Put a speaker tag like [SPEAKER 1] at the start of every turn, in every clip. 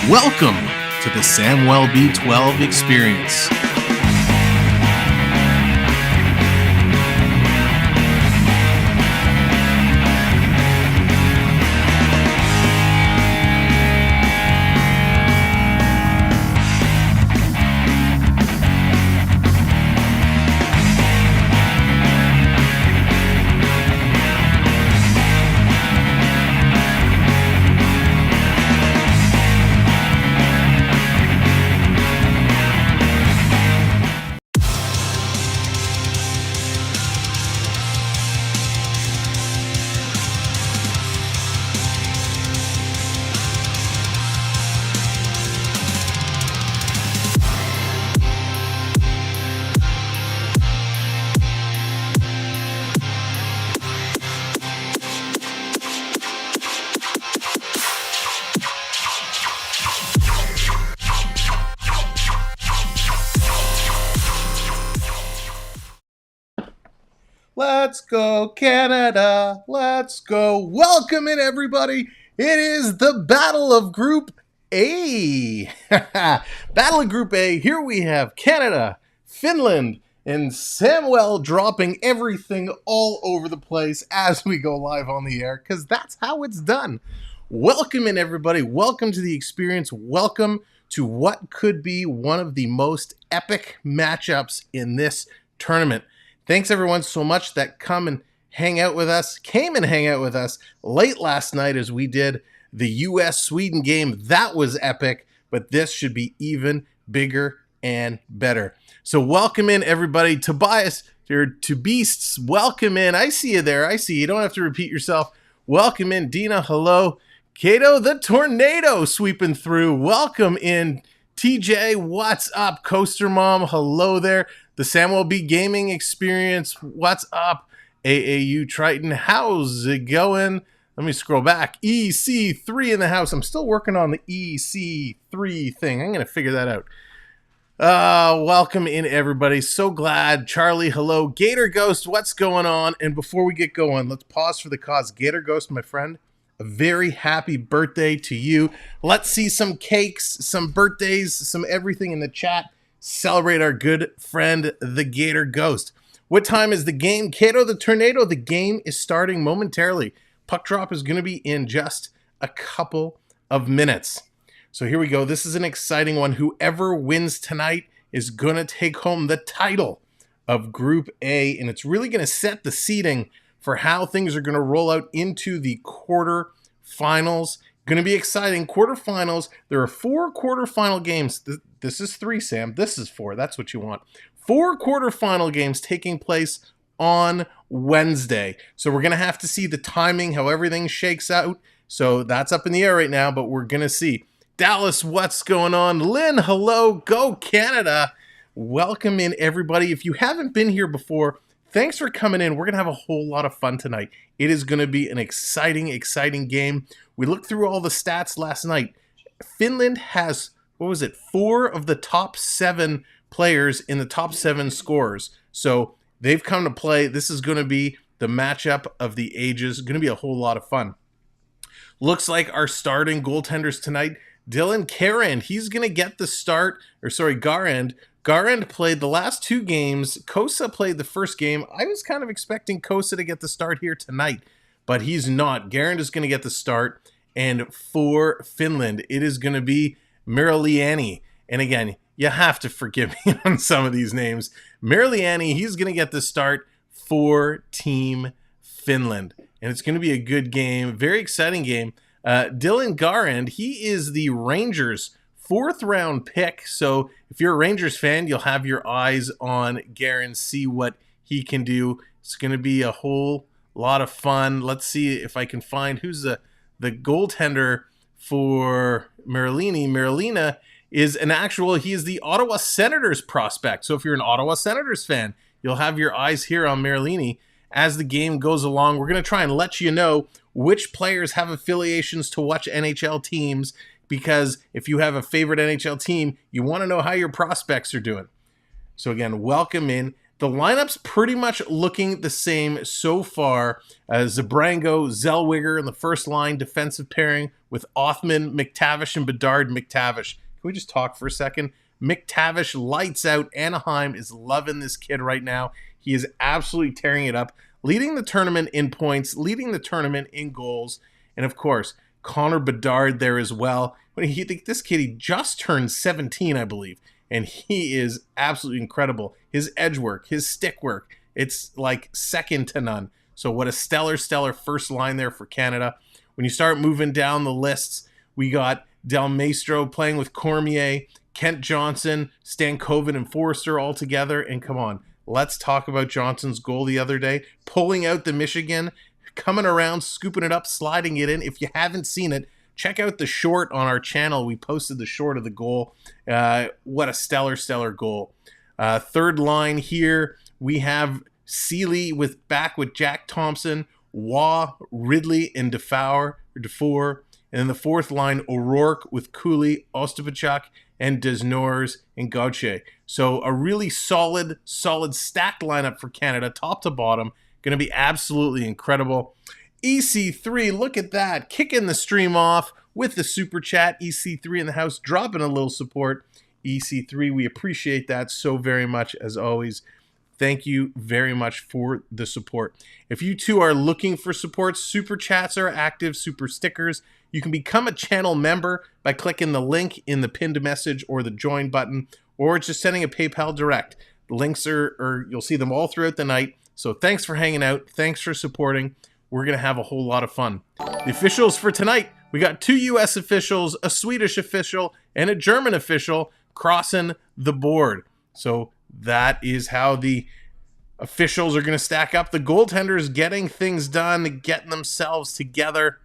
[SPEAKER 1] Welcome to the Samwelb12 Experience. Let's go, Canada. Let's go. Welcome in, everybody. It is the Battle of Group A. Battle of Group A. Here we have Canada, Finland, and Samwell dropping everything all over the place as we go live on the air, because that's how it's done. Welcome in, everybody. Welcome to the experience. Welcome to what could be one of the most epic matchups in this tournament. Thanks everyone so much that came and hang out with us late last night as we did the US-Sweden game. That was epic, but this should be even bigger and better. So welcome in, everybody. Tobias, to Beasts, welcome in. I see you there. I see you. You don't have to repeat yourself. Welcome in. Dina, hello. Kato the Tornado sweeping through. Welcome in. TJ, what's up? Coaster Mom, hello there. The Samwelb Gaming Experience, what's up? AAU Triton, how's it going? Let me scroll back. EC3 in the house. I'm still working on the EC3 thing. I'm going to figure that out. Welcome in, everybody. So glad. Charlie, hello. Gator Ghost, what's going on? And before we get going, let's pause for the cause. Gator Ghost, my friend, a very happy birthday to you. Let's see some cakes, some birthdays, some everything in the chat. Celebrate our good friend, the Gator Ghost. What time is the game? Kato the Tornado, the game is starting momentarily. Puck drop is going to be in just a couple of minutes. So here we go. This is an exciting one. Whoever wins tonight is going to take home the title of Group A, and it's really going to set the seeding for how things are going to roll out into the quarterfinals. Going to be exciting. Quarterfinals. There are 4 quarterfinal games. This is 3, Sam. This is 4. That's what you want. 4 quarterfinal games taking place on Wednesday. So we're going to have to see the timing, how everything shakes out. So that's up in the air right now, but we're going to see. Dallas, what's going on? Lynn, hello. Go Canada. Welcome in, everybody. If you haven't been here before, thanks for coming in. We're going to have a whole lot of fun tonight. It is going to be an exciting, exciting game. We looked through all the stats last night. Finland has, 4 of the top 7 players in the top 7 scorers. So they've come to play. This is going to be the matchup of the ages. It's going to be a whole lot of fun. Looks like our starting goaltenders tonight, Dylan Garand, he's going to get the start. Garand. Garand played the last 2 games. Kosa played the first game. I was kind of expecting Kosa to get the start here tonight, but he's not. Garand is going to get the start. And for Finland, it is going to be Miraliani. And again, you have to forgive me on some of these names. Miraliani, he's going to get the start for Team Finland. And it's going to be a good game, very exciting game. Dylan Garand, he is the Rangers' 4th round pick. So if you're a Rangers fan, you'll have your eyes on Garand, see what he can do. It's going to be a whole lot of fun. Let's see if I can find who's the goaltender for Miralini. Miralina is he is the Ottawa Senators prospect. So if you're an Ottawa Senators fan, you'll have your eyes here on Miralini. As the game goes along, we're going to try and let you know which players have affiliations to watch NHL teams, because if you have a favorite NHL team, you want to know how your prospects are doing. So again, welcome in. The lineup's pretty much looking the same so far. Zabrango, Zellweger in the first line defensive pairing with Othman, McTavish, and Bedard. McTavish. Can we just talk for a second? McTavish lights out. Anaheim is loving this kid right now. He is absolutely tearing it up, leading the tournament in points, leading the tournament in goals, and of course, Connor Bedard there as well. This kid, he just turned 17, I believe, and he is absolutely incredible. His edge work, his stick work, it's like second to none. So what a stellar first line there for Canada. When you start moving down the lists, we got Del Maestro playing with Cormier, Kent Johnson, Stankoven, and Forrester all together. And come on, let's talk about Johnson's goal the other day. Pulling out the Michigan, coming around, scooping it up, sliding it in. If you haven't seen it, check out the short on our channel. We posted the short of the goal. What a stellar goal. Third line here, we have Seeley back with Jack Thompson, Waugh, Ridley, and Dufour. And then the fourth line, O'Rourke with Cooley, Ostapachuk, and Desnours and Gauthier. So a really solid stacked lineup for Canada, top to bottom. Going to be absolutely incredible. EC3, look at that. Kicking the stream off with the super chat. EC3 in the house, dropping a little support. EC3, we appreciate that so very much as always. Thank you very much for the support. If you too are looking for support, super chats are active, super stickers. You can become a channel member by clicking the link in the pinned message or the join button, or just sending a PayPal direct. The links you'll see them all throughout the night. So thanks for hanging out. Thanks for supporting. We're going to have a whole lot of fun. The officials for tonight, we got 2 U.S. officials, a Swedish official, and a German official crossing the board. So that is how the officials are going to stack up. The goaltenders getting things done, getting themselves together.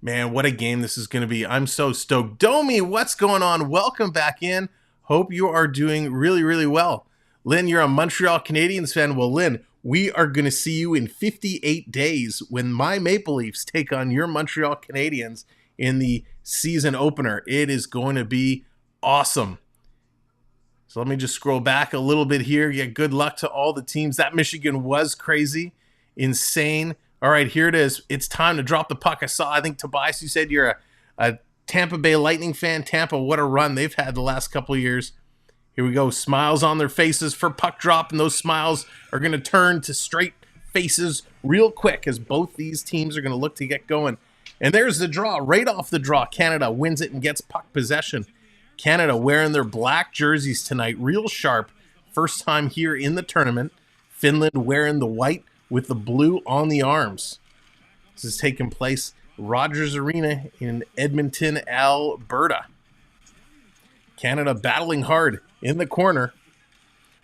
[SPEAKER 1] Man, what a game this is going to be. I'm so stoked. Domi, what's going on? Welcome back in. Hope you are doing really well. Lynn, you're a Montreal Canadiens fan. Well, Lynn, we are going to see you in 58 days when my Maple Leafs take on your Montreal Canadiens in the season opener. It is going to be awesome. So let me just scroll back a little bit here. Yeah, good luck to all the teams. That Michigan was crazy, insane. All right, here it is. It's time to drop the puck. I think, Tobias, you said you're a Tampa Bay Lightning fan. Tampa, what a run they've had the last couple of years. Here we go. Smiles on their faces for puck drop, and those smiles are going to turn to straight faces real quick as both these teams are going to look to get going. And there's the draw. Right off the draw, Canada wins it and gets puck possession. Canada wearing their black jerseys tonight, real sharp. First time here in the tournament. Finland wearing the white with the blue on the arms. This is taking place Rogers Arena in Edmonton, Alberta. Canada battling hard in the corner.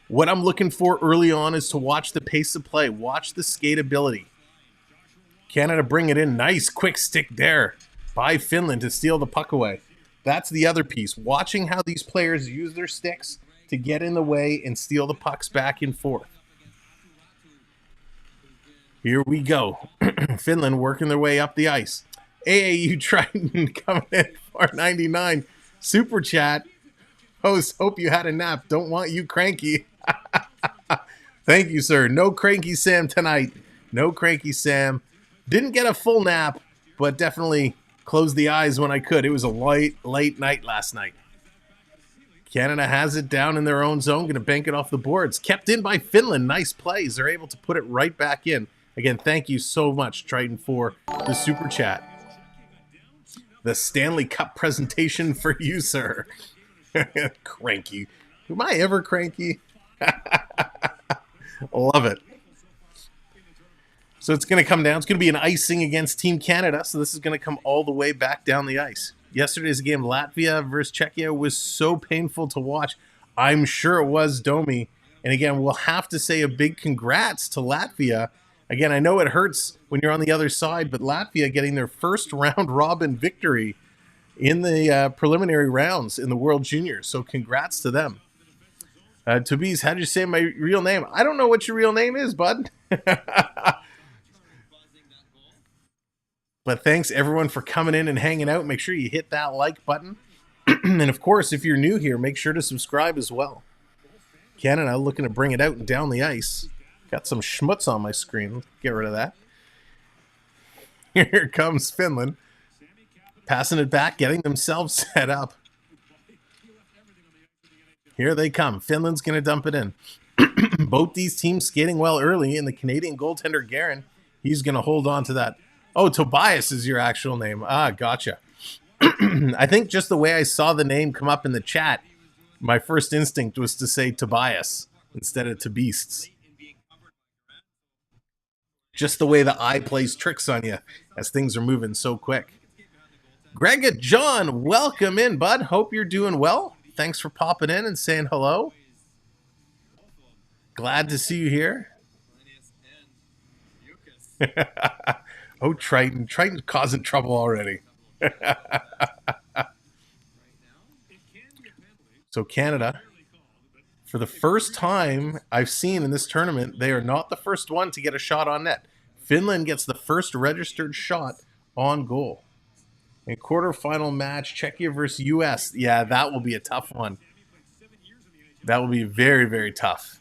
[SPEAKER 1] What I'm looking for early on is to watch the pace of play, watch the skateability. Canada bring it in. Nice quick stick there by Finland to steal the puck away. That's the other piece. Watching how these players use their sticks to get in the way and steal the pucks back and forth. Here we go. Finland working their way up the ice. AAU Triton coming in for 99. Super chat. Host, hope you had a nap. Don't want you cranky. Thank you, sir. No cranky Sam tonight. No cranky Sam. Didn't get a full nap, but definitely closed the eyes when I could. It was a late night last night. Canada has it down in their own zone. Going to bank it off the boards. Kept in by Finland. Nice plays. They're able to put it right back in. Again, thank you so much, Triton, for the super chat. The Stanley Cup presentation for you, sir. Cranky. Am I ever cranky? Love it. So it's going to come down. It's going to be an icing against Team Canada. So this is going to come all the way back down the ice. Yesterday's game, Latvia versus Czechia, was so painful to watch. I'm sure it was, Domi. And again, we'll have to say a big congrats to Latvia. Again, I know it hurts when you're on the other side, but Latvia getting their first round robin victory in the preliminary rounds in the World Juniors. So congrats to them. Tobias, how did you say my real name? I don't know what your real name is, bud. But thanks, everyone, for coming in and hanging out. Make sure you hit that like button. And, of course, if you're new here, make sure to subscribe as well. Canada looking to bring it out and down the ice. Got some schmutz on my screen. Get rid of that. Here comes Finland. Passing it back, getting themselves set up. Here they come. Finland's going to dump it in. Both these teams skating well early, and the Canadian goaltender, Guerin, he's going to hold on to that. Oh, Tobias is your actual name. Ah, gotcha. I think just the way I saw the name come up in the chat, my first instinct was to say Tobias instead of Tobeasts. Just the way the eye plays tricks on you as things are moving so quick. Greg John, welcome in, bud. Hope you're doing well. Thanks for popping in and saying hello. Glad to see you here. Oh, Triton. Triton's causing trouble already. So Canada, for the first time I've seen in this tournament, they are not the first one to get a shot on net. Finland gets the first registered shot on goal. In quarterfinal match, Czechia versus U.S. Yeah, that will be a tough one. That will be very, very tough.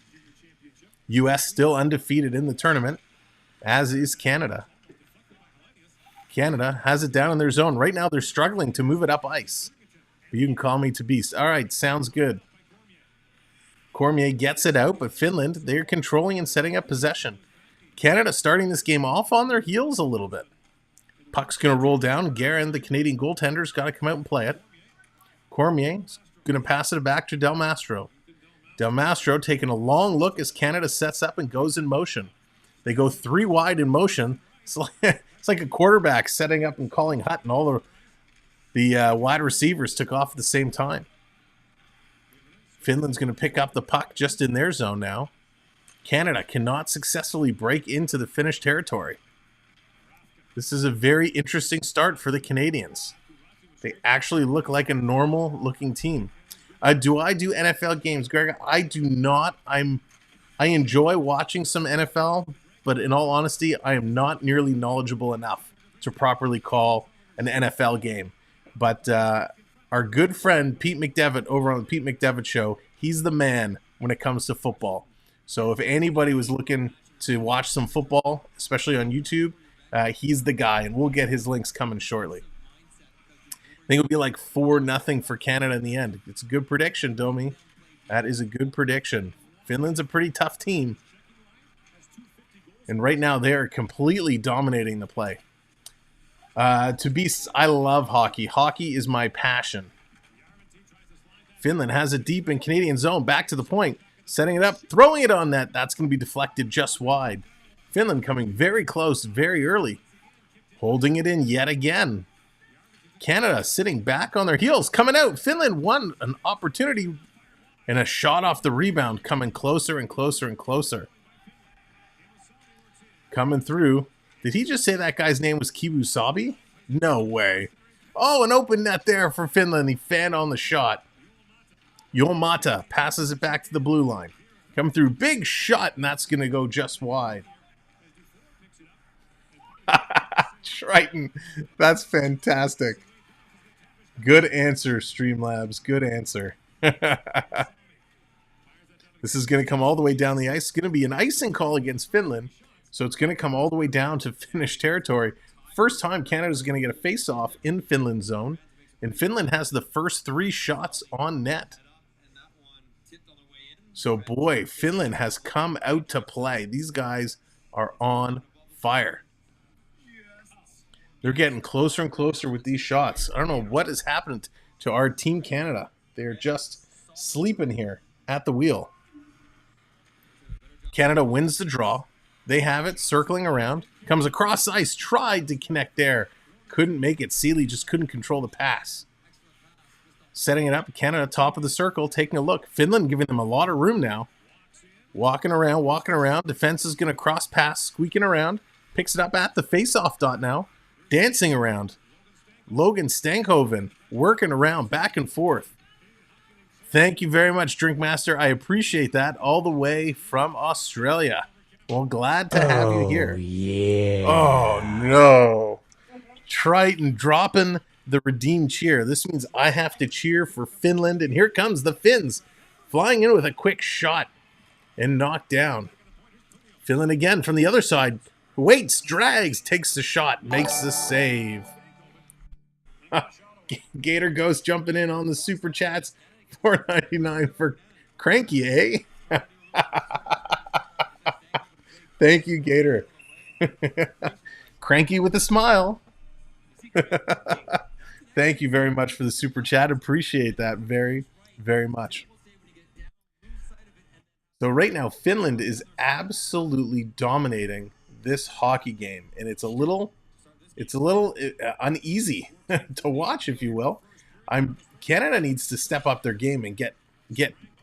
[SPEAKER 1] U.S. still undefeated in the tournament, as is Canada. Canada has it down in their zone. Right now, they're struggling to move it up ice. But you can call me to beast. All right, sounds good. Cormier gets it out, but Finland, they're controlling and setting up possession. Canada starting this game off on their heels a little bit. Puck's going to roll down. Guerin, the Canadian goaltender's got to come out and play it. Cormier's going to pass it back to Del Mastro. Del Mastro taking a long look as Canada sets up and goes in motion. They go 3 wide in motion. It's like a quarterback setting up and calling hut, and all the wide receivers took off at the same time. Finland's going to pick up the puck just in their zone now. Canada cannot successfully break into the Finnish territory. This is a very interesting start for the Canadians. They actually look like a normal-looking team. Do I do NFL games, Greg? I do not. I enjoy watching some NFL, but in all honesty, I am not nearly knowledgeable enough to properly call an NFL game. But our good friend Pete McDevitt over on the Pete McDevitt Show, he's the man when it comes to football. So if anybody was looking to watch some football, especially on YouTube, he's the guy, and we'll get his links coming shortly. I think it'll be like 4-0 for Canada in the end. It's a good prediction, Domi. That is a good prediction. Finland's a pretty tough team. And right now, they are completely dominating the play. I love hockey. Hockey is my passion. Finland has it deep in Canadian zone. Back to the point. Setting it up. Throwing it on net. That's going to be deflected just wide. Finland coming very close very early. Holding it in yet again. Canada sitting back on their heels. Coming out. Finland won an opportunity and a shot off the rebound. Coming closer and closer and closer. Coming through. Did he just say that guy's name was Kibusabi? No way. Oh, an open net there for Finland. He fanned on the shot. Yomata passes it back to the blue line. Coming through. Big shot, and that's going to go just wide. Triton. That's fantastic. Good answer, Streamlabs. Good answer. This is going to come all the way down the ice. It's going to be an icing call against Finland. So it's going to come all the way down to Finnish territory. First time Canada's going to get a face-off in Finland's zone. And Finland has the first 3 shots on net. So, boy, Finland has come out to play. These guys are on fire. They're getting closer and closer with these shots. I don't know what has happened to our Team Canada. They're just sleeping here at the wheel. Canada wins the draw. They have it circling around. Comes across ice. Tried to connect there. Couldn't make it. Seeley just couldn't control the pass. Setting it up. Canada top of the circle. Taking a look. Finland giving them a lot of room now. Walking around. Walking around. Defense is going to cross pass. Squeaking around. Picks it up at the face-off dot now. Dancing around. Logan Stankhoven working around back and forth. Thank you very much, Drinkmaster. I appreciate that all the way from Australia. Well, glad to have you here.
[SPEAKER 2] Yeah.
[SPEAKER 1] Oh, no. Triton dropping the redeem cheer. This means I have to cheer for Finland, and here comes the Finns. flying in with a quick shot and knocked down. Finland again from the other side. Waits, drags, takes the shot, makes the save. Gator Ghost jumping in on the super chats. $4.99 for Cranky, eh? Thank you, Gator. Cranky with a smile. Thank you very much for the super chat. Appreciate that very, very much. So right now, Finland is absolutely dominating this hockey game, and it's a little uneasy to watch, if you will. Canada needs to step up their game and get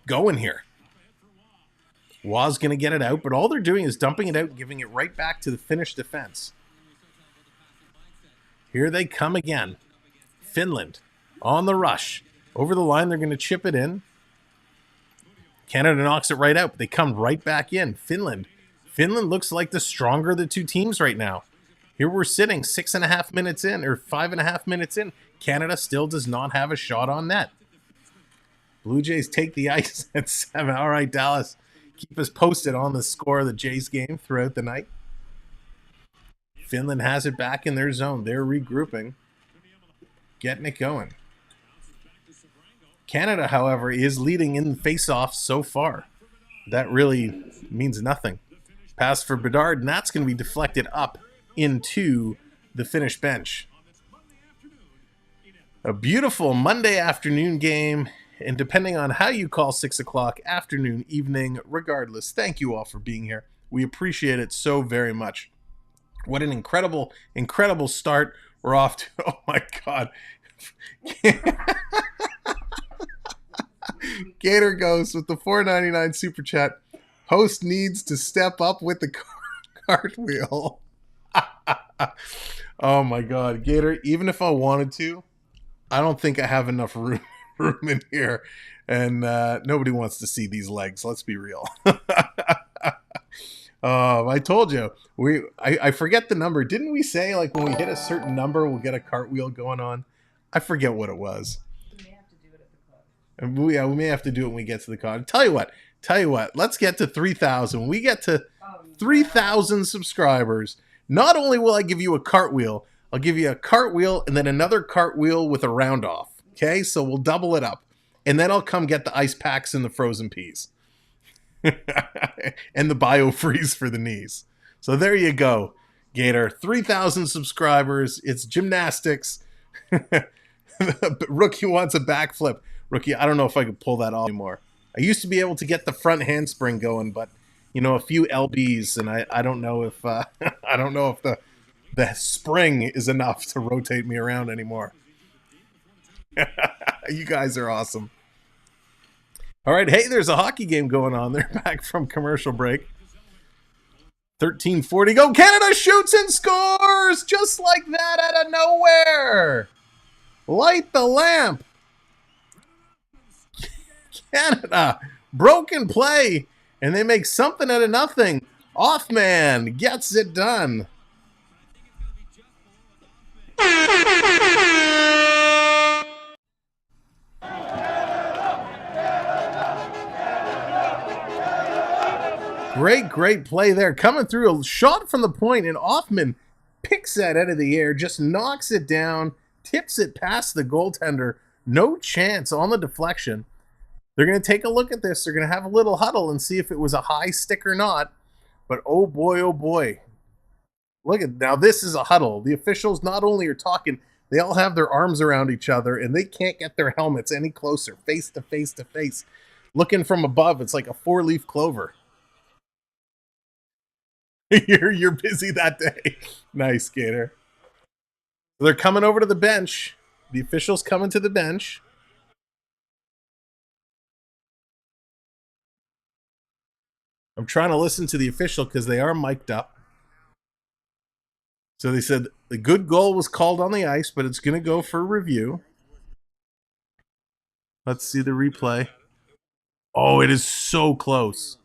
[SPEAKER 1] going here. Waugh's going to get it out, but all they're doing is dumping it out and giving it right back to the Finnish defense. Here they come again. Finland on the rush. Over the line, they're going to chip it in. Canada knocks it right out, but they come right back in. Finland looks like the stronger of the two teams right now. Here we're sitting 6.5 minutes in, or 5.5 minutes in. Canada still does not have a shot on net. Blue Jays take the ice at 7. All right, Dallas, keep us posted on the score of the Jays game throughout the night. Finland has it back in their zone. They're regrouping, getting it going. Canada, however, is leading in face-offs so far. That really means nothing. Pass for Bedard, and that's going to be deflected up into the Finnish bench. A beautiful Monday afternoon game, and depending on how you call 6 o'clock, afternoon, evening, regardless, thank you all for being here. We appreciate it so very much. What an incredible, incredible start we're off to. Oh my God. Gator Ghost with the $4.99 super chat. Host needs to step up with the cartwheel. Oh my God, Gator, even if I wanted to, I don't think I have enough room in here, and nobody wants to see these legs. Let's be real. I told you, I forget the number. Didn't we say like when we hit a certain number, we'll get a cartwheel going on? I forget what it was. We may have to do it at the club. We may have to do it when we get to the club. Tell you what. Let's get to 3,000. When we get to 3,000 subscribers, not only will I give you a cartwheel, I'll give you a cartwheel and then another cartwheel with a round off. Okay, so we'll double it up, and then I'll come get the ice packs and the frozen peas. And the biofreeze for the knees. So there you go, Gator. 3,000 subscribers. It's gymnastics. Rookie wants a backflip. Rookie, I don't know if I could pull that off anymore. I used to be able to get the front handspring going, but you know, a few lbs, and I don't know if I don't know if the spring is enough to rotate me around anymore. You guys are awesome. All right, hey, there's a hockey game going on. They're back from commercial break. 13:40, go. Canada shoots and scores just like that out of nowhere. Light the lamp. Canada, broken play, and they make something out of nothing. Offman gets it done. Great play there. Coming through, a shot from the point, and Offman picks that out of the air, just knocks it down, tips it past the goaltender. No chance on the deflection. They're going to take a look at this. They're going to have a little huddle and see if it was a high stick or not. But oh boy. Look at, now this is a huddle. The officials not only are talking, they all have their arms around each other, and they can't get their helmets any closer, face to face to face. Looking from above, it's like a 4-leaf clover. You're busy that day. Nice, Gator. They're coming over to the bench. The officials coming to the bench. I'm trying to listen to the official because they are mic'd up. So they said the good goal was called on the ice, but it's going to go for review. Let's see the replay. Oh, it is so close.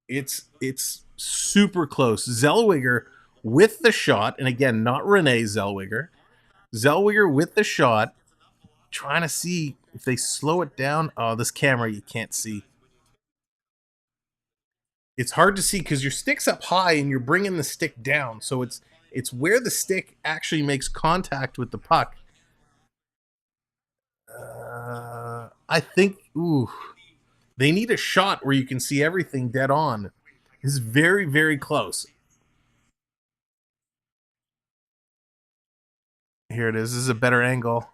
[SPEAKER 1] It's super close. Zellweger with the shot, and again, not Renee Zellweger. Zellweger with the shot, trying to see if they slow it down. Oh, this camera you can't see. It's hard to see because your stick's up high and you're bringing the stick down. So it's where the stick actually makes contact with the puck. I think, ooh, they need a shot where you can see everything dead on. This is very, very close. Here it is. This is a better angle.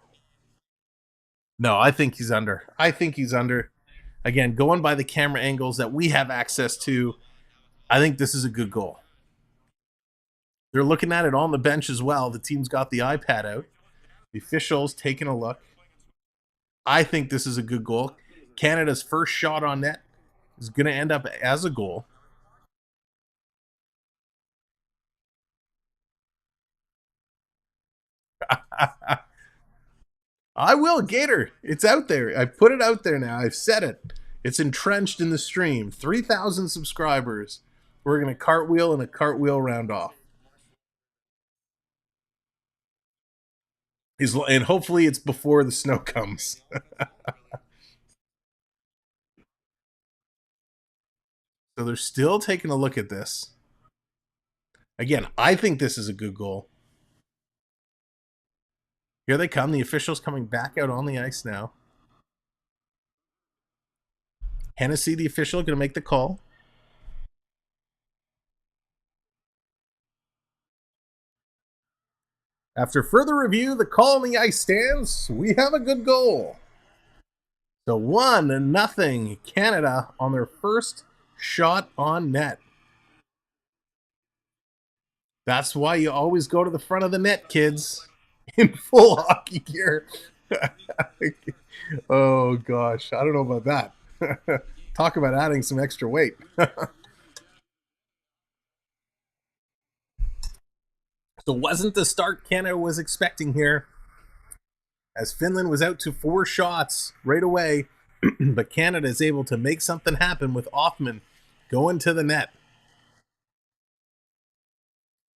[SPEAKER 1] No, I think he's under. I think he's under. Again, going by the camera angles that we have access to, I think this is a good goal. They're looking at it on the bench as well. The team's got the iPad out. The officials taking a look. I think this is a good goal. Canada's first shot on net is going to end up as a goal. I will, Gator. It's out there. I put it out there now. I've said it. It's entrenched in the stream. 3,000 subscribers. We're going to cartwheel and a cartwheel round off. And hopefully it's before the snow comes. So they're still taking a look at this. Again, I think this is a good goal. Here they come. The officials coming back out on the ice now. Hennessy, the official, going to make the call. After further review, the call on the ice stands. We have a good goal. So 1-0 Canada on their first shot on net. That's why you always go to the front of the net, kids, in full hockey gear. Oh, gosh. I don't know about that. Talk about adding some extra weight. So wasn't the start Canada was expecting here, as Finland was out to 4 shots right away, but Canada is able to make something happen with Offman going to the net.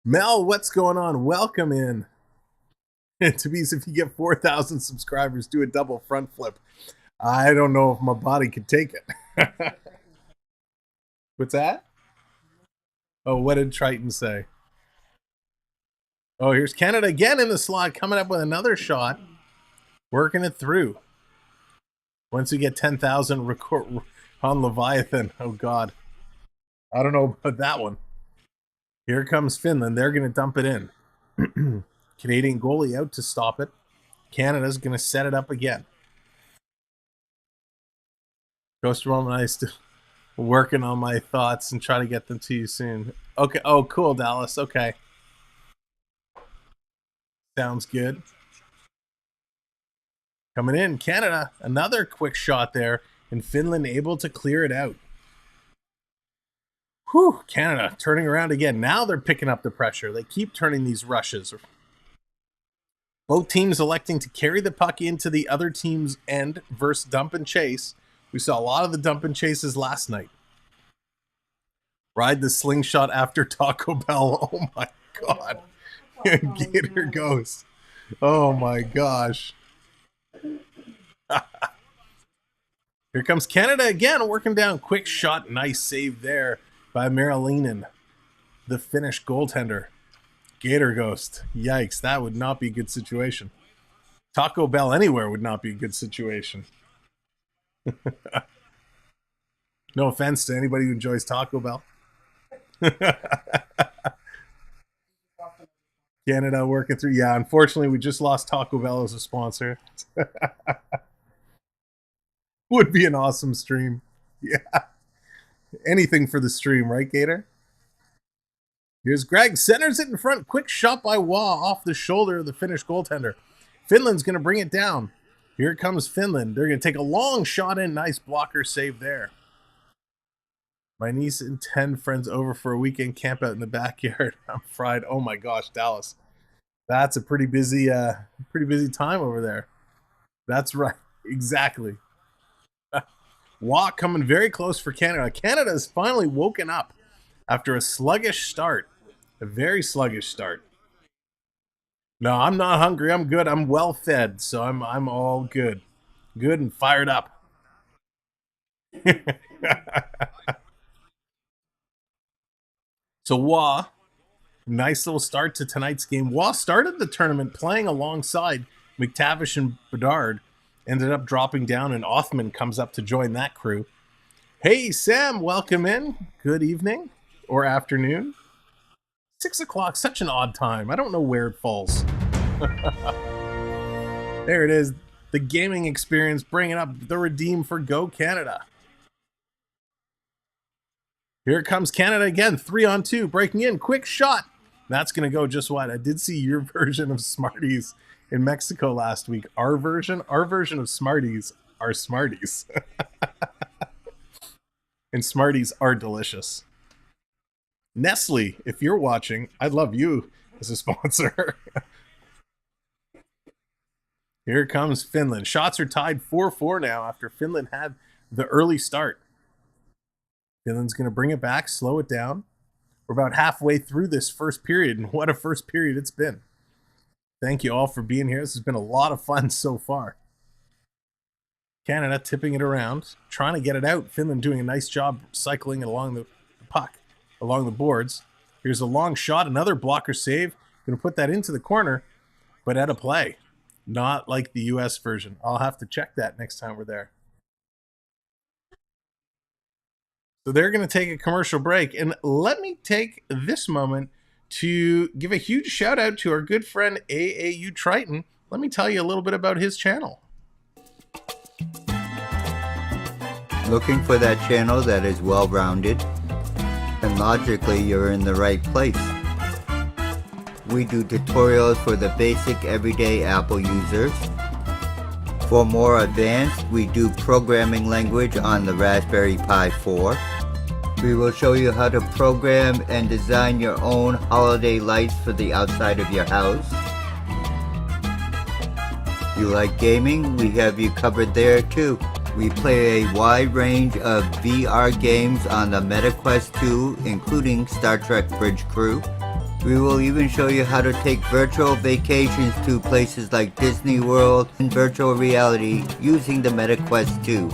[SPEAKER 1] Mel, what's going on? Welcome in. Tobias, if you get 4,000 subscribers, do a double front flip. I don't know if my body could take it. What's that? Oh, what did Triton say? Oh, here's Canada again in the slot, coming up with another shot. Working it through. Once we get 10,000 record on Leviathan. Oh, God. I don't know about that one. Here comes Finland. They're going to dump it in. Canadian goalie out to stop it. Canada's going to set it up again. Ghost Roman and I still working on my thoughts and try to get them to you soon. Okay. Oh, cool, Dallas. Okay. Sounds good. Coming in, Canada. Another quick shot there. And Finland able to clear it out. Whew, Canada turning around again. Now they're picking up the pressure. They keep turning these rushes. Both teams electing to carry the puck into the other team's end versus dump and chase. We saw a lot of the dump and chases last night. Ride the slingshot after Taco Bell. Oh my God. Gator goes. Oh my gosh. Here comes Canada again, working down. Quick shot. Nice save there by Marilinen, the Finnish goaltender. Gator Ghost. Yikes, that would not be a good situation. Taco Bell anywhere would not be a good situation. No offense to anybody who enjoys Taco Bell. Canada working through. Yeah, unfortunately, we just lost Taco Bell as a sponsor. Would be an awesome stream. Yeah. Anything for the stream, right, Gator? Here's Greg. Centers it in front. Quick shot by Waugh off the shoulder of the Finnish goaltender. Finland's going to bring it down. Here comes Finland. They're going to take a long shot in. Nice blocker save there. My niece and 10 friends over for a weekend camp out in the backyard. I'm fried. Oh my gosh, Dallas. That's a pretty busy time over there. That's right. Exactly. Waugh coming very close for Canada. Canada has finally woken up after a sluggish start. A very sluggish start. No, I'm not hungry. I'm good. I'm well fed, so I'm all good. Good and fired up. So nice little start to tonight's game. Started the tournament playing alongside McTavish and Bedard. Ended up dropping down, and Othman comes up to join that crew. Hey, Sam, welcome in. Good evening or afternoon. 6 o'clock, such an odd time. I don't know where it falls. There it is. The gaming experience bringing up the redeem for Go Canada. Here comes Canada again, 3-on-2, breaking in, quick shot. That's going to go just wide. I did see your version of Smarties in Mexico last week. Our version of Smarties are Smarties. And Smarties are delicious. Nestle, if you're watching, I'd love you as a sponsor. Here comes Finland. Shots are tied 4-4 now after Finland had the early start. Finland's going to bring it back, slow it down. We're about halfway through this first period, and what a first period it's been. Thank you all for being here. This has been a lot of fun so far. Canada tipping it around, trying to get it out. Finland doing a nice job cycling along the puck, along the boards. Here's a long shot, another blocker save. Going to put that into the corner, but out of play. Not like the US version. I'll have to check that next time we're there. So they're going to take a commercial break. And let me take this moment to give a huge shout out to our good friend AAU Triton. Let me tell you a little bit about his channel.
[SPEAKER 2] Looking for that channel that is well-rounded? And logically, you're in the right place. We do tutorials for the basic everyday Apple users. For more advanced, we do programming language on the Raspberry Pi 4. We will show you how to program and design your own holiday lights for the outside of your house. You like gaming? We have you covered there too. We play a wide range of VR games on the MetaQuest 2, including Star Trek Bridge Crew. We will even show you how to take virtual vacations to places like Disney World in virtual reality using the MetaQuest 2.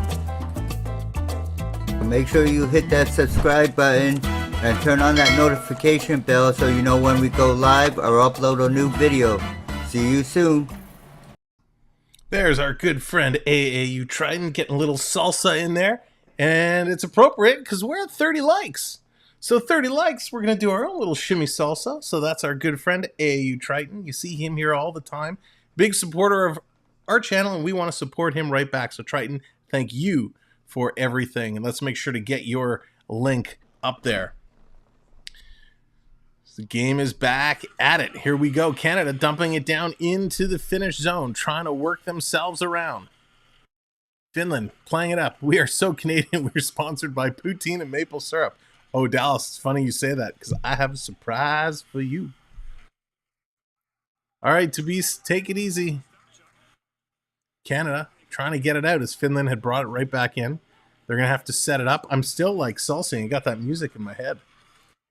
[SPEAKER 2] So make sure you hit that subscribe button and turn on that notification bell so you know when we go live or upload a new video. See you soon.
[SPEAKER 1] There's our good friend AAU Triton getting a little salsa in there. And it's appropriate because we're at 30 likes. So 30 likes, we're going to do our own little shimmy salsa. So that's our good friend AAU Triton. You see him here all the time. Big supporter of our channel, and we want to support him right back. So Triton, thank you for everything. And let's make sure to get your link up there. The game is back at it. Here we go. Canada dumping it down into the Finnish zone, trying to work themselves around. Finland playing it up. We are so Canadian. We're sponsored by poutine and maple syrup. Oh, Dallas, it's funny you say that because I have a surprise for you. All right, Tobias, take it easy. Canada trying to get it out as Finland had brought it right back in. They're going to have to set it up. I'm still like salsing. I got that music in my head.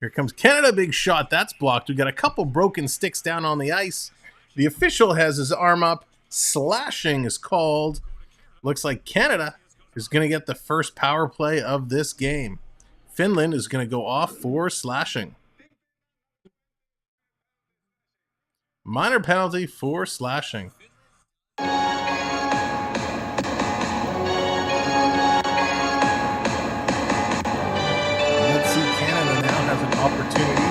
[SPEAKER 1] Here comes Canada, big shot. That's blocked. We got a couple broken sticks down on the ice. The official has his arm up. Slashing is called. Looks like Canada is going to get the first power play of this game. Finland is going to go off for slashing. Minor penalty for slashing. Let's see, Canada now has an opportunity.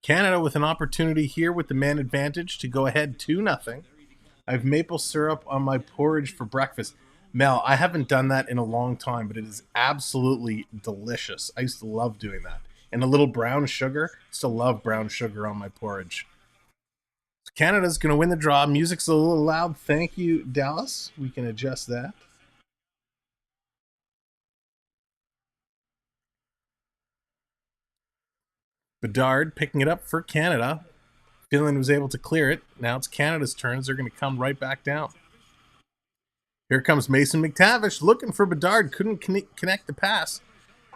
[SPEAKER 1] Canada with an opportunity here with the man advantage to go ahead 2-0. I have maple syrup on my porridge for breakfast. Mel, I haven't done that in a long time, but it is absolutely delicious. I used to love doing that. And a little brown sugar. Still love brown sugar on my porridge. Canada's going to win the draw. Music's a little loud. Thank you, Dallas. We can adjust that. Bedard picking it up for Canada. Finland was able to clear it. Now it's Canada's turns. They're going to come right back down. Here comes Mason McTavish looking for Bedard. Couldn't connect the pass.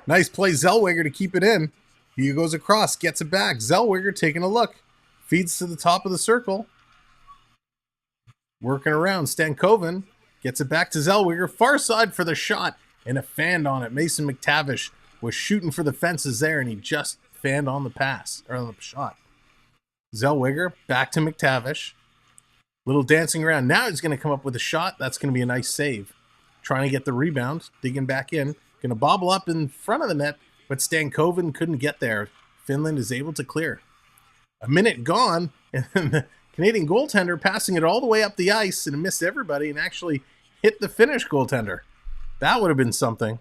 [SPEAKER 1] Nice play, Zellweger, to keep it in. He goes across, gets it back. Zellweger taking a look. Feeds to the top of the circle. Working around. Stankoven gets it back to Zellweger. Far side for the shot. And a fan on it. Mason McTavish was shooting for the fences there, and he just fanned on the pass, or on the shot. Zellweger back to McTavish. Little dancing around. Now he's going to come up with a shot. That's going to be a nice save. Trying to get the rebound. Digging back in. Going to bobble up in front of the net, but Stankoven couldn't get there. Finland is able to clear. A minute gone, and then the Canadian goaltender passing it all the way up the ice and missed everybody and actually hit the Finnish goaltender. That would have been something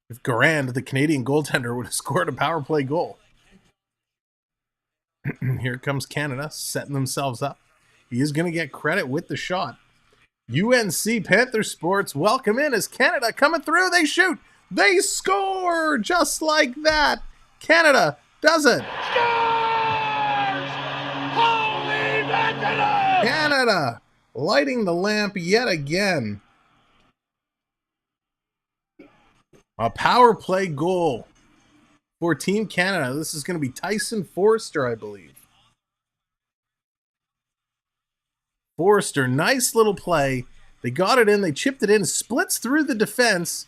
[SPEAKER 1] if Garand, the Canadian goaltender, would have scored a power play goal. Here comes Canada, setting themselves up. He is going to get credit with the shot. UNC Panther Sports, welcome in as Canada coming through. They shoot. They score just like that. Canada does it.
[SPEAKER 3] Scores! Holy mackerel!
[SPEAKER 1] Canada lighting the lamp yet again. A power play goal for Team Canada. This is going to be Tyson Forrester, I believe. Forrester, nice little play. They got it in. They chipped it in. Splits through the defense.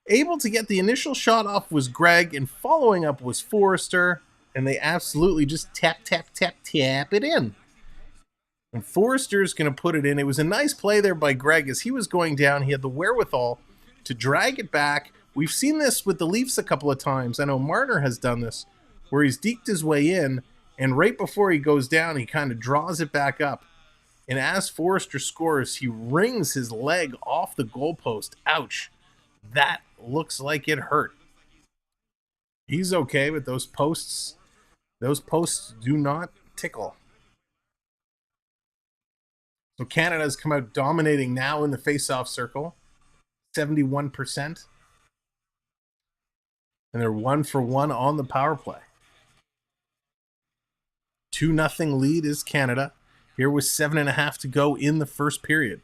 [SPEAKER 1] Able to get the initial shot off was Greg, and following up was Forrester. And they absolutely just tap it in. And Forrester's going to put it in. It was a nice play there by Greg as he was going down. He had the wherewithal to drag it back. We've seen this with the Leafs a couple of times. I know Marner has done this, where he's deked his way in, and right before he goes down, he kind of draws it back up. And as Forrester scores, he wrings his leg off the goalpost. Ouch. That looks like it hurt. He's okay, but those posts do not tickle. So Canada's come out dominating now in the face-off circle. 71%. And they're 1 for 1 on the power play. 2-0 lead is Canada. Here with 7.5 to go in the first period.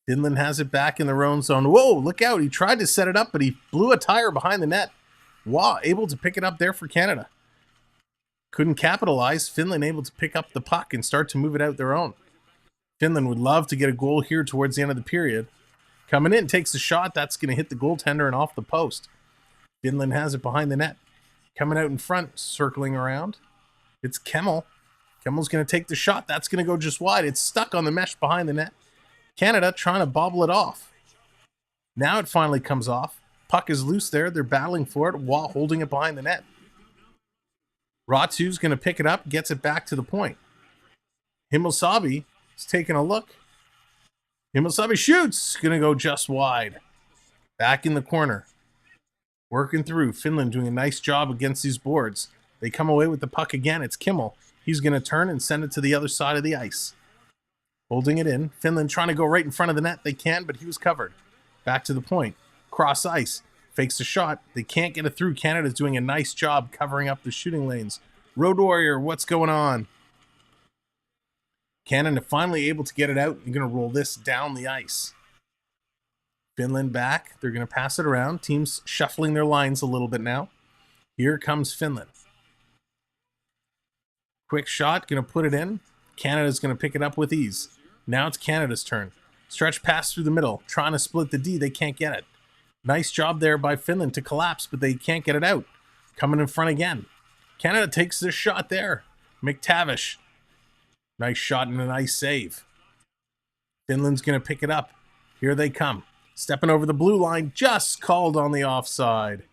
[SPEAKER 1] Finland has it back in their own zone. Whoa, look out. He tried to set it up, but he blew a tire behind the net. Wow, able to pick it up there for Canada. Couldn't capitalize. Finland able to pick up the puck and start to move it out their own. Finland would love to get a goal here towards the end of the period. Coming in, takes a shot. That's going to hit the goaltender and off the post. Finland has it behind the net. Coming out in front, circling around. It's Kemmel. Kemmel's going to take the shot. That's going to go just wide. It's stuck on the mesh behind the net. Canada trying to bobble it off. Now it finally comes off. Puck is loose there. They're battling for it while holding it behind the net. Ratu's going to pick it up, gets it back to the point. Himmelsabi is taking a look. Himmelsabi shoots. Going to go just wide. Back in the corner. Working through. Finland doing a nice job against these boards. They come away with the puck again. It's Kimmel. He's going to turn and send it to the other side of the ice. Holding it in. Finland trying to go right in front of the net. They can, but he was covered. Back to the point. Cross ice. Fakes a shot. They can't get it through. Canada's doing a nice job covering up the shooting lanes. Road Warrior, what's going on? Canada finally able to get it out. They're going to roll this down the ice. Finland back. They're going to pass it around. Teams shuffling their lines a little bit now. Here comes Finland. Quick shot. Going to put it in. Canada's going to pick it up with ease. Now it's Canada's turn. Stretch pass through the middle. Trying to split the D. They can't get it. Nice job there by Finland to collapse, but they can't get it out. Coming in front again. Canada takes this shot there. McTavish. Nice shot and a nice save. Finland's going to pick it up. Here they come. Stepping over the blue line. Just called on the offside.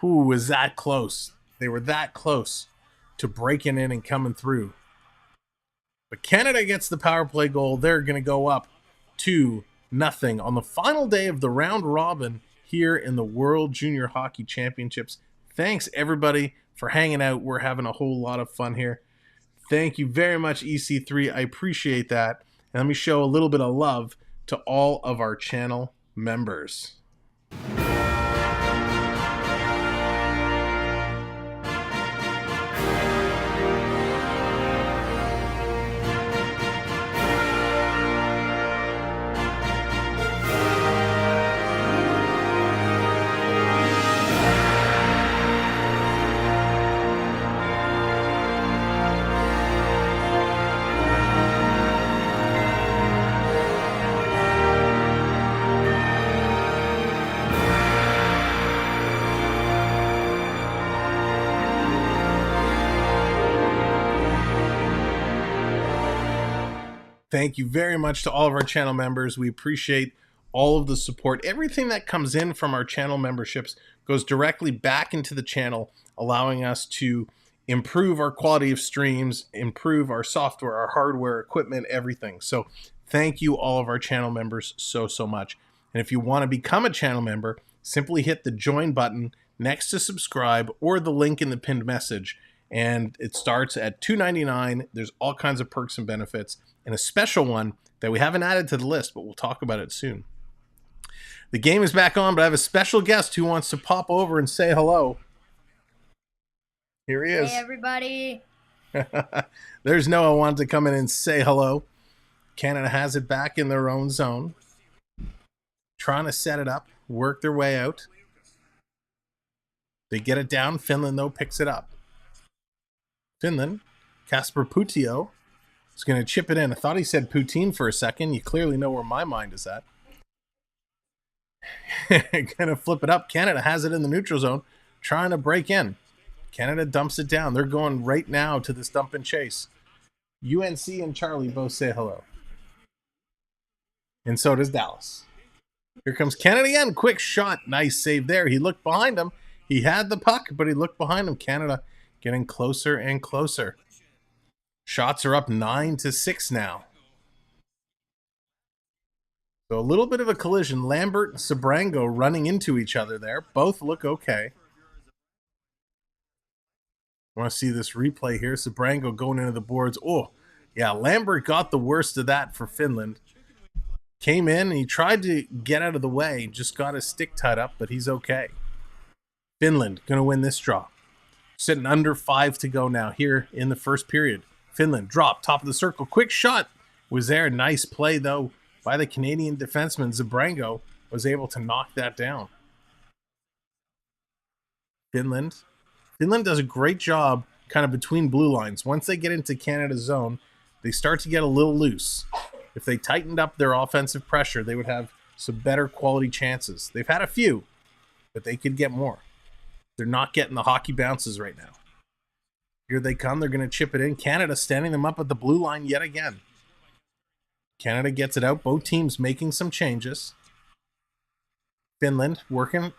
[SPEAKER 1] Who was that close? They were that close to breaking in and coming through. But Canada gets the power play goal. They're going to go up 2-0 on the final day of the round robin here in the World Junior Hockey Championships. Thanks, everybody, for hanging out. We're having a whole lot of fun here. Thank you very much, EC3. I appreciate that. And let me show a little bit of love to all of our channel members. Thank you very much to all of our channel members. We appreciate all of the support. Everything that comes in from our channel memberships goes directly back into the channel, allowing us to improve our quality of streams, improve our software, our hardware, equipment, everything. So thank you all of our channel members so much. And if you want to become a channel member, simply hit the join button next to subscribe or the link in the pinned message. And it starts at $2.99. There's all kinds of perks and benefits, and a special one that we haven't added to the list, but we'll talk about it soon. The game is back on, but I have a special guest who wants to pop over and say hello. Here he is.
[SPEAKER 4] Hey, everybody.
[SPEAKER 1] There's Noah wanted to come in and say hello. Canada has it back in their own zone. Trying to set it up, work their way out. They get it down. Finland, though, picks it up. Finland, Kasper Putio is going to chip it in. I thought he said poutine for a second. You clearly know where my mind is at. Going to flip it up. Canada has it in the neutral zone, trying to break in. Canada dumps it down. They're going right now to this dump and chase. UNC and Charlie both say hello. And so does Dallas. Here comes Canada again. Quick shot. Nice save there. He looked behind him. He had the puck, but he looked behind him. Canada getting closer and closer. Shots are up 9-6 now. So a little bit of a collision. Lambert and Sabrango running into each other there. Both look okay. I want to see this replay here. Sabrango going into the boards. Oh, yeah, Lambert got the worst of that for Finland. Came in and he tried to get out of the way. Just got his stick tied up, but he's okay. Finland going to win this draw. Sitting under 5 to go now here in the first period. Finland drop, top of the circle. Quick shot was there. Nice play, though, by the Canadian defenseman. Zabrango was able to knock that down. Finland does a great job kind of between blue lines. Once they get into Canada's zone, they start to get a little loose. If they tightened up their offensive pressure, they would have some better quality chances. They've had a few, but they could get more. They're not getting the hockey bounces right now. Here they come. They're going to chip it in. Canada standing them up at the blue line yet again. Canada gets it out. Both teams making some changes. Finland working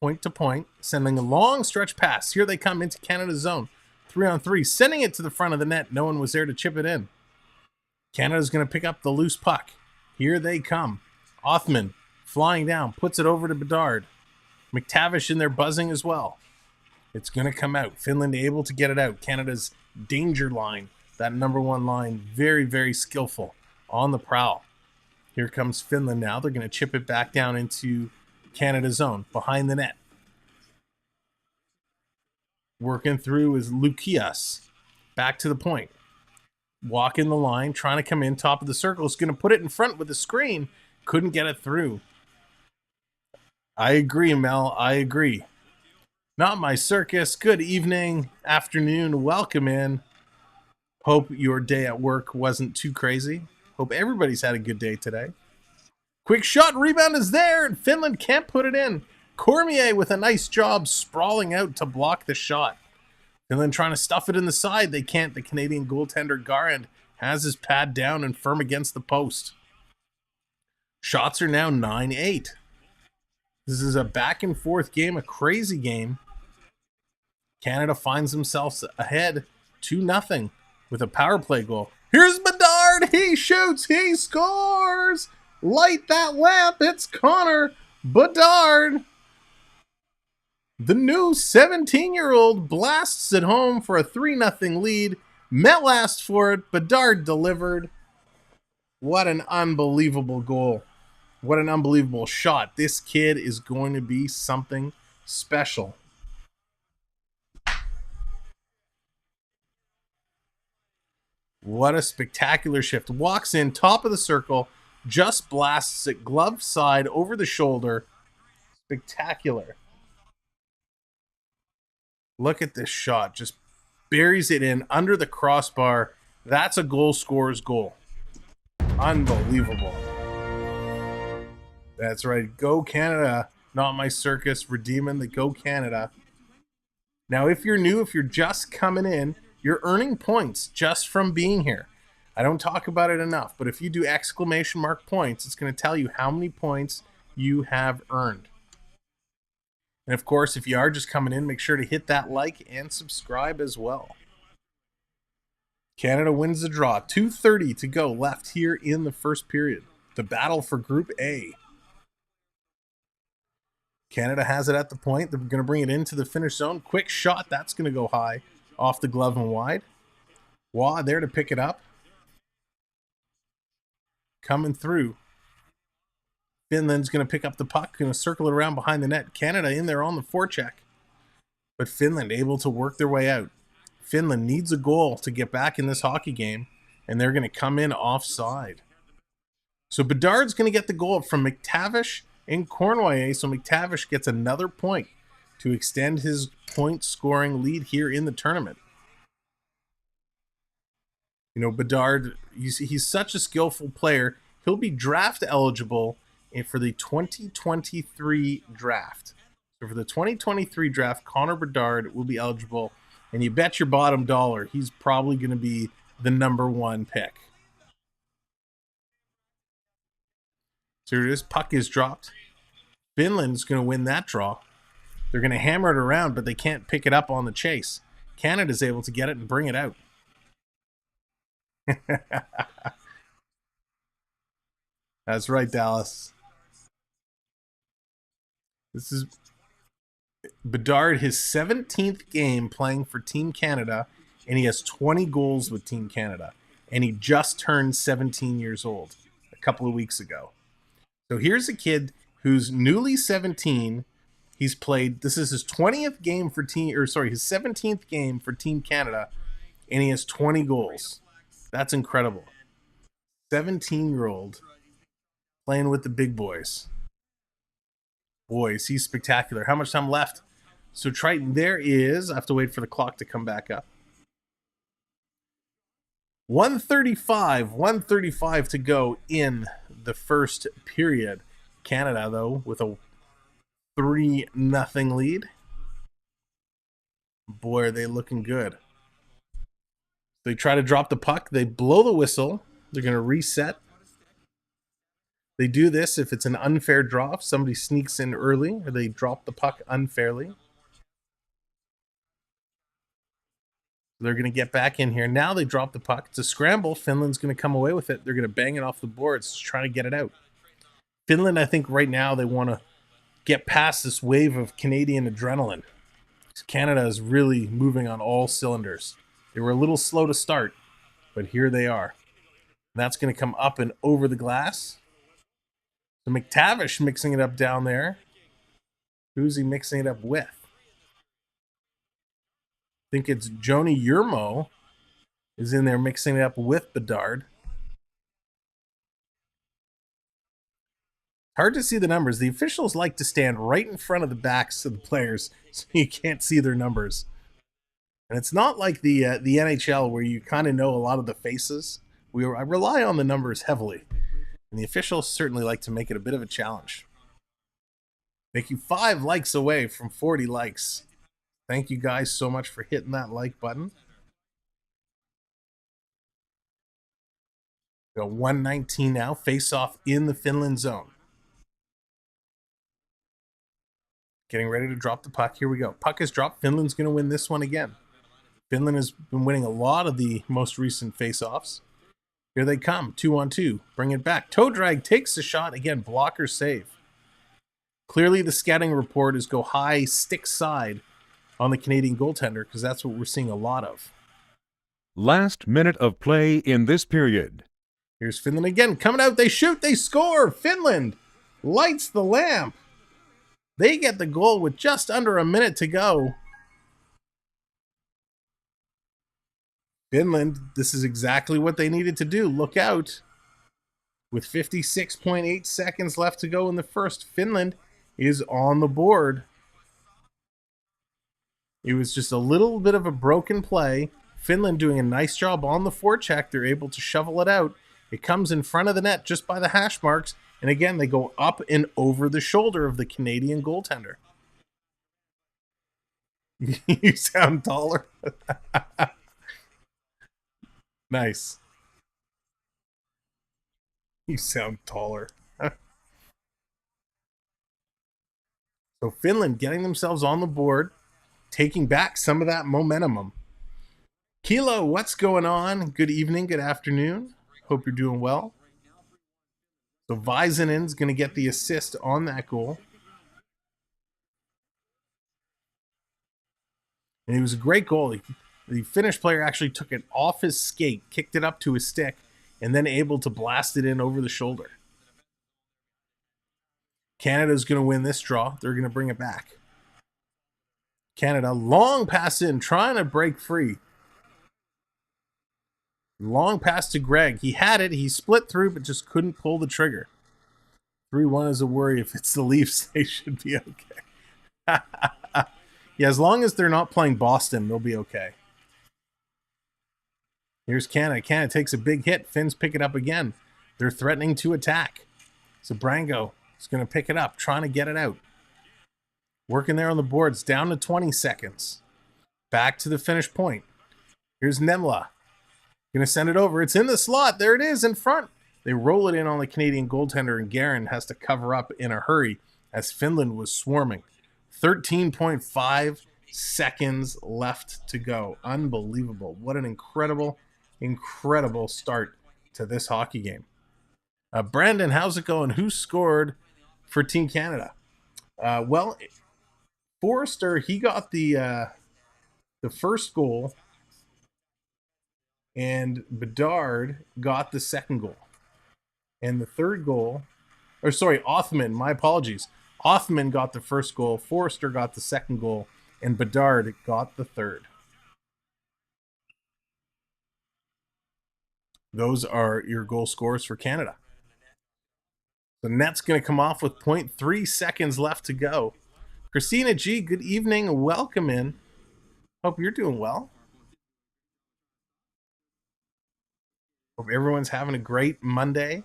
[SPEAKER 1] point to point, sending a long stretch pass. Here they come into Canada's zone. 3-on-3, sending it to the front of the net. No one was there to chip it in. Canada's going to pick up the loose puck. Here they come. Othman flying down, puts it over to Bedard. McTavish in there buzzing as well. It's going to come out. Finland able to get it out. Canada's danger line, that number 1 line, very, very skillful on the prowl. Here comes Finland now. They're going to chip it back down into Canada's zone, behind the net. Working through is Lukias. Back to the point. Walking the line, trying to come in, top of the circle. Is going to put it in front with the screen. Couldn't get it through. I agree, Mel. I agree. NotMyCircus. Good evening, afternoon. Welcome in. Hope your day at work wasn't too crazy. Hope everybody's had a good day today. Quick shot, rebound is there, and Finland can't put it in. Cormier with a nice job sprawling out to block the shot. Finland trying to stuff it in the side. They can't. The Canadian goaltender Garand has his pad down and firm against the post. Shots are now 9-8. This is a back and forth game, a crazy game. Canada finds themselves ahead 2-0 with a power play goal. Here's Bedard. He shoots. He scores. Light that lamp. It's Connor Bedard. The new 17-year-old blasts it home for a 3-0 lead. Mel asked for it. Bedard delivered. What an unbelievable goal. What an unbelievable shot. This kid is going to be something special. What a spectacular shift. Walks in, top of the circle, just blasts it, glove side, over the shoulder. Spectacular. Look at this shot. Just buries it in under the crossbar. That's a goal scorer's goal. Unbelievable. That's right. Go Canada. NotMyCircus redeeming the Go Canada. Now, if you're new, if you're just coming in, you're earning points just from being here. I don't talk about it enough, but if you do exclamation mark points, it's going to tell you how many points you have earned. And of course, if you are just coming in, make sure to hit that like and subscribe as well. Canada wins the draw. 2:30 to go left here in the first period. The battle for Group A. Canada has it at the point. They're going to bring it into the finish zone. Quick shot. That's going to go high off the glove and wide. Waugh there to pick it up. Coming through. Finland's going to pick up the puck. Going to circle it around behind the net. Canada in there on the forecheck. But Finland able to work their way out. Finland needs a goal to get back in this hockey game. And they're going to come in offside. So Bedard's going to get the goal from McTavish and Cournoyer, so McTavish gets another point to extend his point-scoring lead here in the tournament. You know, Bedard, he's such a skillful player. He'll be draft eligible for the 2023 draft. So for the 2023 draft, Connor Bedard will be eligible, and you bet your bottom dollar he's probably going to be the #1 pick. So here it is. Puck is dropped. Finland's going to win that draw. They're going to hammer it around, but they can't pick it up on the chase. Canada's able to get it and bring it out. That's right, Dallas. This is Bedard, his 17th game playing for Team Canada, and he has 20 goals with Team Canada. And he just turned 17 years old a couple of weeks ago. So here's a kid who's newly 17. He's played, this is his 20th game for his 17th game for Team Canada, and he has 20 goals. That's incredible. 17-year-old playing with the big boys. Boys, he's spectacular. How much time left? So Triton, I have to wait for the clock to come back up. 135 to go in the first period. Canada, though, with a 3-0 lead. Boy, are they looking good. They try to drop the puck. They blow the whistle. They're going to reset. They do this if it's an unfair draw. If somebody sneaks in early or they drop the puck unfairly. They're going to get back in here. Now they drop the puck. It's a scramble. Finland's going to come away with it. They're going to bang it off the boards to try to get it out. Finland, I think right now they want to get past this wave of Canadian adrenaline. Canada is really moving on all cylinders. They were a little slow to start, but here they are. That's going to come up and over the glass. So McTavish mixing it up down there. Who's he mixing it up with? I think it's Joni Yurmo is in there mixing it up with Bedard. Hard to see the numbers. The officials like to stand right in front of the backs of the players so you can't see their numbers. And it's not like the NHL where you kind of know a lot of the faces. I rely on the numbers heavily. And the officials certainly like to make it a bit of a challenge. Make you 5 likes away from 40 likes. Thank you guys so much for hitting that like button. We got 119 now. Face off in the Finland zone. Getting ready to drop the puck. Here we go. Puck is dropped. Finland's going to win this one again. Finland has been winning a lot of the most recent face-offs. Here they come. 2-on-2. Bring it back. Toe drag takes the shot. Again, blocker save. Clearly the scouting report is go high, stick side on the Canadian goaltender because that's what we're seeing a lot of.
[SPEAKER 4] Last minute of play in this period.
[SPEAKER 1] Here's Finland again. Coming out. They shoot. They score. Finland lights the lamp. They get the goal with just under a minute to go. Finland, this is exactly what they needed to do. Look out. With 56.8 seconds left to go in the first, Finland is on the board. It was just a little bit of a broken play. Finland doing a nice job on the forecheck. They're able to shovel it out. It comes in front of the net just by the hash marks. And again, they go up and over the shoulder of the Canadian goaltender. You sound taller. Nice. You sound taller. So Finland getting themselves on the board, taking back some of that momentum. Kilo, what's going on? Good evening, good afternoon. Hope you're doing well. So Vaisanen's going to get the assist on that goal. And it was a great goal. The Finnish player actually took it off his skate, kicked it up to his stick, and then able to blast it in over the shoulder. Canada's going to win this draw. They're going to bring it back. Canada, long pass in, trying to break free. Long pass to Greg. He had it. He split through, but just couldn't pull the trigger. 3-1 is a worry. If it's the Leafs, they should be okay. Yeah, as long as they're not playing Boston, they'll be okay. Here's Canada. Canada takes a big hit. Finns pick it up again. They're threatening to attack. So Brango is going to pick it up, trying to get it out. Working there on the boards, down to 20 seconds. Back to the finish point. Here's Nemla. Going to send it over. It's in the slot. There it is in front. They roll it in on the Canadian goaltender, and Guerin has to cover up in a hurry as Finland was swarming. 13.5 seconds left to go. Unbelievable. What an incredible, incredible start to this hockey game. Brandon, how's it going? Who scored for Team Canada? Well, Forrester, he got the first goal, and Bedard got the second goal. And the third goal, Othman, my apologies. Othman got the first goal, Forrester got the second goal, and Bedard got the third. Those are your goal scores for Canada. The net's going to come off with 0.3 seconds left to go. Christina G, good evening. Welcome in. Hope you're doing well. Hope everyone's having a great Monday.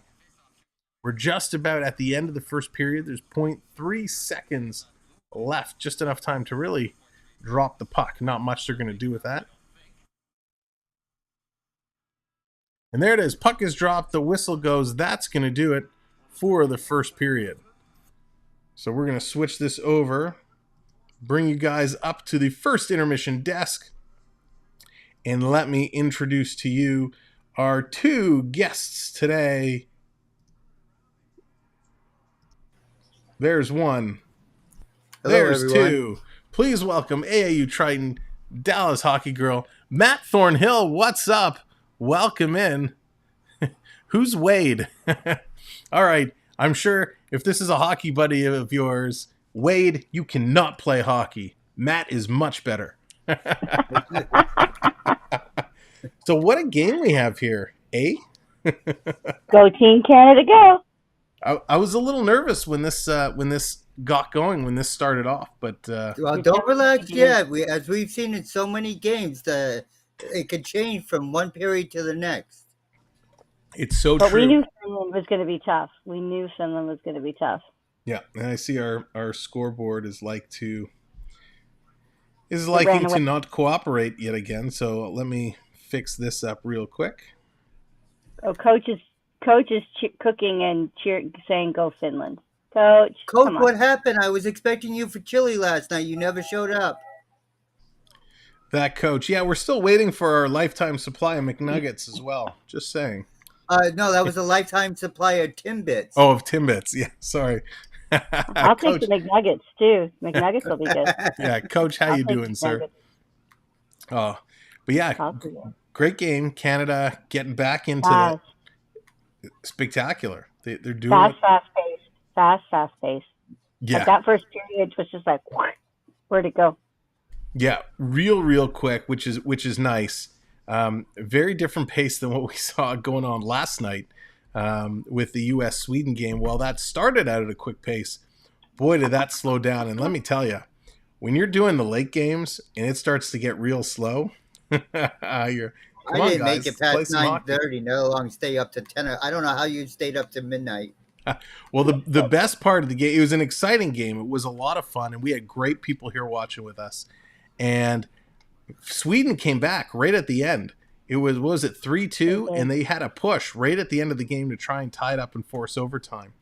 [SPEAKER 1] We're just about at the end of the first period. There's 0.3 seconds left. Just enough time to really drop the puck. Not much they're going to do with that. And there it is. Puck is dropped. The whistle goes. That's going to do it for the first period. So we're going to switch this over. Bring you guys up to the first intermission desk. And let me introduce to you our two guests today. There's one.
[SPEAKER 2] Hello,
[SPEAKER 1] There's
[SPEAKER 2] everyone.
[SPEAKER 1] two. Please welcome AAU Triton, Dallas hockey girl, Matt Thornhill. What's up? Welcome in. Who's Wade? All right. I'm sure if this is a hockey buddy of yours, Wade, you cannot play hockey. Matt is much better. So what a game we have here, eh?
[SPEAKER 5] Go Team Canada, go!
[SPEAKER 1] I was a little nervous when this got going, when this started off, but
[SPEAKER 2] Well, don't relax yet. As we've seen in so many games, it could change from one period to the next.
[SPEAKER 1] it's so
[SPEAKER 5] But
[SPEAKER 1] true.
[SPEAKER 5] we knew Finland was going to be tough. We knew Finland was going to be tough.
[SPEAKER 1] Yeah, and I see our scoreboard is liking
[SPEAKER 5] ran
[SPEAKER 1] to
[SPEAKER 5] away.
[SPEAKER 1] not cooperate yet again. So let me fix this up real quick.
[SPEAKER 5] Oh, coach is cooking and saying, "Go Finland, Coach."
[SPEAKER 2] Coach,
[SPEAKER 5] come on.
[SPEAKER 2] what happened? I was expecting you for chili last night. You never showed up.
[SPEAKER 1] That coach. Yeah, we're still waiting for our lifetime supply of McNuggets as well. Just saying.
[SPEAKER 2] No, that was a lifetime supply of Timbits.
[SPEAKER 1] Oh, of Timbits. Yeah, sorry.
[SPEAKER 5] I'll
[SPEAKER 1] Coach,
[SPEAKER 5] take the McNuggets too. McNuggets will be good.
[SPEAKER 1] yeah, Coach, how
[SPEAKER 5] I'll
[SPEAKER 1] you
[SPEAKER 5] take
[SPEAKER 1] doing, sir?
[SPEAKER 5] McNuggets.
[SPEAKER 1] Oh, but yeah,
[SPEAKER 5] I'll do it.
[SPEAKER 1] great game. Canada getting back into
[SPEAKER 5] Fast,
[SPEAKER 1] it. Spectacular. They're doing it.
[SPEAKER 5] fast pace.
[SPEAKER 1] Yeah.
[SPEAKER 5] Like that first period was just like, where'd it go?
[SPEAKER 1] Yeah, real quick, which is nice. Very different pace than what we saw going on last night with the U.S.-Sweden game. Well, that started out at a quick pace. Boy, did that slow down. And let me tell you, when you're doing the late games and it starts to get real slow,
[SPEAKER 2] I didn't make it past 9:30. No long stay up to 10. I don't know how you stayed up to midnight.
[SPEAKER 1] Well, the best part of the game, it was an exciting game. It was a lot of fun, and we had great people here watching with us. And Sweden came back right at the end, It was, what was it, 3-2?
[SPEAKER 5] Okay.
[SPEAKER 1] And they had a push right at the end of the game to try and tie it up and force overtime.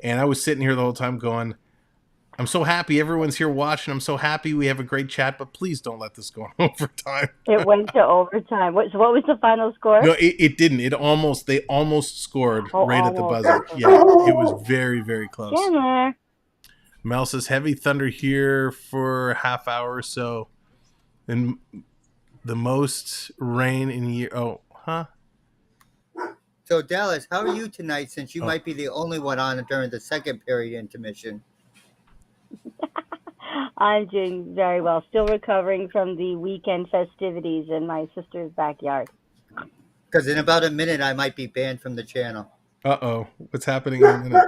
[SPEAKER 1] And I was sitting here the whole time going, I'm so happy everyone's here watching. I'm so happy we have a great chat, but please don't let this go on overtime.
[SPEAKER 5] It went to overtime. So what was the final score?
[SPEAKER 1] No, it didn't. They almost scored right at the
[SPEAKER 5] almost.
[SPEAKER 1] buzzer. Yeah, it was very, very close.
[SPEAKER 5] Chandler.
[SPEAKER 1] Mel says, heavy thunder here for a half hour or so. And the most rain in a year. Oh, huh?
[SPEAKER 2] So, Dallas, how are you tonight since you might be the only one on during the second period intermission?
[SPEAKER 5] I'm doing very well. Still recovering from the weekend festivities in my sister's backyard.
[SPEAKER 2] Because in about a minute, I might be banned from the channel.
[SPEAKER 1] Uh-oh. What's happening in a minute?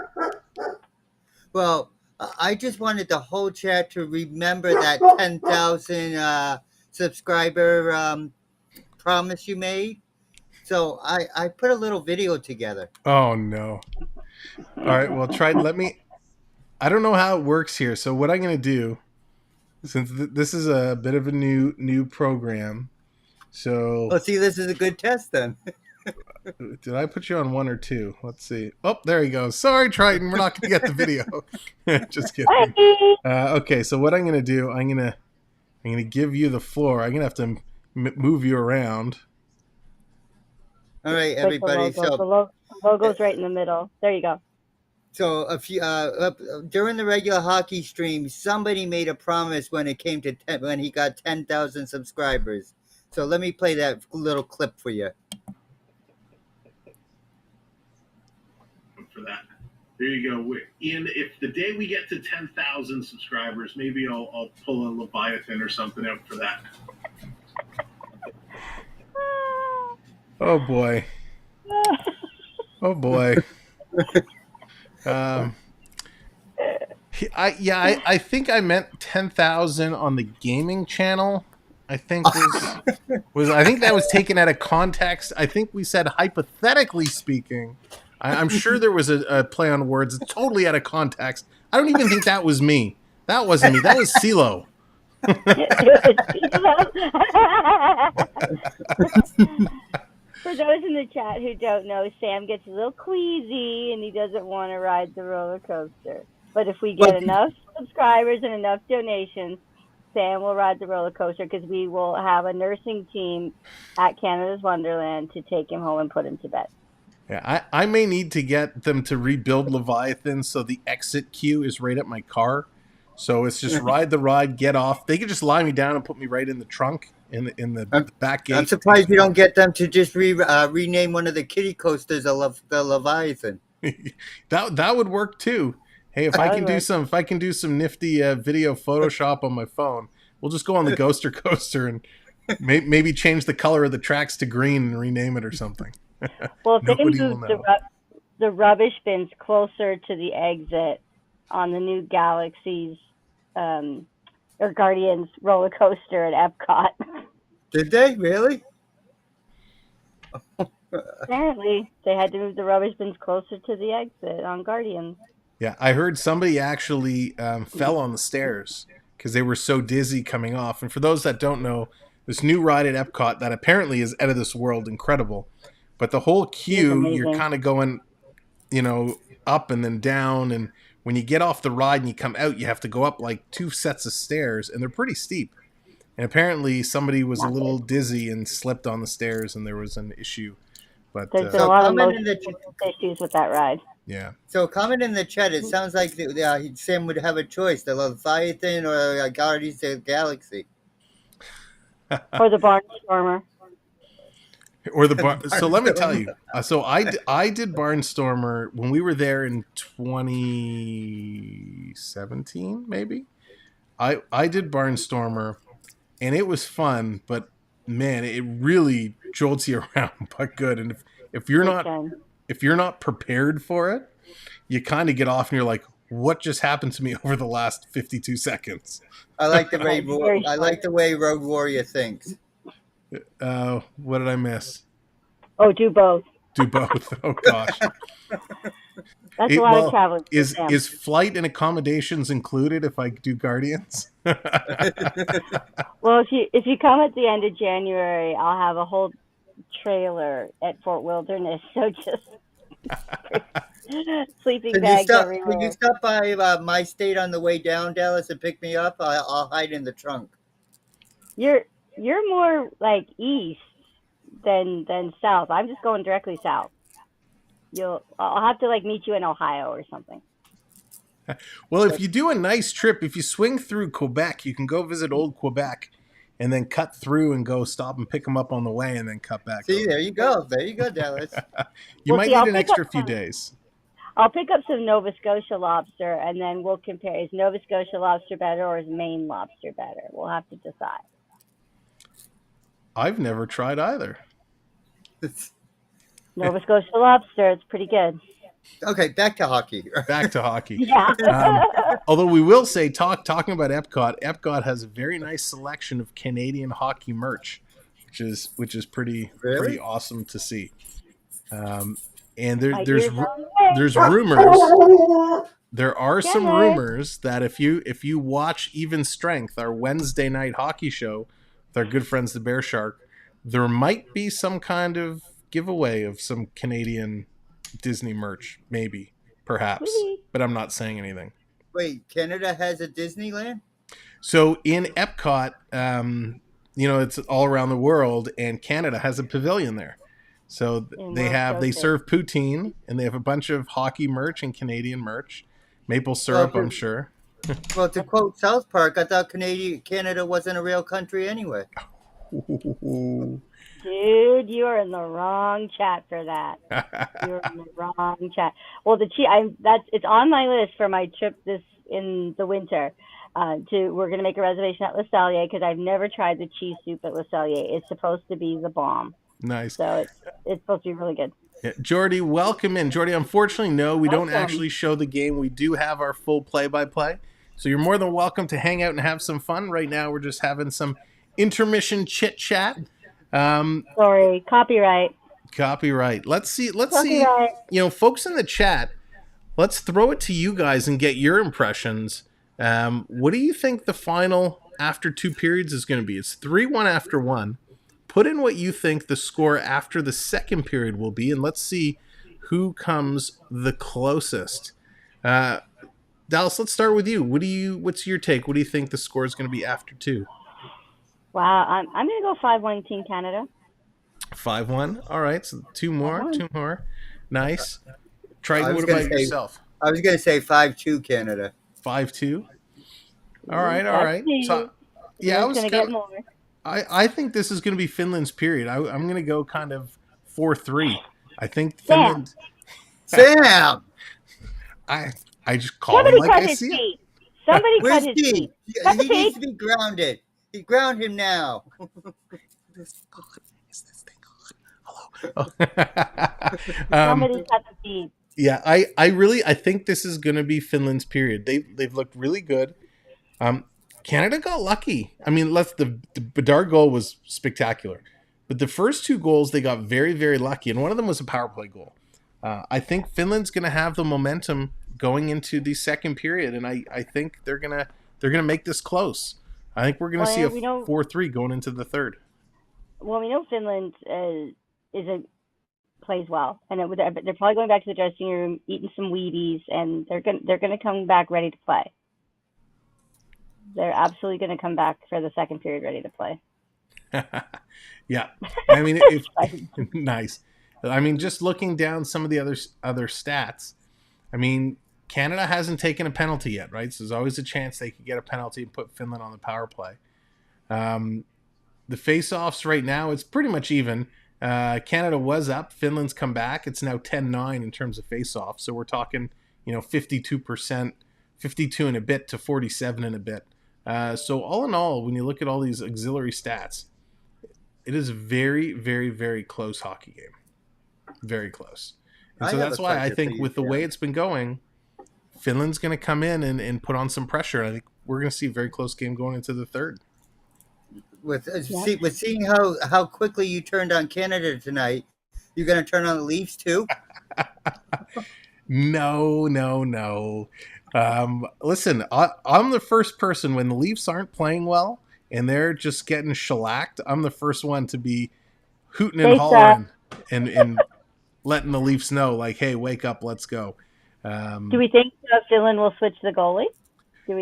[SPEAKER 2] Well, I just wanted the whole chat to remember that 10,000 subscriber promise you made. So I put a little video together.
[SPEAKER 1] Oh, no. All right, well, I don't know how it works here. So what I'm going to do, since this is a bit of a new program, so...
[SPEAKER 2] Oh, see, this is a good test then.
[SPEAKER 1] Did I put you on 1 or 2? Let's see. Oh, there you go. Sorry, Triton. We're not going to get the video. Just kidding. Okay, so what I'm going to do, I'm going to give you the floor. I'm going to have to move you around.
[SPEAKER 2] All right, everybody.
[SPEAKER 5] The logo's right in the middle. There you go.
[SPEAKER 2] So a few during the regular hockey stream, somebody made a promise when it came to when he got 10,000 subscribers. So let me play that little clip for you.
[SPEAKER 6] For that, there you go. If the day we get to 10,000 subscribers, maybe I'll pull a Leviathan or something out for that.
[SPEAKER 1] Oh boy. Oh boy. I think I meant 10,000 on the gaming channel. I think I think that was taken out of context. I think we said hypothetically speaking. I'm sure there was a play on words. It's totally out of context. I don't even think that was me. That wasn't me. That was CeeLo.
[SPEAKER 5] For those in the chat who don't know, Sam gets a little queasy and he doesn't want to ride the roller coaster. But if we get enough subscribers and enough donations, Sam will ride the roller coaster because we will have a nursing team at Canada's Wonderland to take him home and put him to bed.
[SPEAKER 1] Yeah, I may need to get them to rebuild Leviathan so the exit queue is right at my car. So it's just ride the ride, get off. They could just lie me down and put me right in the trunk in the back gate.
[SPEAKER 2] I'm surprised you don't get them to just rename one of the kiddie coasters the Leviathan.
[SPEAKER 1] that would work too. Hey, if I can do some nifty video Photoshop on my phone, we'll just go on the Ghoster Coaster and maybe change the color of the tracks to green and rename it or something.
[SPEAKER 5] Well, if they can move the rubbish bins closer to the exit on the new Galaxies or Guardians roller coaster at Epcot.
[SPEAKER 2] Did they really?
[SPEAKER 5] Apparently, they had to move the rubbish bins closer to the exit on Guardians.
[SPEAKER 1] Yeah, I heard somebody actually fell on the stairs because they were so dizzy coming off. And for those that don't know, this new ride at Epcot that apparently is out of this world, incredible. But the whole queue, you're kind of going, up and then down. And when you get off the ride and you come out, you have to go up like 2 sets of stairs, and they're pretty steep. And apparently somebody was a little dizzy and slipped on the stairs, and there was an issue. But
[SPEAKER 5] there's been a lot of issues with that ride.
[SPEAKER 1] Yeah.
[SPEAKER 2] So comment in the chat. It sounds like Sam would have a choice: the Leviathan or Guardians of the Galaxy,
[SPEAKER 5] or the Barnstormer.
[SPEAKER 1] Or so let me tell you. So I did Barnstormer when we were there in 2017, maybe. I did Barnstormer, and it was fun, but man, it really jolts you around, but good. And if you're not prepared for it, you kind of get off and you're like, what just happened to me over the last 52 seconds?
[SPEAKER 2] I like the way Road Warrior thinks.
[SPEAKER 1] What did I miss?
[SPEAKER 5] Oh, do both.
[SPEAKER 1] Do both. Oh gosh.
[SPEAKER 5] That's a lot of traveling.
[SPEAKER 1] Is flight and accommodations included if I do Guardians?
[SPEAKER 5] Well, if you come at the end of January, I'll have a whole trailer at Fort Wilderness, so just sleeping
[SPEAKER 2] Can
[SPEAKER 5] bags
[SPEAKER 2] you
[SPEAKER 5] everywhere.
[SPEAKER 2] stop by my state on the way down, Dallas, and pick me up? I'll hide in the trunk.
[SPEAKER 5] You're more like east than south. I'm just going directly south. I'll have to like meet you in Ohio or something.
[SPEAKER 1] Well, if you do a nice trip, if you swing through Quebec, you can go visit old Quebec and then cut through and go stop and pick them up on the way and then cut back.
[SPEAKER 2] See, there you go. There you go, Dallas.
[SPEAKER 1] You might need an extra few days.
[SPEAKER 5] I'll pick up some Nova Scotia lobster, and then we'll compare. Is Nova Scotia lobster better or is Maine lobster better? We'll have to decide.
[SPEAKER 1] I've never tried either.
[SPEAKER 5] Nova Scotia lobster, it's pretty good.
[SPEAKER 2] Okay, back to hockey.
[SPEAKER 1] Back to hockey.
[SPEAKER 5] Yeah.
[SPEAKER 1] Although we will say, talking about Epcot has a very nice selection of Canadian hockey merch, which is pretty awesome to see. And there's rumors. There are some rumors that if you watch Even Strength, our Wednesday night hockey show with our good friends the Bear Shark, there might be some kind of giveaway of some Canadian Disney merch, maybe, perhaps, but I'm not saying anything.
[SPEAKER 2] Wait, Canada has a Disneyland?
[SPEAKER 1] So in Epcot, it's all around the world, and Canada has a pavilion there. So they serve poutine, and they have a bunch of hockey merch and Canadian merch, maple syrup, I'm sure.
[SPEAKER 2] Well, to quote South Park, I thought Canada wasn't a real country anyway.
[SPEAKER 5] Dude, you are in the wrong chat for that. You're in the wrong chat. Well, it's on my list for my trip in the winter. We're gonna make a reservation at Le Cellier because I've never tried the cheese soup at Le Cellier. It's supposed to be the bomb.
[SPEAKER 1] Nice.
[SPEAKER 5] So it's supposed to be really good.
[SPEAKER 1] Yeah. Jordy, welcome in. Jordy, unfortunately, no, we don't actually show the game. We do have our full play-by-play. So you're more than welcome to hang out and have some fun. Right now, we're just having some intermission chit-chat.
[SPEAKER 5] Sorry, copyright.
[SPEAKER 1] Let's see. Folks in the chat, let's throw it to you guys and get your impressions. What do you think the final after 2 periods is going to be? It's 3-1 after 1. Put in what you think the score after the second period will be, and let's see who comes the closest. Dallas, let's start with you. What's your take? What do you think the score is going to be after 2?
[SPEAKER 5] Wow, I'm going to go 5-1 Team Canada.
[SPEAKER 1] 5-1. All right, so 2 more. 2 more. Nice. Triton, what about yourself?
[SPEAKER 2] I was going to say 5-2 Canada.
[SPEAKER 1] 5-2. All right. So, yeah, I was going to get more. I think this is going to be Finland's period. I'm going to go kind of 4-3. I think Finland.
[SPEAKER 2] Sam.
[SPEAKER 1] I just call him like I see it.
[SPEAKER 5] Somebody cut his feet.
[SPEAKER 2] He needs to be grounded. Ground him now.
[SPEAKER 1] Is this thing on? Hello.
[SPEAKER 5] Somebody cut the feet.
[SPEAKER 1] Yeah, I think this is going to be Finland's period. They've looked really good. Canada got lucky. I mean, the Bedard goal was spectacular, but the first 2 goals they got very, very lucky, and one of them was a power play goal. I think Finland's going to have the momentum going into the second period, and I think they're gonna make this close. I think we're going to see a 4-3 going into the third.
[SPEAKER 5] Well, we know Finland plays well, and they're probably going back to the dressing room, eating some Wheaties, and they're going to come back ready to play. They're absolutely going to come back for the second period ready to play.
[SPEAKER 1] Yeah, I mean, nice. I mean, just looking down some of the other stats, I mean, Canada hasn't taken a penalty yet, right? So there's always a chance they could get a penalty and put Finland on the power play. The face-offs right now, it's pretty much even. Canada was up. Finland's come back. It's now 10-9 in terms of face-offs. So we're talking, 52%, 52 and a bit to 47 and a bit. So all in all, when you look at all these auxiliary stats, it is a very, very, very close hockey game. Very close. And so that's why I think with the way it's been going, Finland's going to come in and put on some pressure. I think we're going to see a very close game going into the third.
[SPEAKER 2] With seeing how quickly you turned on Canada tonight, you're going to turn on the Leafs too?
[SPEAKER 1] No. Listen, I'm the first person when the Leafs aren't playing well and they're just getting shellacked. I'm the first one to be hooting and hollering and letting the Leafs know, like, hey, wake up, let's go.
[SPEAKER 5] Do we think Finland will switch the goalie?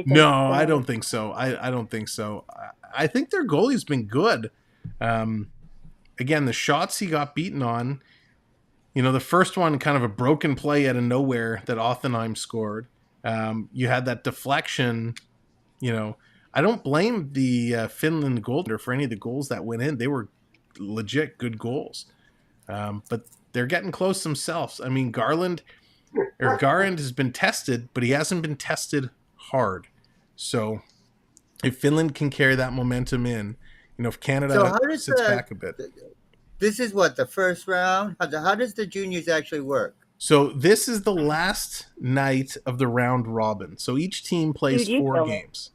[SPEAKER 1] No, I don't think so. I don't think so. I think their goalie's been good. Again, the shots he got beaten on, the first one, kind of a broken play out of nowhere that Othenheim scored. You had that deflection. I don't blame the Finland goaltender for any of the goals that went in. They were legit good goals. But they're getting close themselves. I mean, Garland has been tested, but he hasn't been tested hard. So if Finland can carry that momentum in, if Canada sits back a bit.
[SPEAKER 2] This is what, the first round? How does the juniors actually work?
[SPEAKER 1] So this is the last night of the round robin. So each team plays 4 games.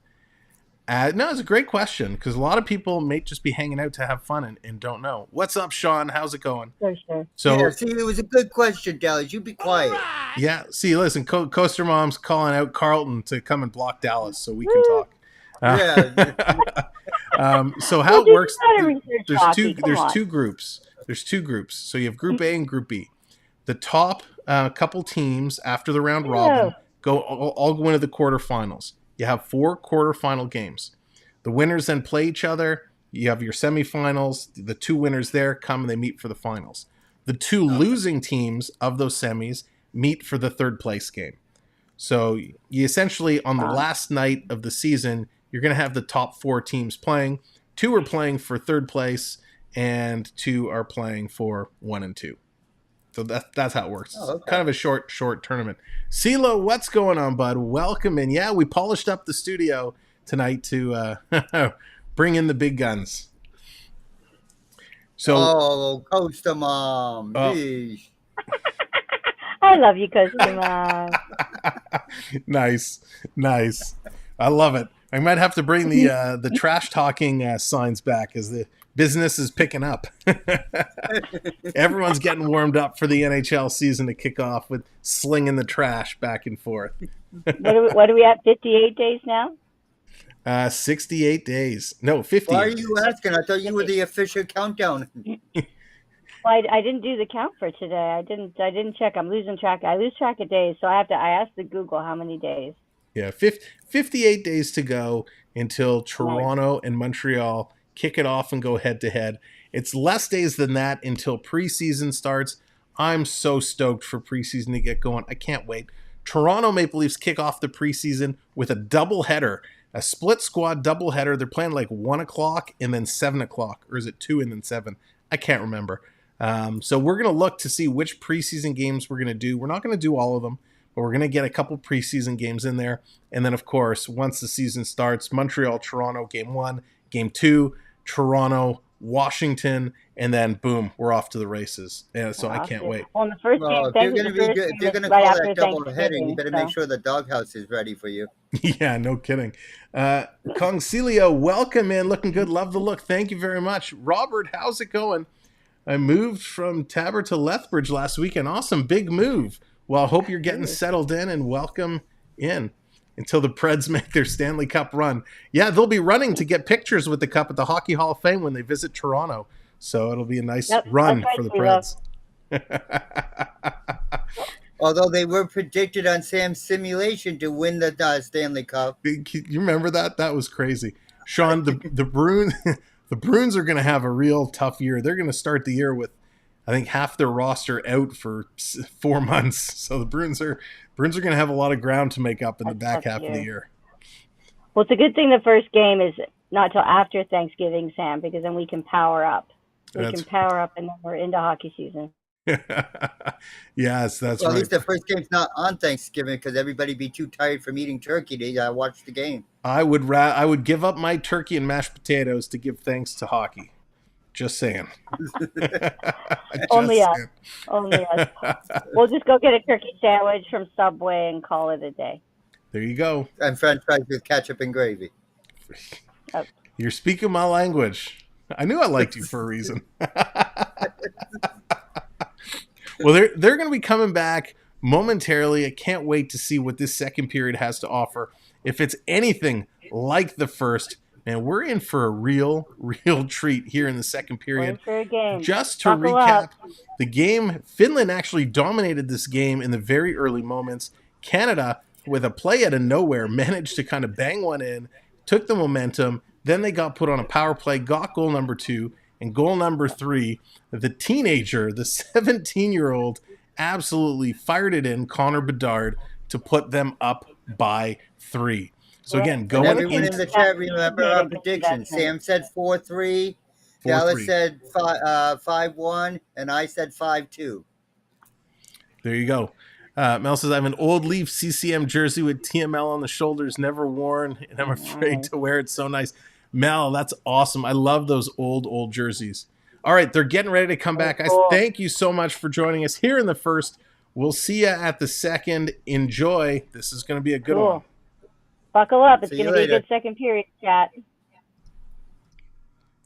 [SPEAKER 1] No, it's a great question because a lot of people may just be hanging out to have fun and don't know. What's up, Sean? How's it going?
[SPEAKER 5] Sure.
[SPEAKER 1] So,
[SPEAKER 2] see, it was a good question, Dallas. You be quiet.
[SPEAKER 1] Yeah, see, listen, Coaster Mom's calling out Carlton to come and block Dallas so we can talk. So how it works, there's two groups. There's 2 groups. So you have Group A and Group B. The top couple teams after the round robin all go into the quarterfinals. You have 4 quarterfinal games. The winners then play each other. You have your semifinals. The 2 winners there come and they meet for the finals. The 2 losing teams of those semis meet for the 3rd place game. So you essentially, on the last night of the season, you're going to have the top 4 teams playing. 2 are playing for 3rd place, and 2 are playing for 1 and 2. So that's how it works. Kind of a short tournament. CeeLo, what's going on, bud? Welcome in. Yeah, we polished up the studio tonight to bring in the big guns. So,
[SPEAKER 2] Coaster Mom. Geez.
[SPEAKER 5] I love you, Coaster Mom.
[SPEAKER 1] Nice. I love it. I might have to bring the trash talking signs back as the business is picking up. Everyone's getting warmed up for the NHL season to kick off with slinging the trash back and forth.
[SPEAKER 5] What are we at? 58 days now?
[SPEAKER 1] 68 days. No, 50.
[SPEAKER 2] Why are you asking? I thought you were the official countdown.
[SPEAKER 5] Well, I didn't do the count for today. I didn't check. I'm losing track. I lose track of days, so I asked the Google how many days.
[SPEAKER 1] Yeah, 58 days to go until Toronto and Montreal kick it off and go head-to-head. It's less days than that until preseason starts. I'm so stoked for preseason to get going. I can't wait. Toronto Maple Leafs kick off the preseason with a doubleheader, a split squad doubleheader. They're playing like 1 o'clock and then 7 o'clock, or is it 2 and then 7? I can't remember. So we're going to look to see which preseason games we're going to do. We're not going to do all of them, but we're going to get a couple preseason games in there. And then, of course, once the season starts, Montreal, Toronto, Game 1, Game 2, Toronto, Washington, and then boom, we're off to the races. Yeah, so I can't wait.
[SPEAKER 5] On the first game,
[SPEAKER 2] if you're going to call that double heading, you better make sure the doghouse is ready for you.
[SPEAKER 1] Yeah, no kidding. Concilio, welcome in. Looking good. Love the look. Thank you very much. Robert, how's it going? I moved from Tabor to Lethbridge last weekend. Awesome. Big move. Well, I hope you're getting settled in and welcome in until the Preds make their Stanley Cup run. Yeah, they'll be running to get pictures with the Cup at the Hockey Hall of Fame when they visit Toronto. So it'll be a nice run for the Preds.
[SPEAKER 2] Although they were predicted on Sam's simulation to win the Stanley Cup.
[SPEAKER 1] You remember that? That was crazy. Sean, the Bruins, the Bruins are going to have a real tough year. They're going to start the year with, I think, half their roster out for 4 months. So the Bruins are going to have a lot of ground to make up in the back half of the year.
[SPEAKER 5] Well, it's a good thing the first game is not till after Thanksgiving, Sam, because then we can power up. We can power up, and then we're into hockey season.
[SPEAKER 1] Yes, that's
[SPEAKER 2] right.
[SPEAKER 1] At
[SPEAKER 2] least the first game's not on Thanksgiving because everybody'd be too tired from eating turkey to watch the game.
[SPEAKER 1] I would give up my turkey and mashed potatoes to give thanks to hockey. Just saying.
[SPEAKER 5] Only us. We'll just go get a turkey sandwich from Subway and call it a day.
[SPEAKER 1] There you go.
[SPEAKER 2] And French fries with ketchup and gravy.
[SPEAKER 1] You're speaking my language. I knew I liked you for a reason. Well, they're going to be coming back momentarily. I can't wait to see what this second period has to offer. If it's anything like the first, Man, we're in for a real treat here in the second period.
[SPEAKER 5] Wait for a game.
[SPEAKER 1] Just to
[SPEAKER 5] Buckle
[SPEAKER 1] recap
[SPEAKER 5] up.
[SPEAKER 1] the game, Finland actually dominated this game in the very early moments. Canada, with a play out of nowhere, managed to kind of bang one in, took the momentum. Then they got put on a power play, got goal number 2, and goal number 3. The teenager, the 17-year-old, absolutely fired it in, Connor Bedard, to put them up by 3. So again,
[SPEAKER 2] And
[SPEAKER 1] going
[SPEAKER 2] everyone
[SPEAKER 1] in
[SPEAKER 2] in the chat, remember our prediction. Sam said 4-3, Dallas said 5-1, and I said 5-2.
[SPEAKER 1] There you go. Mel says, I have an old Leaf CCM jersey with TML on the shoulders, never worn, and I'm afraid to wear it. So nice. Mel, that's awesome. I love those old jerseys. All right, they're getting ready to come back. Guys, thank you so much for joining us here in the first. We'll see you at the second. Enjoy. This is going to be a good one.
[SPEAKER 5] Buckle up. It's
[SPEAKER 2] See
[SPEAKER 5] going
[SPEAKER 2] you
[SPEAKER 5] to be a
[SPEAKER 2] later.
[SPEAKER 5] good second period, chat.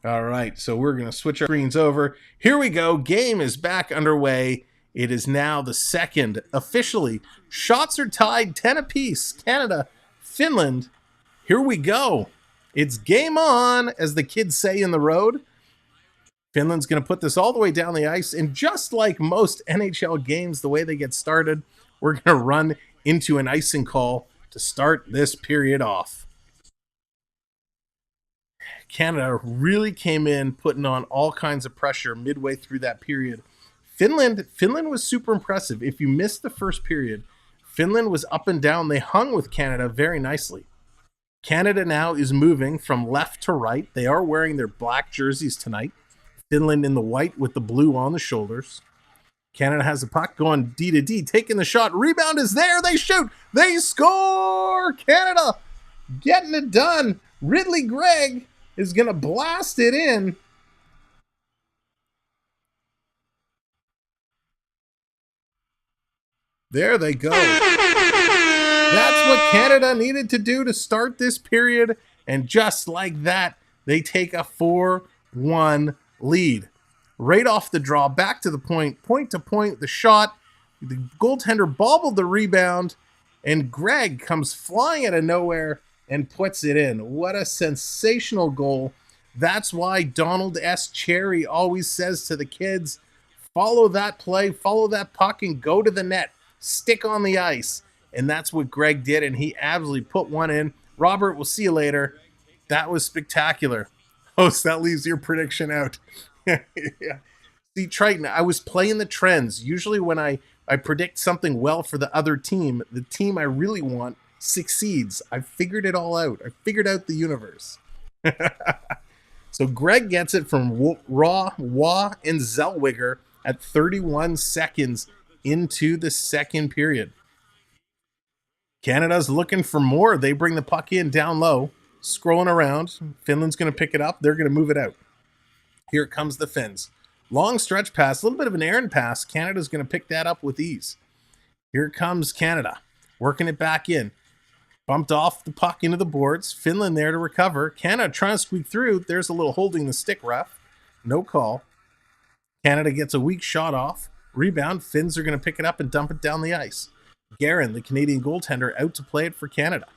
[SPEAKER 1] All right, so we're going to switch our screens over. Here we go. Game is back underway. It is now the second. Officially, shots are tied 10 apiece. Canada, Finland. Here we go. It's game on, as the kids say in the road. Finland's going to put this all the way down the ice. And just like most NHL games, the way they get started, we're going to run into an icing call to start this period off. Canada really came in putting on all kinds of pressure midway through that period. Finland was super impressive. If you missed the first period, Finland was up and down. They hung with Canada very nicely. Canada now is moving from left to right. They are wearing their black jerseys tonight. Finland in the white with the blue on the shoulders. Canada has the puck going D to D, taking the shot. Rebound is there. They shoot. They score. Canada getting it done. Ridley Gregg is going to blast it in. There they go. That's what Canada needed to do to start this period. And just like that, they take a 4-1 lead. Right off the draw, back to the point to point, the shot. The goaltender bobbled the rebound, and Gregg comes flying out of nowhere and puts it in. What a sensational goal. That's why Donald S. Cherry always says to the kids, follow that play, follow that puck, and go to the net. Stick on the ice. And that's what Gregg did, and he absolutely put one in. Robert, we'll see you later. That was spectacular. Host, that leaves your prediction out. Yeah. See, Triton, I was playing the trends. Usually when I predict something well for the other team, the team I really want succeeds. I figured it all out. I figured out the universe. So Gregg gets it from Wah, and Zellweger at 31 seconds into the second period. Canada's looking for more. They bring the puck in down low, scrolling around. Finland's going to pick it up. They're going to move it out. Here comes the Finns. Long stretch pass, a little bit of an errand pass. Canada's going to pick that up with ease. Here comes Canada, working it back in. Bumped off the puck into the boards. Finland there to recover. Canada trying to squeak through. There's a little holding the stick ref. No call. Canada gets a weak shot off. Rebound. Finns are going to pick it up and dump it down the ice. Guerin, the Canadian goaltender, out to play it for Canada.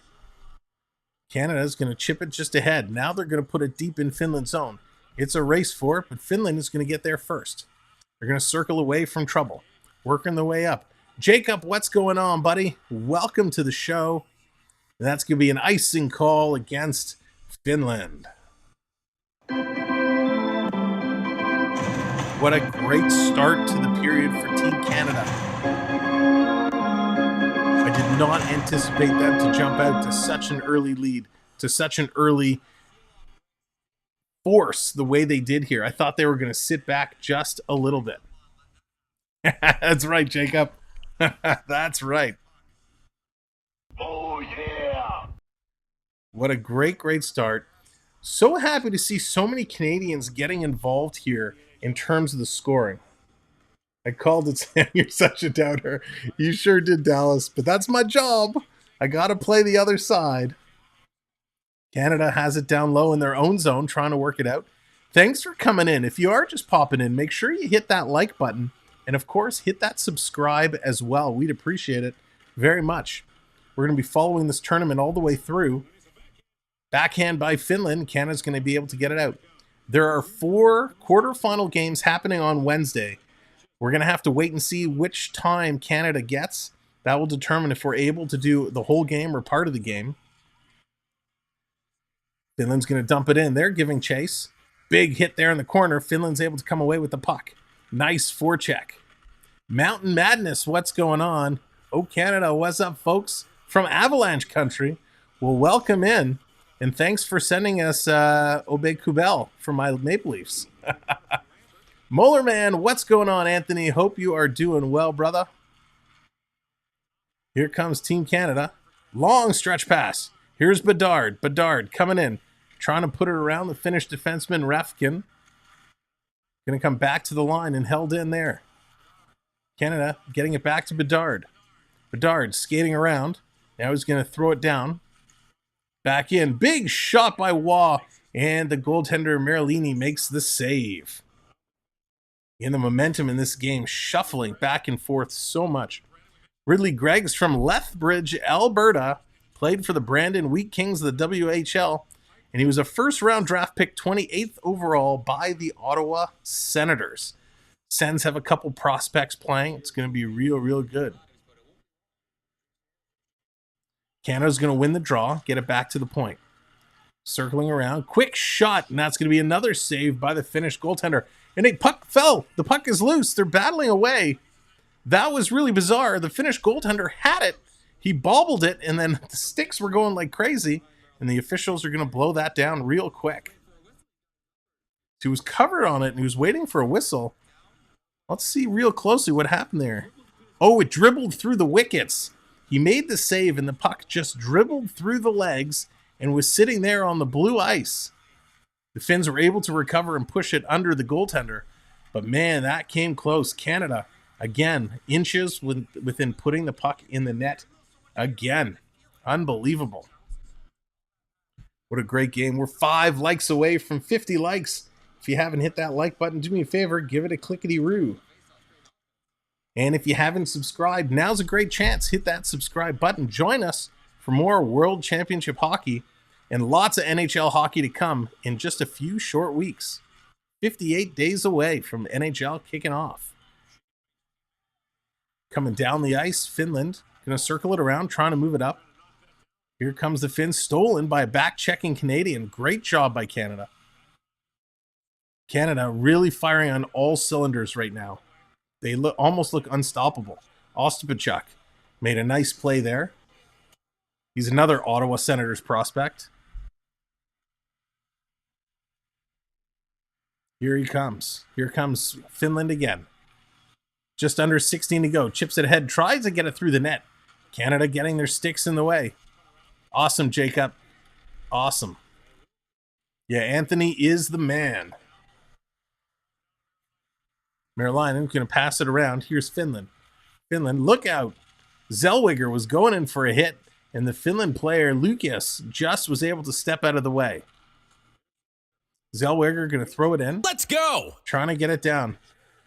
[SPEAKER 1] Canada's going to chip it just ahead. Now they're going to put it deep in Finland's zone. It's a race for it, but Finland is going to get there first. They're going to circle away from trouble. Working their way up. Jacob, what's going on, buddy? Welcome to the show. And that's going to be an icing call against Finland. What a great start to the period for Team Canada. I did not anticipate them to jump out to such an early lead, to such an early force the way they did here. I thought they were going to sit back just a little bit. That's right, Jacob. That's right.
[SPEAKER 3] Oh, yeah.
[SPEAKER 1] What a great start. So happy to see so many Canadians getting involved here in terms of the scoring. I called it, Sam. You're such a doubter. You sure did, Dallas. But that's my job. I got to play the other side. Canada has it down low in their own zone, trying to work it out. Thanks for coming in. If you are just popping in, make sure you hit that like button. And, of course, hit that subscribe as well. We'd appreciate it very much. We're going to be following this tournament all the way through. Backhand by Finland. Canada's going to be able to get it out. There are 4 quarterfinal games happening on Wednesday. We're going to have to wait and see which time Canada gets. That will determine if we're able to do the whole game or part of the game. Finland's going to dump it in. They're giving chase. Big hit there in the corner. Finland's able to come away with the puck. Nice forecheck. Mountain Madness, what's going on? Oh, Canada, what's up, folks? From Avalanche Country. Well, welcome in. And thanks for sending us Obey Kubel for my Maple Leafs. Molar Man, what's going on, Anthony? Hope you are doing well, brother. Here comes Team Canada. Long stretch pass. Here's Bedard. Bedard coming in. Trying to put it around the Finnish defenseman, Refkin. Going to come back to the line and held in there. Canada getting it back to Bedard. Bedard skating around. Now he's going to throw it down. Back in. Big shot by Waugh. And the goaltender, Marilini, makes the save. In the momentum in this game, shuffling back and forth so much. Ridley Greggs from Lethbridge, Alberta, played for the Brandon Wheat Kings of the WHL, and he was a first-round draft pick, 28th overall by the Ottawa Senators. Sens have a couple prospects playing. It's going to be real good. Canada's going to win the draw, get it back to the point. Circling around, quick shot, and that's going to be another save by the Finnish goaltender. And a puck fell. The puck is loose. They're battling away. That was really bizarre. The Finnish goaltender had it. He bobbled it, and then the sticks were going like crazy, and the officials are going to blow that down real quick. He was covered on it, and he was waiting for a whistle. Let's see real closely what happened there. Oh, it dribbled through the wickets. He made the save, and the puck just dribbled through the legs and was sitting there on the blue ice. The Finns were able to recover and push it under the goaltender. But man, that came close. Canada, again, inches within putting the puck in the net. Again, unbelievable. What a great game. We're 5 likes away from 50 likes. If you haven't hit that like button, do me a favor, give it a clickety-roo. And if you haven't subscribed, now's a great chance. Hit that subscribe button. Join us for more World Championship hockey and lots of NHL hockey to come in just a few short weeks. 58 days away from NHL kicking off. Coming down the ice, Finland. Going to circle it around, trying to move it up. Here comes the Finns, stolen by a back-checking Canadian. Great job by Canada. Canada really firing on all cylinders right now. They almost look unstoppable. Ostapachuk made a nice play there. He's another Ottawa Senators prospect. Here he comes. Here comes Finland again. Just under 16 to go. Chips it ahead. Tries to get it through the net. Canada getting their sticks in the way. Awesome, Jacob. Awesome. Yeah, Anthony is the man. Marilinen going to pass it around. Here's Finland. Finland, look out. Zellweger was going in for a hit, and the Finland player, Lucas, just was able to step out of the way. Zellweger going to throw it in.
[SPEAKER 7] Let's go!
[SPEAKER 1] Trying to get it down.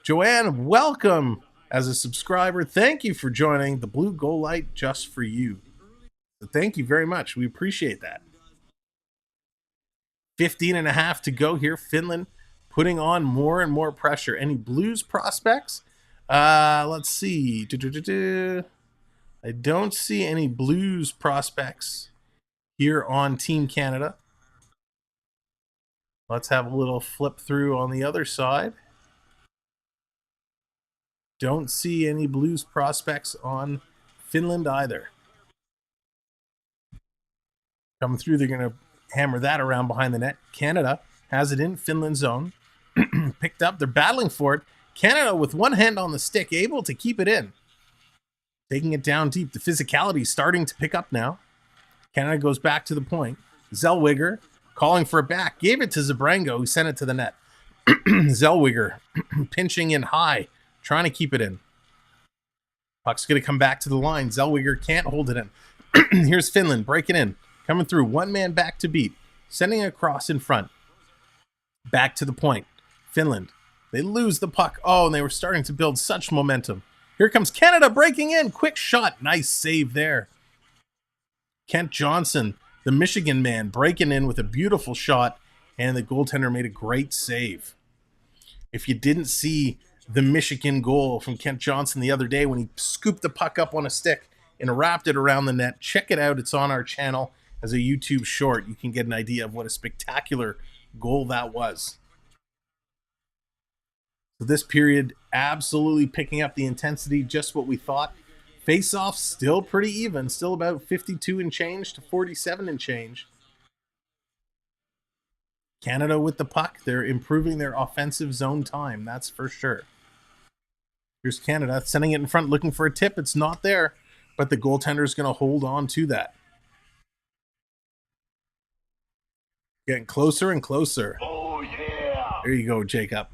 [SPEAKER 1] Joanne, welcome as a subscriber. Thank you for joining the Blue Goal Light just for you. So thank you very much. We appreciate that. 15.5 to go here. Finland putting on more and more pressure. Any Blues prospects? Let's see. I don't see any Blues prospects here on Team Canada. Let's have a little flip through on the other side. Don't see any Blues prospects on Finland either. Coming through, they're going to hammer that around behind the net. Canada has it in Finland's zone. Picked up. They're battling for it. Canada with one hand on the stick, able to keep it in. Taking it down deep. The physicality is starting to pick up now. Canada goes back to the point. Zellweger calling for a back. Gave it to Zabrango, who sent it to the net. Zellweger pinching in high, trying to keep it in. Puck's going to come back to the line. Zellweger can't hold it in. Here's Finland breaking in. Coming through. One man back to beat. Sending it across in front. Back to the point. Finland. They lose the puck. Oh, and they were starting to build such momentum. Here comes Canada breaking in. Quick shot. Nice save there. Kent Johnson, The Michigan man breaking in with a beautiful shot, and the goaltender made a great save. If you didn't see the Michigan goal from Kent Johnson the other day when he scooped the puck up on a stick and wrapped it around the net, check it out. It's on our channel as a YouTube short. You can get an idea of what a spectacular goal that was. So this period, absolutely picking up the intensity, just what we thought. Face-off still pretty even, still about 52 and change to 47 and change. Canada with the puck, they're improving their offensive zone time, that's for sure. Here's Canada sending it in front, looking for a tip. It's not there, but the goaltender is going to hold on to that. Getting closer and closer.
[SPEAKER 3] Oh, yeah.
[SPEAKER 1] There you go, Jacob.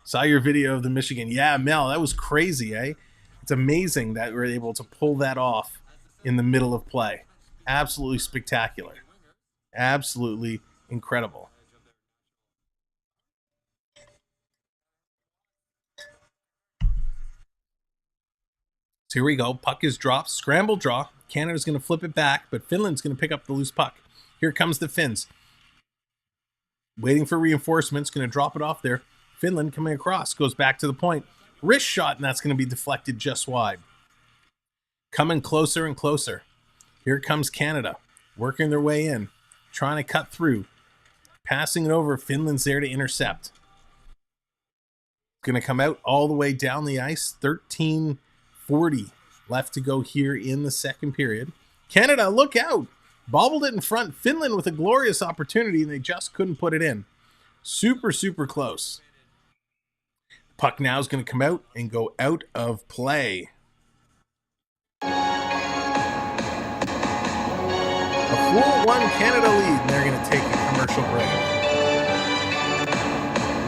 [SPEAKER 1] Saw your video of the Michigan. Yeah, Mel, that was crazy, eh? It's amazing that we're able to pull that off in the middle of play. Absolutely spectacular. Absolutely incredible. So here we go. Puck is dropped. Scramble draw. Canada's going to flip it back, but Finland's going to pick up the loose puck. Here comes the Finns. Waiting for reinforcements. Going to drop it off there. Finland coming across. Goes back to the point. Wrist shot, and that's going to be deflected just wide. Coming closer and closer. Here comes Canada. Working their way in. Trying to cut through. Passing it over. Finland's there to intercept. Going to come out all the way down the ice. 13:40 left to go here in the second period. Canada, look out. Bobbled it in front. Finland with a glorious opportunity, and they just couldn't put it in. Super, super close. Puck now is going to come out and go out of play. A 4-1 Canada lead, and they're going to take a commercial break.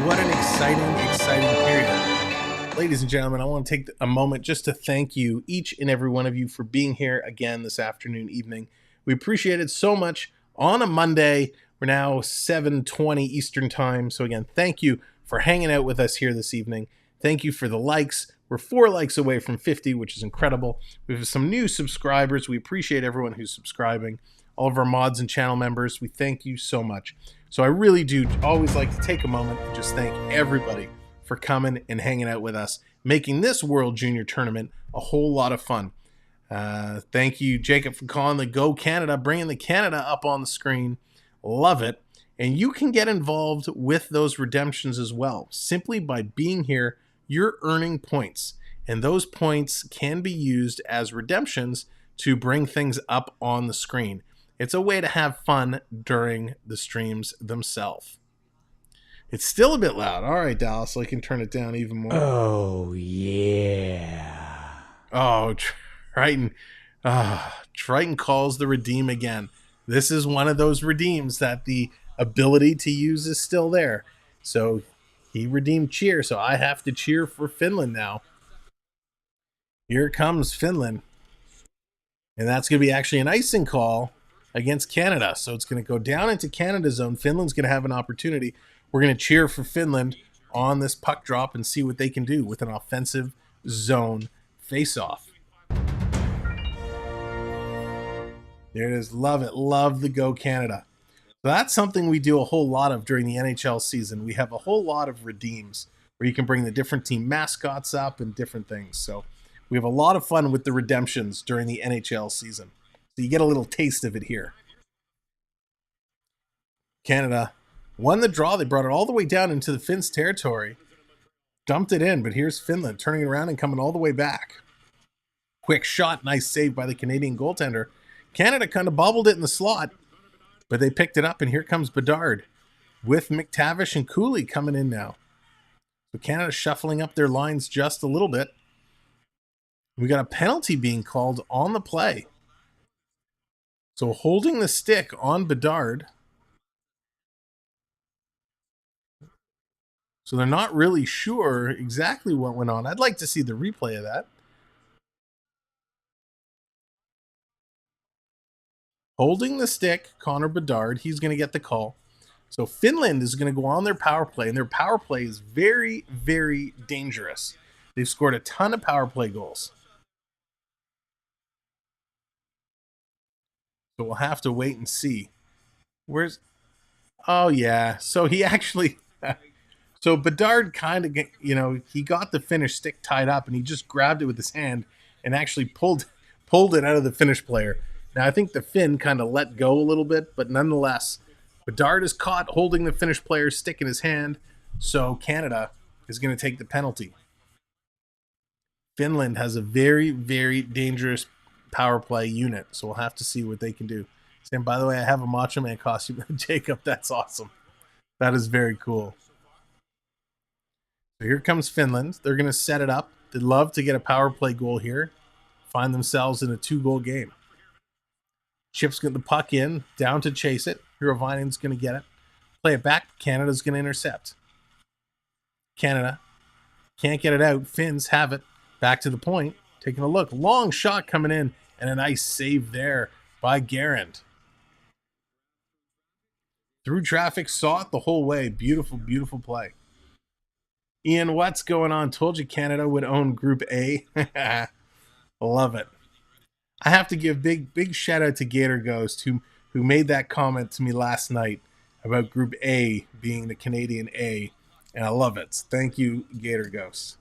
[SPEAKER 1] What an exciting period. Ladies and gentlemen, I want to take a moment just to thank you, each and every one of you, for being here again this afternoon, evening. We appreciate it so much on a Monday. We're now 7:20 Eastern time. So again, thank you for hanging out with us here this evening. Thank you for the likes. We're 4 likes away from 50, which is incredible. We have some new subscribers. We appreciate everyone who's subscribing. All of our mods and channel members, we thank you so much. So I really do always like to take a moment and just thank everybody for coming and hanging out with us, making this World Junior Tournament a whole lot of fun. Thank you, Jacob, for calling the Go Canada, bringing the Canada up on the screen. Love it. And you can get involved with those redemptions as well. Simply by being here, you're earning points. And those points can be used as redemptions to bring things up on the screen. It's a way to have fun during the streams themselves. It's still a bit loud. All right, Dallas, so I can turn it down even more.
[SPEAKER 7] Oh, yeah.
[SPEAKER 1] Oh, Triton. Triton calls the redeem again. This is one of those redeems that the ability to use is still there. So he redeemed cheer, so I have to cheer for Finland now. Here comes Finland. And that's going to be actually an icing call against Canada. So it's going to go down into Canada zone. Finland's going to have an opportunity. We're going to cheer for Finland on this puck drop and see what they can do with an offensive zone face-off. There it is. Love it. Love the Go Canada. So that's something we do a whole lot of during the NHL season. We have a whole lot of redeems where you can bring the different team mascots up and different things. So we have a lot of fun with the redemptions during the NHL season. So you get a little taste of it here. Canada won the draw. They brought it all the way down into the Finns' territory. Dumped it in, but here's Finland turning it around and coming all the way back. Quick shot. Nice save by the Canadian goaltender. Canada kind of bobbled it in the slot, but they picked it up, and here comes Bedard with McTavish and Cooley coming in now. So Canada shuffling up their lines just a little bit. We got a penalty being called on the play. So holding the stick on Bedard. So they're not really sure exactly what went on. I'd like to see the replay of that. Holding the stick, Connor Bedard, he's going to get the call. So Finland is going to go on their power play, and their power play is very, very dangerous. They've scored a ton of power play goals. So we'll have to wait and see. Where's... Oh, yeah. So he actually... So Bedard kind of, he got the finish stick tied up, and he just grabbed it with his hand and actually pulled it out of the Finnish player. Now, I think the Finn kind of let go a little bit, but nonetheless, Bedard is caught holding the Finnish player's stick in his hand, so Canada is going to take the penalty. Finland has a very, very dangerous power play unit, so we'll have to see what they can do. And by the way, I have a Macho Man costume. Jacob, that's awesome. That is very cool. So here comes Finland. They're going to set it up. They'd love to get a power play goal here. Find themselves in a 2-goal game. Chip's getting the puck in, down to chase it. Hirovainen's going to get it. Play it back. Canada's going to intercept. Canada can't get it out. Finns have it. Back to the point. Taking a look. Long shot coming in, and a nice save there by Garand. Through traffic, saw it the whole way. Beautiful, beautiful play. Ian, what's going on? Told you Canada would own Group A. Love it. I have to give big shout out to Gator Ghost who made that comment to me last night about Group A being the Canadian A, and I love it. Thank you, Gator Ghost.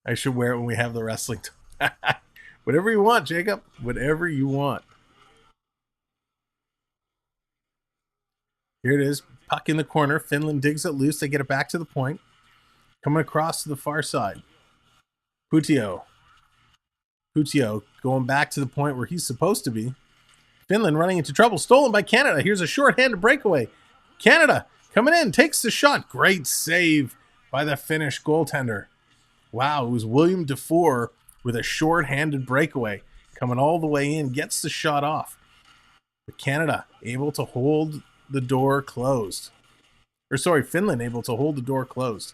[SPEAKER 1] I should wear it when we have the wrestling. Whatever you want, Jacob. Whatever you want. Here it is. Puck in the corner. Finland digs it loose. They get it back to the point. Coming across to the far side. Putio going back to the point where he's supposed to be. Finland running into trouble. Stolen by Canada. Here's a short-handed breakaway. Canada coming in. Takes the shot. Great save by the Finnish goaltender. Wow, it was William Dufour with a short-handed breakaway. Coming all the way in. Gets the shot off. But Canada able to hold the door closed. Finland able to hold the door closed.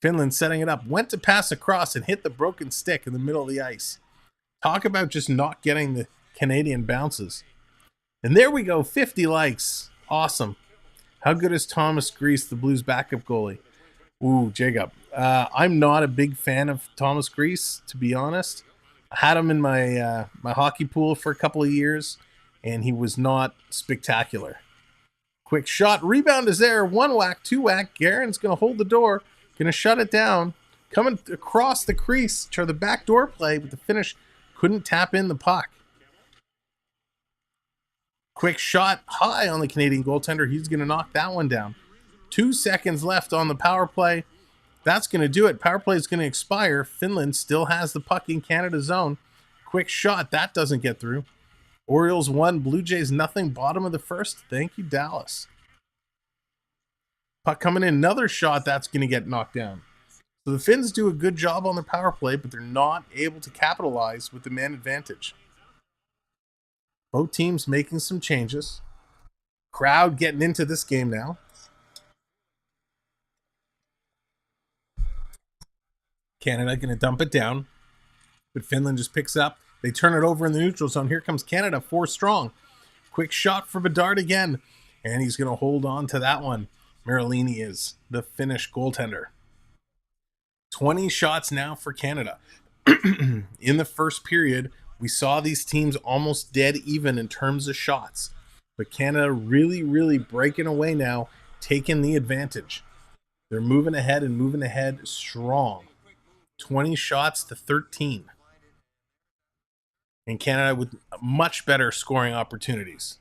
[SPEAKER 1] Finland setting it up. Went to pass across and hit the broken stick in the middle of the ice. Talk about just not getting the Canadian bounces. And there we go. 50 likes. Awesome. How good is Thomas Greiss, the Blues backup goalie? Ooh, Jacob. I'm not a big fan of Thomas Greiss, to be honest. I had him in my my hockey pool for a couple of years, and he was not spectacular. Quick shot. Rebound is there. 1 whack, 2 whack. Guerin's going to hold the door. Going to shut it down. Coming across the crease to the back door play, but the Finnish couldn't tap in the puck. Quick shot high on the Canadian goaltender. He's going to knock that one down. 2 seconds left on the power play. That's going to do it. Power play is going to expire. Finland still has the puck in Canada's zone. Quick shot. That doesn't get through. Orioles 1, Blue Jays nothing. Bottom of the first. Thank you, Dallas. Puck coming in. Another shot. That's going to get knocked down. So the Finns do a good job on their power play, but they're not able to capitalize with the man advantage. Both teams making some changes. Crowd getting into this game now. Canada going to dump it down, but Finland just picks up. They turn it over in the neutral zone. Here comes Canada, 4 strong. Quick shot for Bedard again, and he's going to hold on to that one. Marilini is the Finnish goaltender. 20 shots now for Canada. In the first period, we saw these teams almost dead even in terms of shots, but Canada really, really breaking away now, taking the advantage. They're moving ahead strong. 20 shots to 13. And Canada with much better scoring opportunities.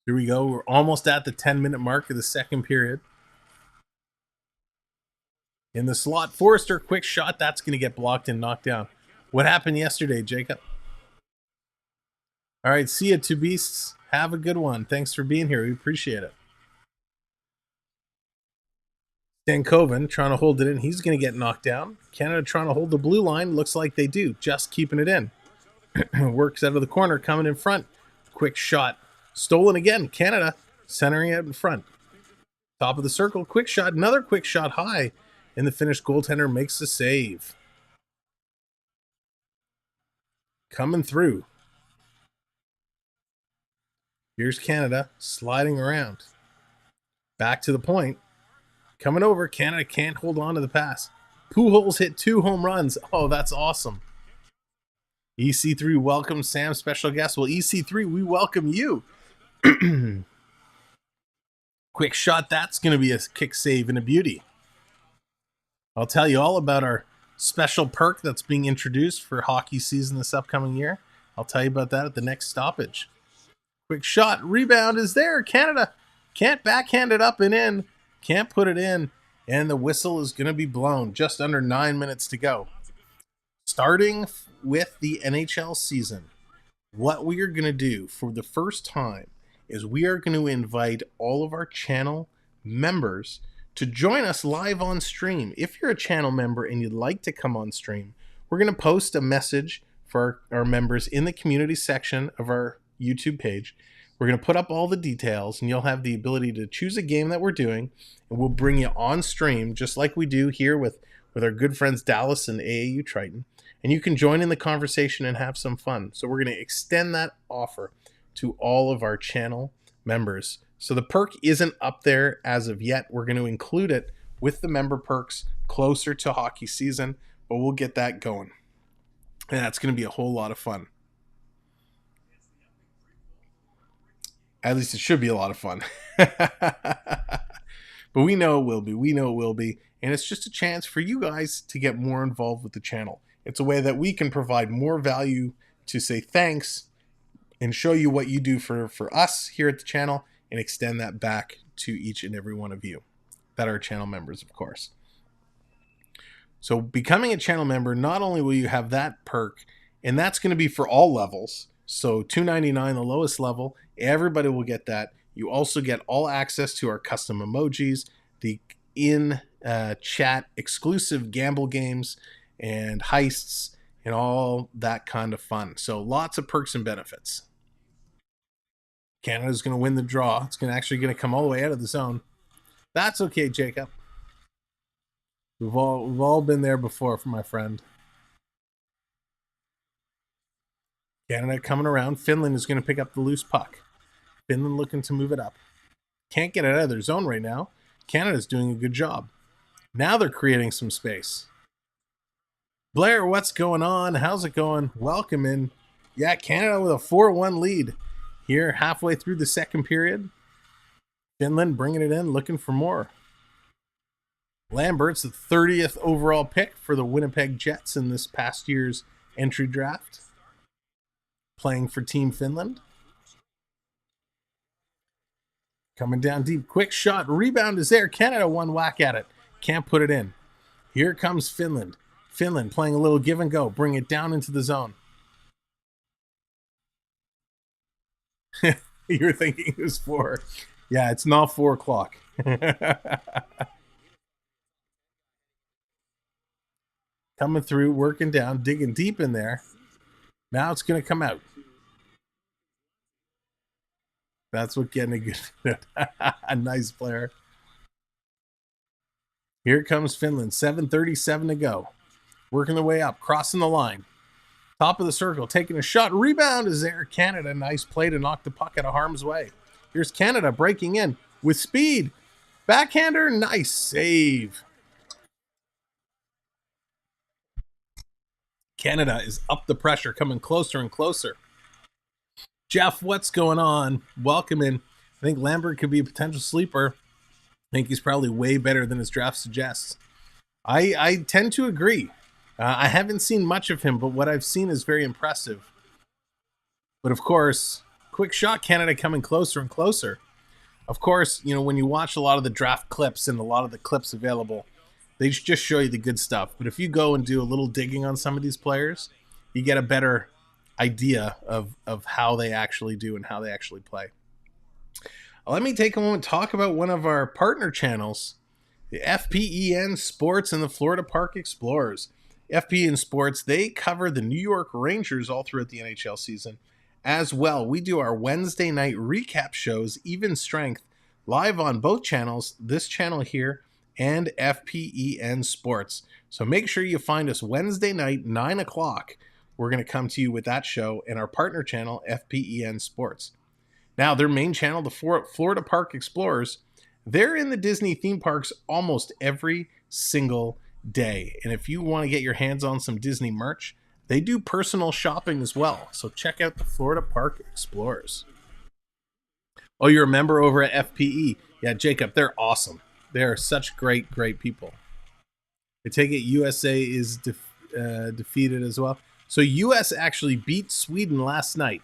[SPEAKER 1] Here we go. We're almost at the 10-minute mark of the second period. In the slot, Forrester, quick shot. That's going to get blocked and knocked down. What happened yesterday, Jacob? All right, see you, two beasts. Have a good one. Thanks for being here. We appreciate it. Stankoven trying to hold it in. He's going to get knocked down. Canada trying to hold the blue line. Looks like they do. Just keeping it in. Works out of the corner. Coming in front. Quick shot. Stolen again. Canada centering it in front. Top of the circle. Quick shot. Another quick shot high. And the Finnish goaltender makes the save. Coming through. Here's Canada sliding around. Back to the point. Coming over. Canada can't hold on to the pass. Pujols hit 2 home runs. Oh, that's awesome. EC3 welcomes Sam, special guest. Well, EC3, we welcome you. Quick shot, that's going to be a kick save and a beauty. I'll tell you all about our special perk that's being introduced for hockey season this upcoming year. I'll tell you about that at the next stoppage. Quick shot, rebound is there. Canada can't backhand it up and in. Can't put it in. And the whistle is going to be blown. Just under 9 minutes to go. Starting with the NHL season, what we are going to do for the first time is we are going to invite all of our channel members to join us live on stream. If you're a channel member and you'd like to come on stream, we're going to post a message for our members in the community section of our YouTube page. We're going to put up all the details, and you'll have the ability to choose a game that we're doing, and we'll bring you on stream just like we do here with our good friends Dallas and AAU Triton. And you can join in the conversation and have some fun. So we're going to extend that offer to all of our channel members. So the perk isn't up there as of yet. We're going to include it with the member perks closer to hockey season, but we'll get that going. And that's going to be a whole lot of fun. At least it should be a lot of fun. But we know it will be. We know it will be. And it's just a chance for you guys to get more involved with the channel. It's a way that we can provide more value to say thanks and show you what you do for us here at the channel and extend that back to each and every one of you that are channel members, of course. So becoming a channel member, not only will you have that perk, and that's going to be for all levels. So $2.99, the lowest level, everybody will get that. You also get all access to our custom emojis, the in-chat exclusive gamble games and heists and all that kind of fun. So lots of perks and benefits. Canada's going to win the draw. It's actually going to come all the way out of the zone. That's okay, Jacob. We've all been there before, my friend. Canada coming around. Finland is going to pick up the loose puck. Finland looking to move it up. Can't get it out of their zone right now. Canada's doing a good job. Now they're creating some space. Blair, what's going on? How's it going? Welcome in. Yeah, Canada with a 4-1 lead here halfway through the second period. Finland bringing it in, looking for more. Lambert's the 30th overall pick for the Winnipeg Jets in this past year's entry draft. Playing for Team Finland. Coming down deep. Quick shot. Rebound is there. Canada one whack at it. Can't put it in. Here comes Finland. Finland playing a little give and go. Bring it down into the zone. You're thinking it was 4. Yeah, it's not 4 o'clock. Coming through, working down, digging deep in there. Now it's going to come out. That's what getting a good, a nice player. Here comes Finland. 7:37 to go. Working their way up, crossing the line. Top of the circle, taking a shot. Rebound is there. Canada, nice play to knock the puck out of harm's way. Here's Canada breaking in with speed. Backhander, nice save. Canada is up the pressure, coming closer and closer. Jeff, what's going on? Welcome in. I think Lambert could be a potential sleeper. I think he's probably way better than his draft suggests. I tend to agree. I haven't seen much of him, but what I've seen is very impressive. But of course, quick shot, Canada coming closer and closer. Of course, you know, when you watch a lot of the draft clips and a lot of the clips available, they just show you the good stuff. But if you go and do a little digging on some of these players, you get a better idea of how they actually do and how they actually play. Let me take a moment to talk about one of our partner channels, the FPEN Sports and the Florida Park Explorers. FPEN Sports, they cover the New York Rangers all throughout the NHL season. As well, we do our Wednesday night recap shows, Even Strength, live on both channels, this channel here and FPEN Sports. So make sure you find us Wednesday night, 9 o'clock. We're going to come to you with that show and our partner channel, FPEN Sports. Now, their main channel, the Florida Park Explorers, they're in the Disney theme parks almost every single day. And if you want to get your hands on some Disney merch, they do personal shopping as well. So check out the Florida Park Explorers. Oh, you're a member over at FPE. Yeah, Jacob, they're awesome. They're such great people. I take it USA is defeated as well. So US actually beat Sweden last night.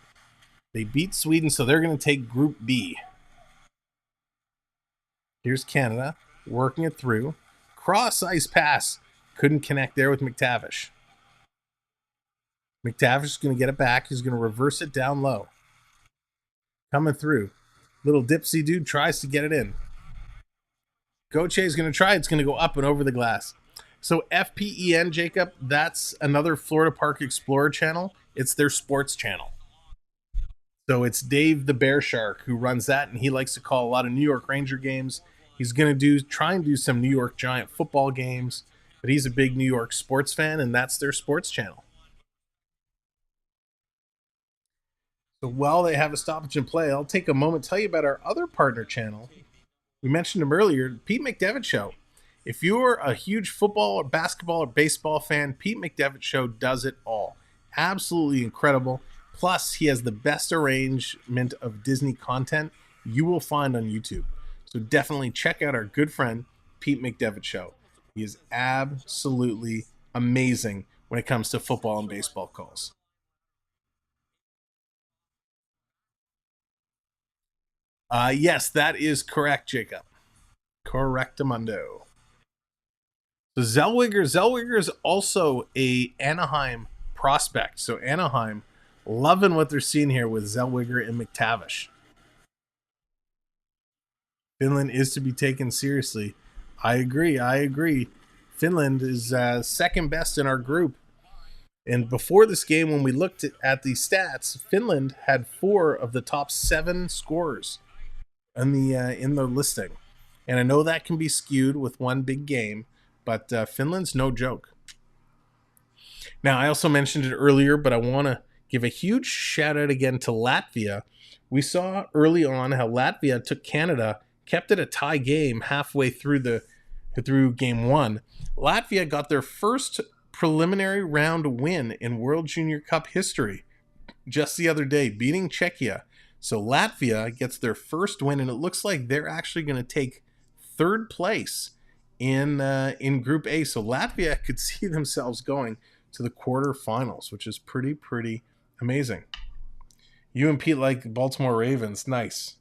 [SPEAKER 1] They beat Sweden, so they're going to take Group B. Here's Canada working it through. Cross ice pass. Couldn't connect there with McTavish. McTavish is going to get it back. He's going to reverse it down low. Coming through. Little dipsy dude tries to get it in. Goche is going to try. It's going to go up and over the glass. So FPEN, Jacob, that's another Florida Park Explorer channel. It's their sports channel. So it's Dave the Bear Shark who runs that, and he likes to call a lot of New York Ranger games. He's going to try and do some New York Giant football games, but he's a big New York sports fan, and that's their sports channel. So while they have a stoppage in play, I'll take a moment to tell you about our other partner channel. We mentioned him earlier, Pete McDevitt Show. If you're a huge football or basketball or baseball fan, Pete McDevitt Show does it all. Absolutely incredible. Plus, he has the best arrangement of Disney content you will find on YouTube. So definitely check out our good friend, Pete McDevitt Show. He is absolutely amazing when it comes to football and baseball calls. Yes, that is correct, Jacob. Correctamundo. So Zellweger is also a Anaheim prospect. So Anaheim loving what they're seeing here with Zellweger and McTavish. Finland is to be taken seriously. I agree. Finland is second best in our group. And before this game, when we looked at the stats, Finland had 4 of the top 7 scorers in the listing. And I know that can be skewed with one big game, but Finland's no joke. Now, I also mentioned it earlier, but I want to give a huge shout out again to Latvia. We saw early on how Latvia took Canada, kept it a tie game halfway through game 1. Latvia got their first preliminary round win in World Junior Cup history just the other day, beating Czechia. So Latvia gets their first win, and it looks like they're actually going to take 3rd place in Group A. So Latvia could see themselves going to the quarterfinals, which is pretty amazing. You and Pete like the Baltimore Ravens. Nice.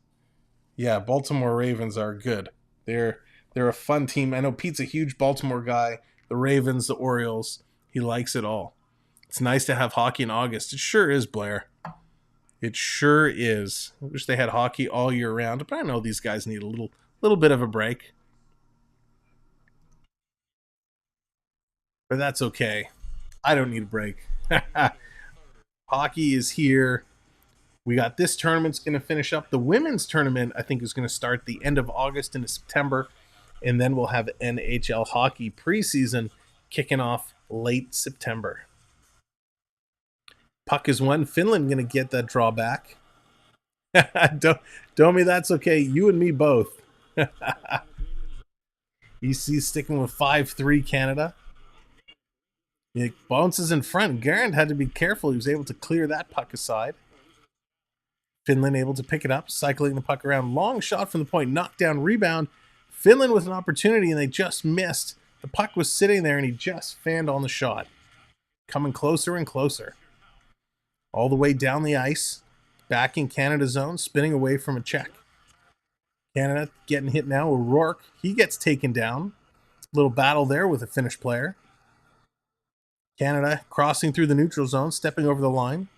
[SPEAKER 1] Yeah, Baltimore Ravens are good. They're a fun team. I know Pete's a huge Baltimore guy. The Ravens, the Orioles, he likes it all. It's nice to have hockey in August. It sure is, Blair. It sure is. I wish they had hockey all year round, but I know these guys need a little bit of a break. But that's okay. I don't need a break. Hockey is here. We got this tournament's going to finish up. The women's tournament, I think, is going to start the end of August into September. And then we'll have NHL hockey preseason kicking off late September. Puck is won. Finland going to get that drawback. Domi, that's okay. You and me both. EC sticking with 5-3 Canada. It bounces in front. Garand had to be careful. He was able to clear that puck aside. Finland able to pick it up, cycling the puck around. Long shot from the point, knockdown, rebound. Finland with an opportunity, and they just missed. The puck was sitting there, and he just fanned on the shot. Coming closer and closer. All the way down the ice. Back in Canada's zone, spinning away from a check. Canada getting hit now. O'Rourke, he gets taken down. Little battle there with a Finnish player. Canada crossing through the neutral zone, stepping over the line.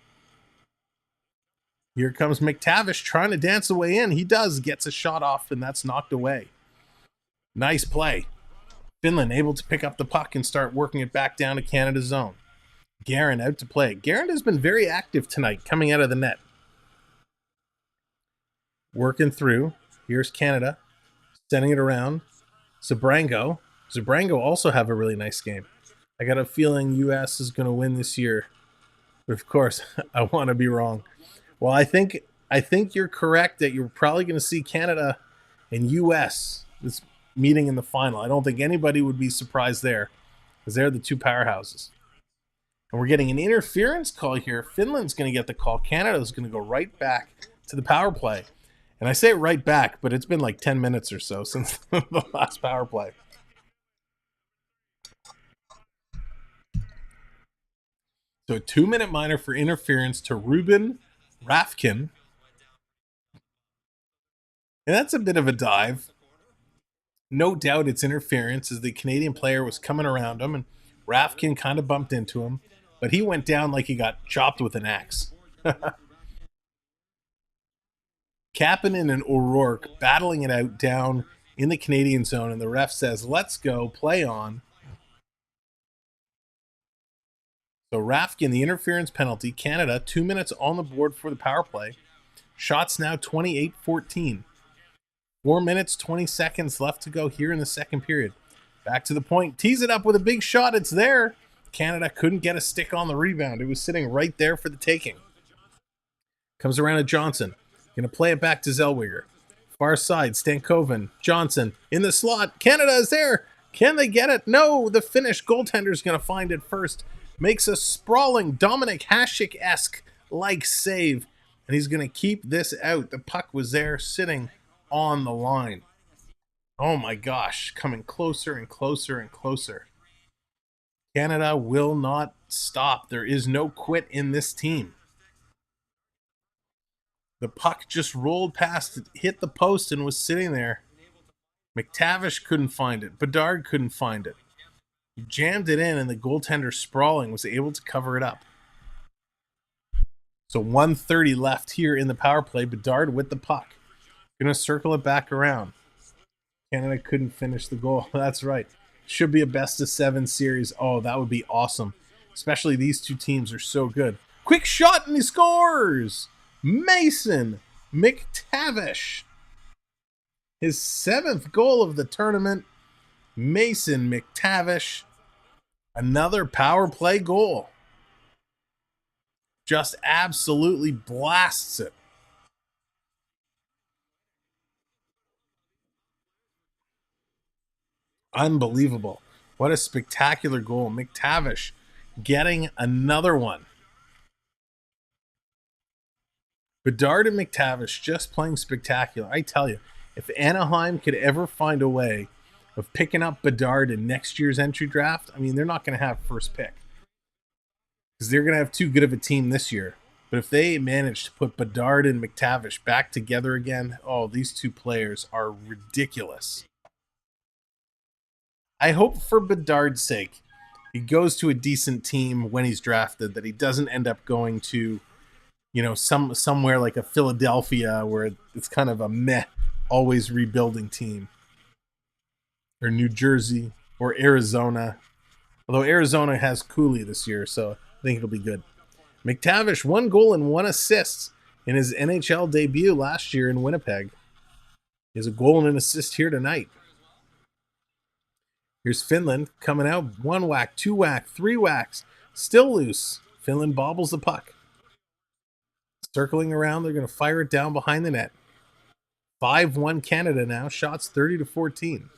[SPEAKER 1] Here comes McTavish trying to dance the way in. He does, gets a shot off, and that's knocked away. Nice play. Finland able to pick up the puck and start working it back down to Canada's zone. Guerin out to play. Guerin has been very active tonight, coming out of the net. Working through. Here's Canada. Sending it around. Zabrango. Zabrango also have a really nice game. I got a feeling U.S. is going to win this year. But of course, I want to be wrong. Well, I think you're correct that you're probably going to see Canada and U.S. this meeting in the final. I don't think anybody would be surprised there. because they're the two powerhouses. And we're getting an interference call here. Finland's going to get the call. Canada's going to go right back to the power play. And I say right back, but it's been like 10 minutes or so since the last power play. So a 2-minute minor for interference to Ruben Rafkin. And that's a bit of a dive. No doubt it's interference as the Canadian player was coming around him and Rafkin kind of bumped into him, but he went down like he got chopped with an axe. Kapanen and O'Rourke battling it out down in the Canadian zone, and the ref says, let's go, play on. So Rafkin, the interference penalty, Canada, 2 minutes on the board for the power play. Shots now 28-14. 4 minutes, 20 seconds left to go here in the second period. Back to the point, tees it up with a big shot, it's there. Canada couldn't get a stick on the rebound. It was sitting right there for the taking. Comes around to Johnson. Going to play it back to Zellweger. Far side, Stankoven, Johnson in the slot. Canada is there. Can they get it? No, the Finnish goaltender's going to find it first. Makes a sprawling Dominic Hasek-esque like save. And he's going to keep this out. The puck was there sitting on the line. Oh my gosh, coming closer and closer and closer. Canada will not stop. There is no quit in this team. The puck just rolled past it, hit the post, and was sitting there. McTavish couldn't find it. Bedard couldn't find it. He jammed it in, and the goaltender, sprawling, was able to cover it up. So 1:30 left here in the power play. Bedard with the puck. Going to circle it back around. Canada couldn't finish the goal. That's right. Should be a best-of-7 series. Oh, that would be awesome. Especially these two teams are so good. Quick shot, and he scores! Mason McTavish. His 7th goal of the tournament. Mason McTavish. Another power play goal. Just absolutely blasts it. Unbelievable. What a spectacular goal. McTavish getting another one. Bedard and McTavish just playing spectacular. I tell you, if Anaheim could ever find a way of picking up Bedard in next year's entry draft, I mean, they're not going to have first pick because they're going to have too good of a team this year. But if they manage to put Bedard and McTavish back together again, oh, these two players are ridiculous. I hope for Bedard's sake, he goes to a decent team when he's drafted, that he doesn't end up going to, you know, somewhere like a Philadelphia where it's kind of a meh, always rebuilding team. Or New Jersey or Arizona. Although Arizona has Cooley this year, so I think it'll be good. McTavish, 1 goal and 1 assist in his NHL debut last year in Winnipeg. He has a goal and an assist here tonight. Here's Finland coming out. 1 whack, 2 whack, 3 whacks. Still loose. Finland bobbles the puck. Circling around, they're going to fire it down behind the net. 5-1 Canada now. Shots 30-14.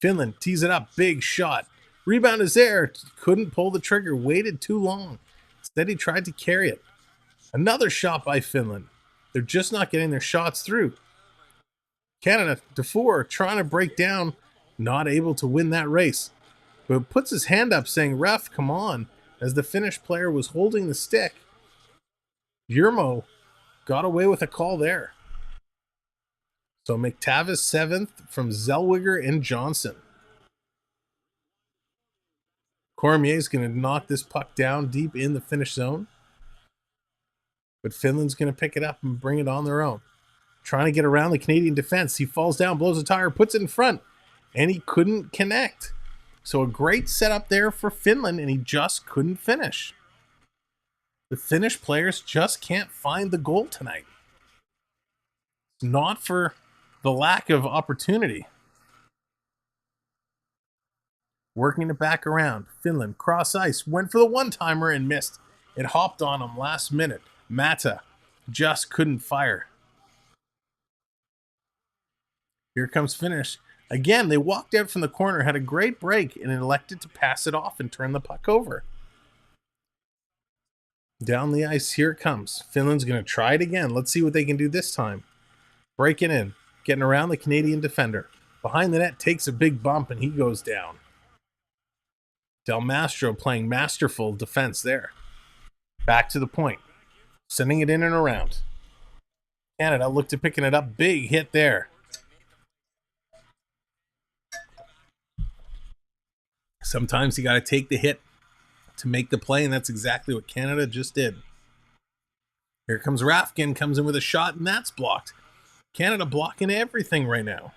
[SPEAKER 1] Finland tees it up. Big shot. Rebound is there. Couldn't pull the trigger. Waited too long. Instead, he tried to carry it. Another shot by Finland. They're just not getting their shots through. Canada, Dufour, trying to break down. Not able to win that race. But puts his hand up saying, ref, come on. As the Finnish player was holding the stick. Yermo got away with a call there. So McTavish 7th from Zellweger and Johnson. Cormier's going to knock this puck down deep in the Finnish zone. But Finland's going to pick it up and bring it on their own. Trying to get around the Canadian defense. He falls down, blows a tire, puts it in front. And he couldn't connect. So a great setup there for Finland, and he just couldn't finish. The Finnish players just can't find the goal tonight. It's not for the lack of opportunity. Working it back around. Finland, cross ice, went for the one-timer and missed. It hopped on him last minute. Mata just couldn't fire. Here comes Finnish. Again, they walked out from the corner, had a great break, and elected to pass it off and turn the puck over. Down the ice, here it comes. Finland's going to try it again. Let's see what they can do this time. Breaking in, getting around the Canadian defender. Behind the net, takes a big bump, and he goes down. Del Mastro playing masterful defense there. Back to the point. Sending it in and around. Canada looked at picking it up. Big hit there. Sometimes you got to take the hit to make the play, and that's exactly what Canada just did. Here comes Rafkin, comes in with a shot, and that's blocked. Canada blocking everything right now.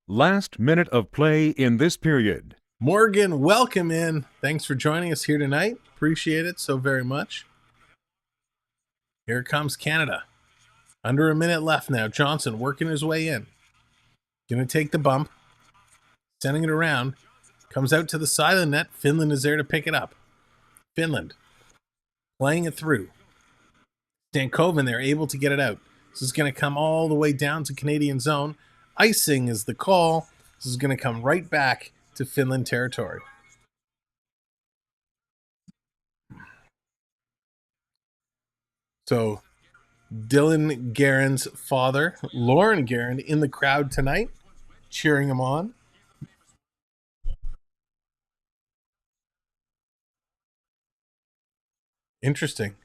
[SPEAKER 4] Last minute of play in this period.
[SPEAKER 1] Morgan, welcome in. Thanks for joining us here tonight. Appreciate it so very much. Here comes Canada. Under a minute left now. Johnson working his way in. Going to take the bump. Sending it around. Comes out to the side of the net. Finland is there to pick it up. Finland playing it through. Stankoven there, able to get it out. This is going to come all the way down to Canadian zone. Icing is the call. This is going to come right back to Finland territory. So Dylan Guerin's father, Lauren Guerin, in the crowd tonight, cheering him on. Interesting.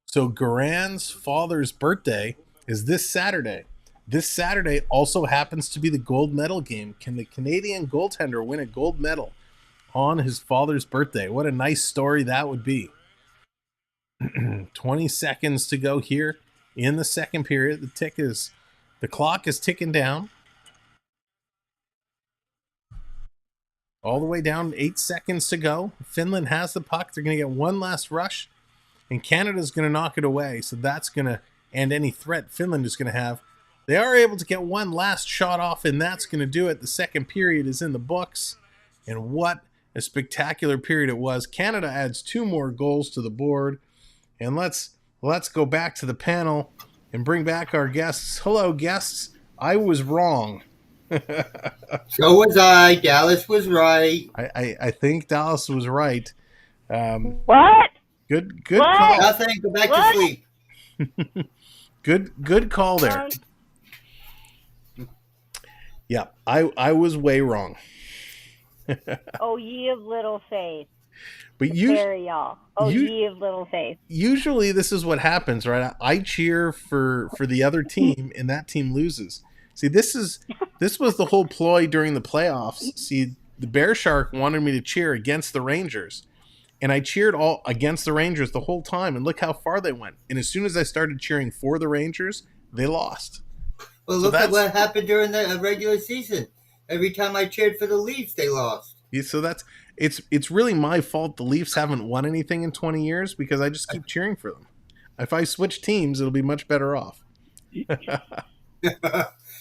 [SPEAKER 1] So Guerin's father's birthday is this Saturday. This Saturday also happens to be the gold medal game. Can the Canadian goaltender win a gold medal on his father's birthday? What a nice story that would be. 20 seconds to go here in the second period. The clock is ticking down. All the way down, 8 seconds to go. Finland has the puck. They're going to get one last rush, and Canada's going to knock it away. So that's going to end any threat Finland is going to have. They are able to get one last shot off, and that's going to do it. The second period is in the books, and what a spectacular period it was. Canada adds 2 more goals to the board, and let's go back to the panel and bring back our guests. Hello, guests. I was wrong.
[SPEAKER 2] So was I. Dallas was right.
[SPEAKER 1] I think Dallas was right.
[SPEAKER 5] What?
[SPEAKER 1] Good
[SPEAKER 5] What?
[SPEAKER 1] call.
[SPEAKER 2] Nothing. Go back
[SPEAKER 5] What?
[SPEAKER 2] to sleep.
[SPEAKER 1] Good call there. Yeah, I was way wrong.
[SPEAKER 5] Oh, ye of little faith.
[SPEAKER 1] But
[SPEAKER 5] Very y'all. Oh,
[SPEAKER 1] you-
[SPEAKER 5] ye of little faith.
[SPEAKER 1] usually this is what happens, right? I cheer for the other team, and that team loses. See, this was the whole ploy during the playoffs. See, the Bear Shark wanted me to cheer against the Rangers, and I cheered all against the Rangers the whole time, and look how far they went. And as soon as I started cheering for the Rangers, they lost.
[SPEAKER 2] Well,
[SPEAKER 1] So
[SPEAKER 2] look at
[SPEAKER 1] that's-
[SPEAKER 2] what happened during the regular season. Every time I cheered for the Leafs, they lost.
[SPEAKER 1] Yeah, so it's really my fault the Leafs haven't won anything in 20 years because I just keep cheering for them. If I switch teams, it'll be much better off.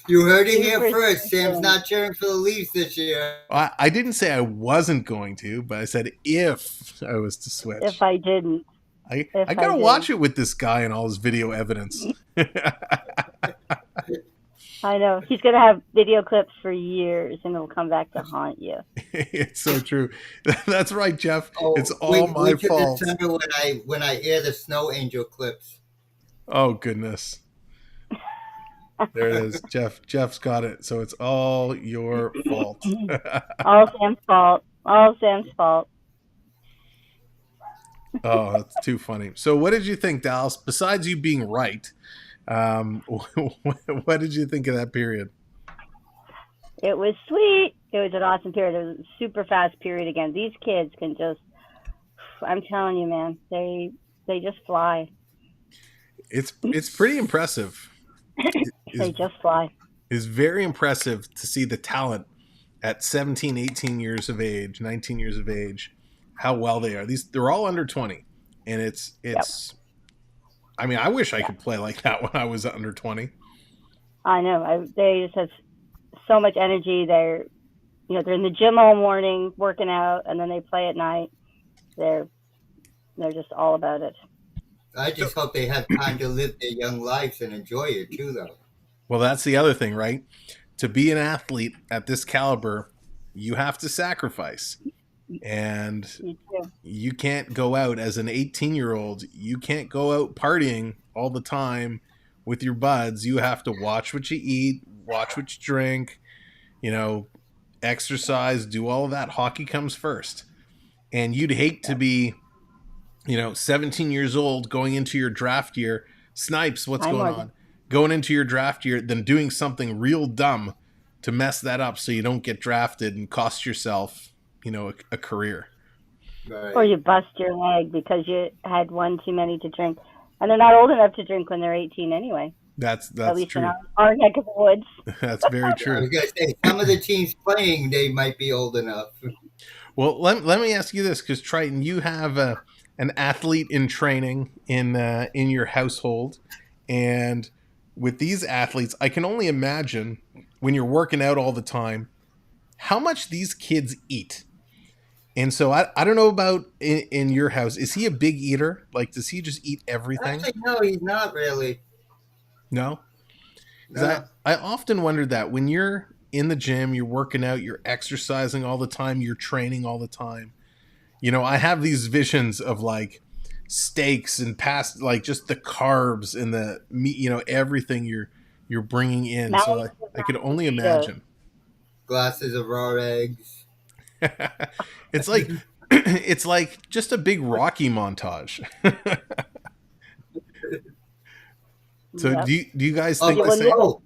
[SPEAKER 2] You heard it here
[SPEAKER 5] Super
[SPEAKER 2] first. Sam's
[SPEAKER 5] simple.
[SPEAKER 2] not cheering for the Leafs this year.
[SPEAKER 1] I didn't say I wasn't going to, but I said if I was to switch.
[SPEAKER 5] If I didn't.
[SPEAKER 1] I
[SPEAKER 5] if
[SPEAKER 1] gotta
[SPEAKER 5] I did.
[SPEAKER 1] watch it with this guy and all his video evidence.
[SPEAKER 5] I know. He's going to have video clips for years, and it'll come back to haunt you.
[SPEAKER 1] It's so true. That's right, Jeff.
[SPEAKER 2] Oh,
[SPEAKER 1] It's all my
[SPEAKER 2] wait till
[SPEAKER 1] fault.
[SPEAKER 2] December when I air the Snow Angel clips.
[SPEAKER 1] Oh goodness. There it is. Jeff's got it. So it's all your fault.
[SPEAKER 5] All Sam's fault. All Sam's fault.
[SPEAKER 1] Oh, that's too funny. So what did you think, Dallas? Besides you being right, what did you think of that period?
[SPEAKER 5] It was sweet. It was an awesome period. It was a super fast period again. These kids can just, I'm telling you, man, they just fly.
[SPEAKER 1] It's pretty impressive.
[SPEAKER 5] They just fly.
[SPEAKER 1] It's very impressive to see the talent at 17, 18 years of age, 19 years of age, how well they are. They're all under 20. And it's I mean, I wish I could play like that when I was under 20.
[SPEAKER 5] I know. They just have so much energy. They're in the gym all morning working out, and then they play at night. They're just all about it.
[SPEAKER 2] I just hope they have time to live their young lives and enjoy it too, though.
[SPEAKER 1] Well, that's the other thing, right? to be an athlete at this caliber, you have to sacrifice. And you can't go out as an 18-year-old. You can't go out partying all the time with your buds. You have to watch what you eat, watch what you drink, exercise, do all of that. Hockey comes first. And you'd hate to be, 17 years old going into your draft year. Snipes, what's going on? Going into your draft year, then doing something real dumb to mess that up so you don't get drafted and cost yourself, a career.
[SPEAKER 2] Right.
[SPEAKER 5] Or you bust your leg because you had one too many to drink. And they're not old enough to drink when they're 18 anyway.
[SPEAKER 1] That's
[SPEAKER 5] At least
[SPEAKER 1] true.
[SPEAKER 5] in our neck of the woods.
[SPEAKER 1] That's very
[SPEAKER 2] I
[SPEAKER 1] true.
[SPEAKER 2] was going to say, some of the teams playing, they might be old enough.
[SPEAKER 1] Well, let me ask you this, because Triton, you have an athlete in training in your household, and with these athletes, I can only imagine when you're working out all the time, how much these kids eat. And so I don't know about in your house. Is he a big eater? Like, does he just eat everything?
[SPEAKER 2] Actually, no, he's not really.
[SPEAKER 1] No? 'Cause
[SPEAKER 2] No.
[SPEAKER 1] I often wondered that when you're in the gym, you're working out, you're exercising all the time, you're training all the time. I have these visions of like steaks and like just the carbs and the meat, everything you're bringing in. So I could only imagine.
[SPEAKER 2] Glasses of raw eggs.
[SPEAKER 1] It's like just a big Rocky montage. So
[SPEAKER 5] Yep.
[SPEAKER 1] do you guys think the same?
[SPEAKER 2] Oh,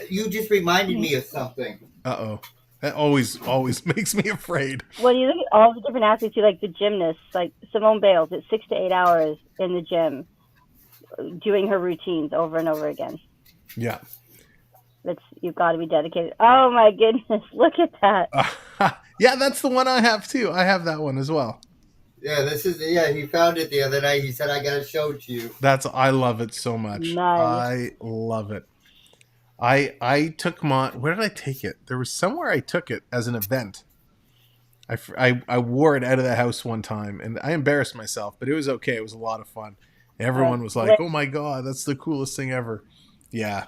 [SPEAKER 2] you just reminded me of something.
[SPEAKER 1] Uh-oh. That always makes me afraid.
[SPEAKER 5] When you look at all the different athletes, you like the gymnasts, like Simone Bales, it's 6 to 8 hours in the gym doing her routines over and over again.
[SPEAKER 1] Yeah.
[SPEAKER 5] You've got to be dedicated. Oh my goodness, look at that.
[SPEAKER 1] Yeah, that's the one I have too. I have that one as well.
[SPEAKER 2] Yeah, he found it the other night. He said, I got to show it to you.
[SPEAKER 1] I love it so much.
[SPEAKER 5] Nice.
[SPEAKER 1] I love it. I took where did I take it? There was somewhere I took it as an event. I wore it out of the house one time, and I embarrassed myself, but it was okay. It was a lot of fun. Everyone was like, "Oh my god, that's the coolest thing ever!" Yeah,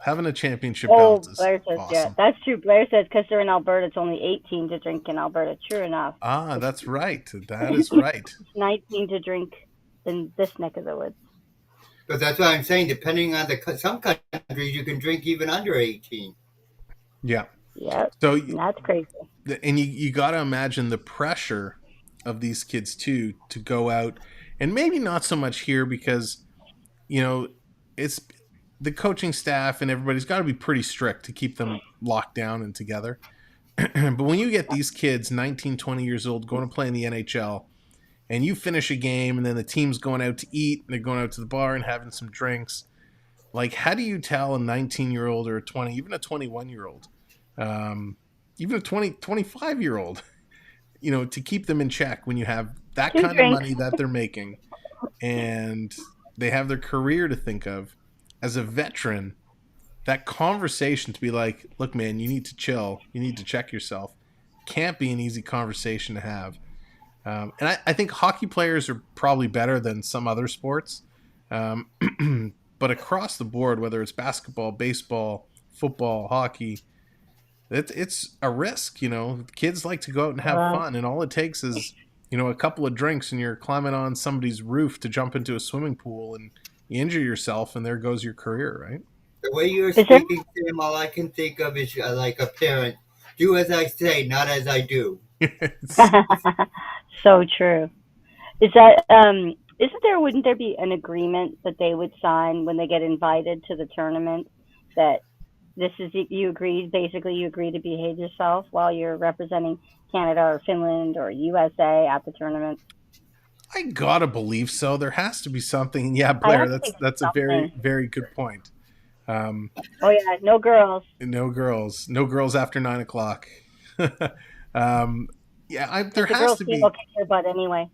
[SPEAKER 1] having a championship belt is
[SPEAKER 5] Blair says,
[SPEAKER 1] awesome.
[SPEAKER 5] yeah, that's true. Blair says because they're in Alberta, it's only 18 to drink in Alberta. True enough.
[SPEAKER 1] Ah, that's right. That is right.
[SPEAKER 5] It's 19 to drink in this neck of the woods.
[SPEAKER 2] But that's what I'm saying. Depending on some countries, you can drink even under 18.
[SPEAKER 1] Yeah.
[SPEAKER 5] Yeah.
[SPEAKER 1] So
[SPEAKER 5] That's crazy.
[SPEAKER 1] And you got to imagine the pressure of these kids too to go out, and maybe not so much here because it's the coaching staff and everybody's got to be pretty strict to keep them locked down and together. But when you get these kids 19, 20 years old going to play in the NHL, and you finish a game and then the team's going out to eat and they're going out to the bar and having some drinks, like, how do you tell a 19-year-old or a 20, even a 21-year-old, even a 25-year-old, to keep them in check when you have that kind of money that they're making and they have their career to think of? As a veteran, that conversation to be like, look, man, you need to chill. You need to check yourself. Can't be an easy conversation to have. And I think hockey players are probably better than some other sports. But across the board, whether it's basketball, baseball, football, hockey, it's a risk. Kids like to go out and have fun. And all it takes is, a couple of drinks and you're climbing on somebody's roof to jump into a swimming pool and you injure yourself and there goes your career, right?
[SPEAKER 2] The way you're speaking, Tim, all I can think of is like a parent. Do as I say, not as I do.
[SPEAKER 5] So true. Wouldn't there be an agreement that they would sign when they get invited to the tournament that you agree to behave yourself while you're representing Canada or Finland or USA at the tournament?
[SPEAKER 1] I gotta believe so. There has to be something. Yeah, Blair, that's a very, very good point.
[SPEAKER 5] Oh yeah, no girls.
[SPEAKER 1] No girls after 9 o'clock. Yeah, there has to be.
[SPEAKER 5] Will kick your butt anyway.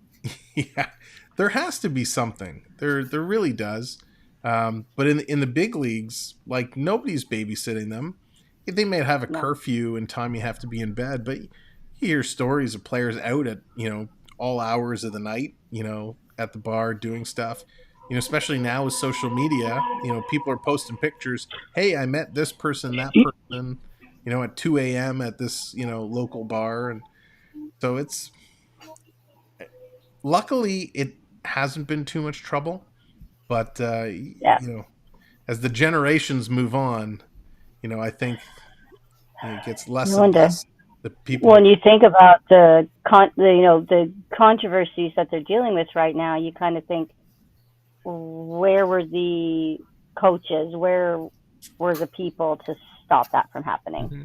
[SPEAKER 1] Yeah, there has to be something. There really does. But in the big leagues, like, nobody's babysitting them. They may have a curfew and time you have to be in bed, but you hear stories of players out at all hours of the night, at the bar doing stuff. especially now with social media, people are posting pictures. Hey, I met this person, that person, at 2 a.m. at this, local bar. And so luckily it hasn't been too much trouble, but,
[SPEAKER 5] Yeah.
[SPEAKER 1] as the generations move on, I think it gets less
[SPEAKER 5] I wonder.
[SPEAKER 1] and less the people.
[SPEAKER 5] When you think about the controversies that they're dealing with right now, you kind of think, where were the coaches? Where were the people to stop that from happening?
[SPEAKER 1] Mm-hmm.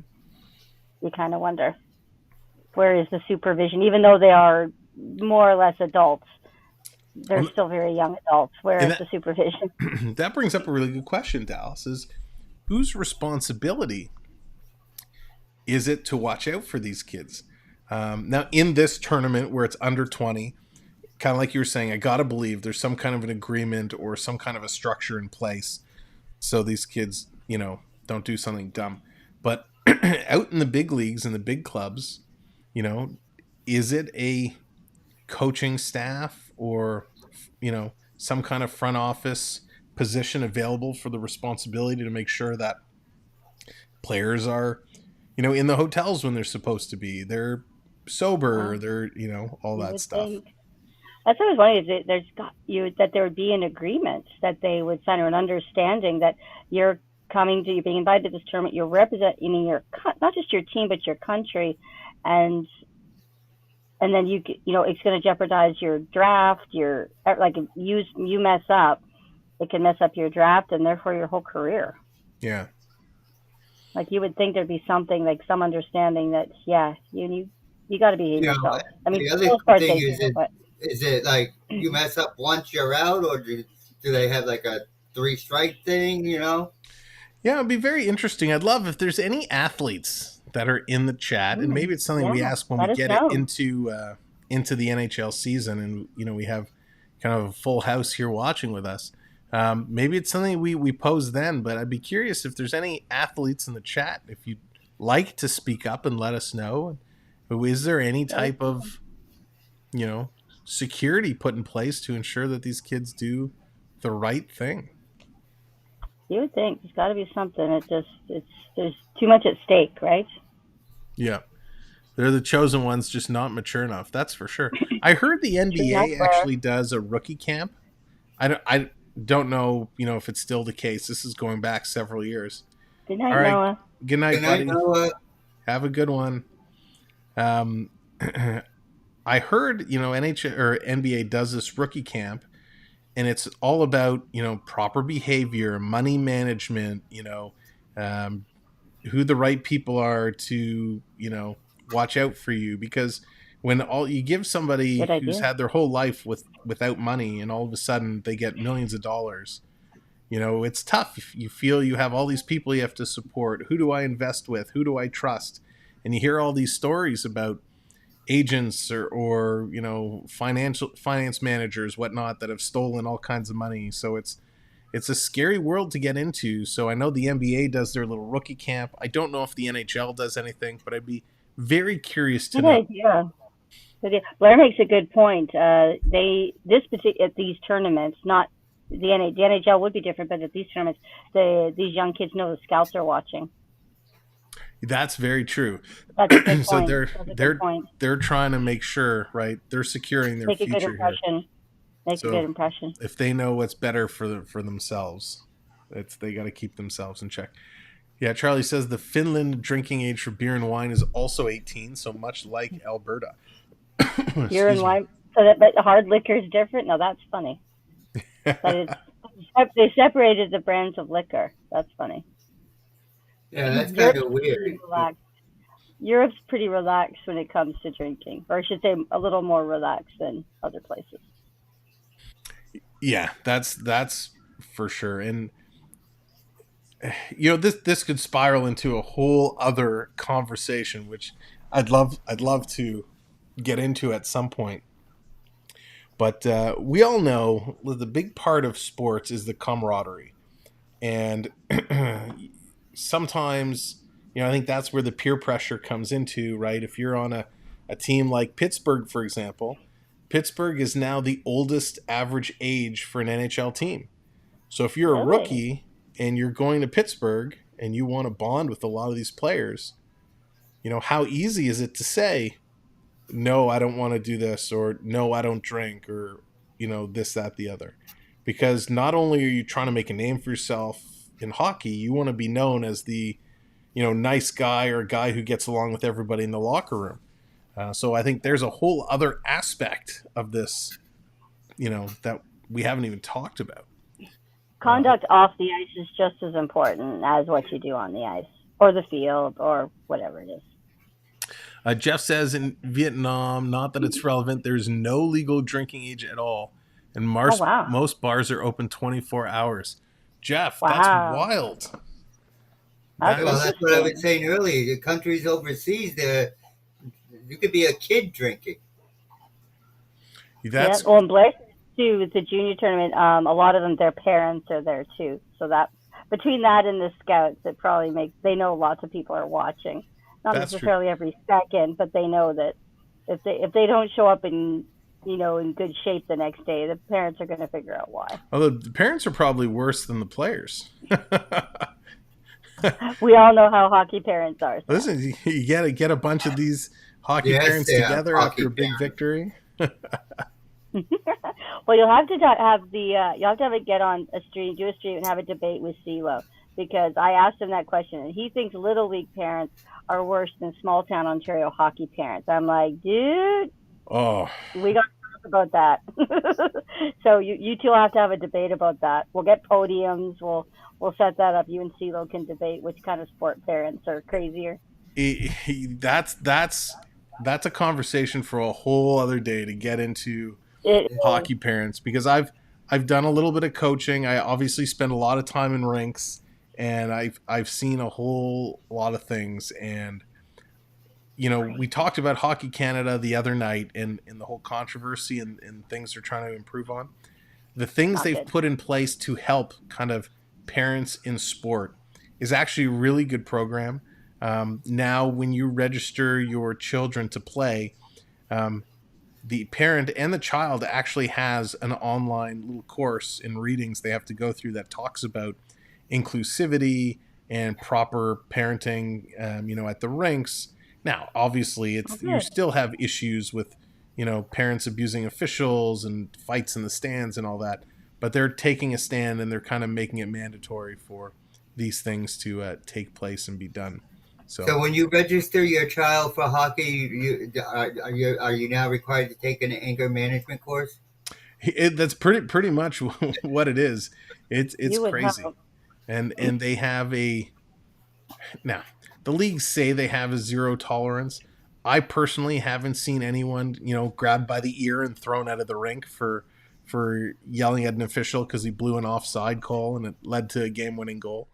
[SPEAKER 5] You kind of wonder, where is the supervision? Even though they are more or less adults, they're still very young adults. Where is the supervision?
[SPEAKER 1] That brings up a really good question, Dallas, is whose responsibility is it to watch out for these kids? Now, in this tournament where it's under 20, kind of like you were saying, I got to believe there's some kind of an agreement or some kind of a structure in place so these kids, don't do something dumb. But out in the big leagues and the big clubs, is it a coaching staff or, some kind of front office position available for the responsibility to make sure that players are, in the hotels when they're supposed to be, they're sober, they're, all that stuff.
[SPEAKER 5] That's what I was wondering. That there would be an agreement that they would sign, or an understanding that you're being invited to this tournament. You're representing not just your team but your country, and then it's going to jeopardize your draft. If you mess up, it can mess up your draft and therefore your whole career.
[SPEAKER 1] Yeah.
[SPEAKER 5] Like, you would think there'd be something, like some understanding that you got to behave yourself. I mean,
[SPEAKER 2] the other thing is it like you mess up once you're out, or do they have like a 3-strike thing? Yeah,
[SPEAKER 1] it'd be very interesting. I'd love if there's any athletes that are in the chat, and maybe it's something we ask when we get it into the NHL season, and we have kind of a full house here watching with us. Maybe it's something we pose then, but I'd be curious if there's any athletes in the chat. If you'd like to speak up and let us know, is there any type of, security put in place to ensure that these kids do the right thing?
[SPEAKER 5] You would think there's got to be something. There's too much at stake, right?
[SPEAKER 1] Yeah. They're the chosen ones, just not mature enough. That's for sure. I heard the NBA actually does a rookie camp. I don't know, if it's still the case. This is going back several years.
[SPEAKER 5] Good night, Noah.
[SPEAKER 1] Good night, buddy. Noah. Have a good one. I heard, NHL or NBA does this rookie camp, and it's all about, proper behavior, money management, who the right people are to, watch out for you, because when you give somebody who's had their whole life without money, and all of a sudden they get millions of dollars, it's tough. You feel you have all these people you have to support. Who do I invest with? Who do I trust? And you hear all these stories about agents or finance managers, whatnot, that have stolen all kinds of money. So it's a scary world to get into. So I know the NBA does their little rookie camp. I don't know if the NHL does anything, but I'd be very curious to know.
[SPEAKER 5] Yeah. Blair makes a good point. At these tournaments, not the NHL would be different, but at these tournaments, these young kids know the scouts are watching.
[SPEAKER 1] That's very true.
[SPEAKER 5] That's a good
[SPEAKER 1] So
[SPEAKER 5] point.
[SPEAKER 1] they're trying to make sure, right? They're securing their future.
[SPEAKER 5] Make a good impression.
[SPEAKER 1] If they know what's better for themselves, they got to keep themselves in check. Yeah, Charlie says the Finland drinking age for beer and wine is also 18, so much like Alberta.
[SPEAKER 5] Beer and wine, but hard liquor is different. No, that's funny. But they separated the brands of liquor. That's funny.
[SPEAKER 2] Yeah, that's kind of weird.
[SPEAKER 5] Europe's pretty relaxed when it comes to drinking, or I should say a little more relaxed than other places.
[SPEAKER 1] Yeah, that's for sure. And this could spiral into a whole other conversation, which I'd love to get into at some point. But we all know the big part of sports is the camaraderie, and sometimes, I think that's where the peer pressure comes into, right? If you're on a team like Pittsburgh, for example, Pittsburgh is now the oldest average age for an NHL team. So if you're a
[SPEAKER 5] Really?
[SPEAKER 1] rookie and you're going to Pittsburgh and you want to bond with a lot of these players, you know, how easy is it to say, no, I don't want to do this, or no, I don't drink, or, you know, this, that, the other. Because not only are you trying to make a name for yourself in hockey, you want to be known as the, you know, nice guy or guy who gets along with everybody in the locker room. So I think there's a whole other aspect of this, you know, that we haven't even talked about.
[SPEAKER 5] Conduct off the ice is just as important as what you do on the ice or the field or whatever it is.
[SPEAKER 1] Jeff says in Vietnam, not that it's relevant, there's no legal drinking age at all. And most bars are open 24 hours. Jeff,
[SPEAKER 5] Wow.
[SPEAKER 1] that's wild.
[SPEAKER 2] That's what I was saying earlier. The countries overseas, you could be a kid drinking.
[SPEAKER 1] That's
[SPEAKER 5] Well, in Blair too, with the junior tournament, a lot of them, their parents are there too. So that between that and the scouts, it probably makes, they know lots of people are watching. Not
[SPEAKER 1] That's
[SPEAKER 5] necessarily
[SPEAKER 1] true.
[SPEAKER 5] every second, but they know that if they don't show up in good shape the next day, the parents are going to figure out why.
[SPEAKER 1] although the parents are probably worse than the players.
[SPEAKER 5] We all know how hockey parents are. So.
[SPEAKER 1] Listen, you gotta get a bunch of these hockey
[SPEAKER 2] Yes,
[SPEAKER 1] parents
[SPEAKER 2] they are
[SPEAKER 1] together
[SPEAKER 2] hockey
[SPEAKER 1] after a big
[SPEAKER 2] parents.
[SPEAKER 1] victory.
[SPEAKER 5] Well, you'll have to have it get on a stream, do a stream, and have a debate with CeeLo, because I asked him that question, and he thinks Little League parents are worse than small town Ontario hockey parents. I'm like, dude,
[SPEAKER 1] Oh,
[SPEAKER 5] we got to talk about that. So you two will have to have a debate about that. We'll get podiums. We'll set that up. You and CeeLo can debate which kind of sport parents are crazier.
[SPEAKER 1] that's a conversation for a whole other day to get into hockey parents, because I've done a little bit of coaching. I obviously spend a lot of time in rinks, and I've seen a whole lot of things. And you know, we talked about Hockey Canada the other night and the whole controversy and things they're trying to improve on. The things
[SPEAKER 5] Not
[SPEAKER 1] they've
[SPEAKER 5] good.
[SPEAKER 1] put in place to help kind of parents in sport is actually a really good program. Now, when you register your children to play, the parent and the child actually has an online little course in readings they have to go through that talks about inclusivity and proper parenting, you know, at the rinks. Now, obviously, you still have issues with, you know, parents abusing officials and fights in the stands and all that, but they're taking a stand and they're kind of making it mandatory for these things to take place and be done.
[SPEAKER 2] So when you register your child for hockey, are you now required to take an anger management course?
[SPEAKER 1] That's pretty much what it is. It's
[SPEAKER 5] You would
[SPEAKER 1] crazy,
[SPEAKER 5] hope.
[SPEAKER 1] and they have now the leagues say they have a zero tolerance. I personally haven't seen anyone, you know, grabbed by the ear and thrown out of the rink for yelling at an official because he blew an offside call and it led to a game-winning goal.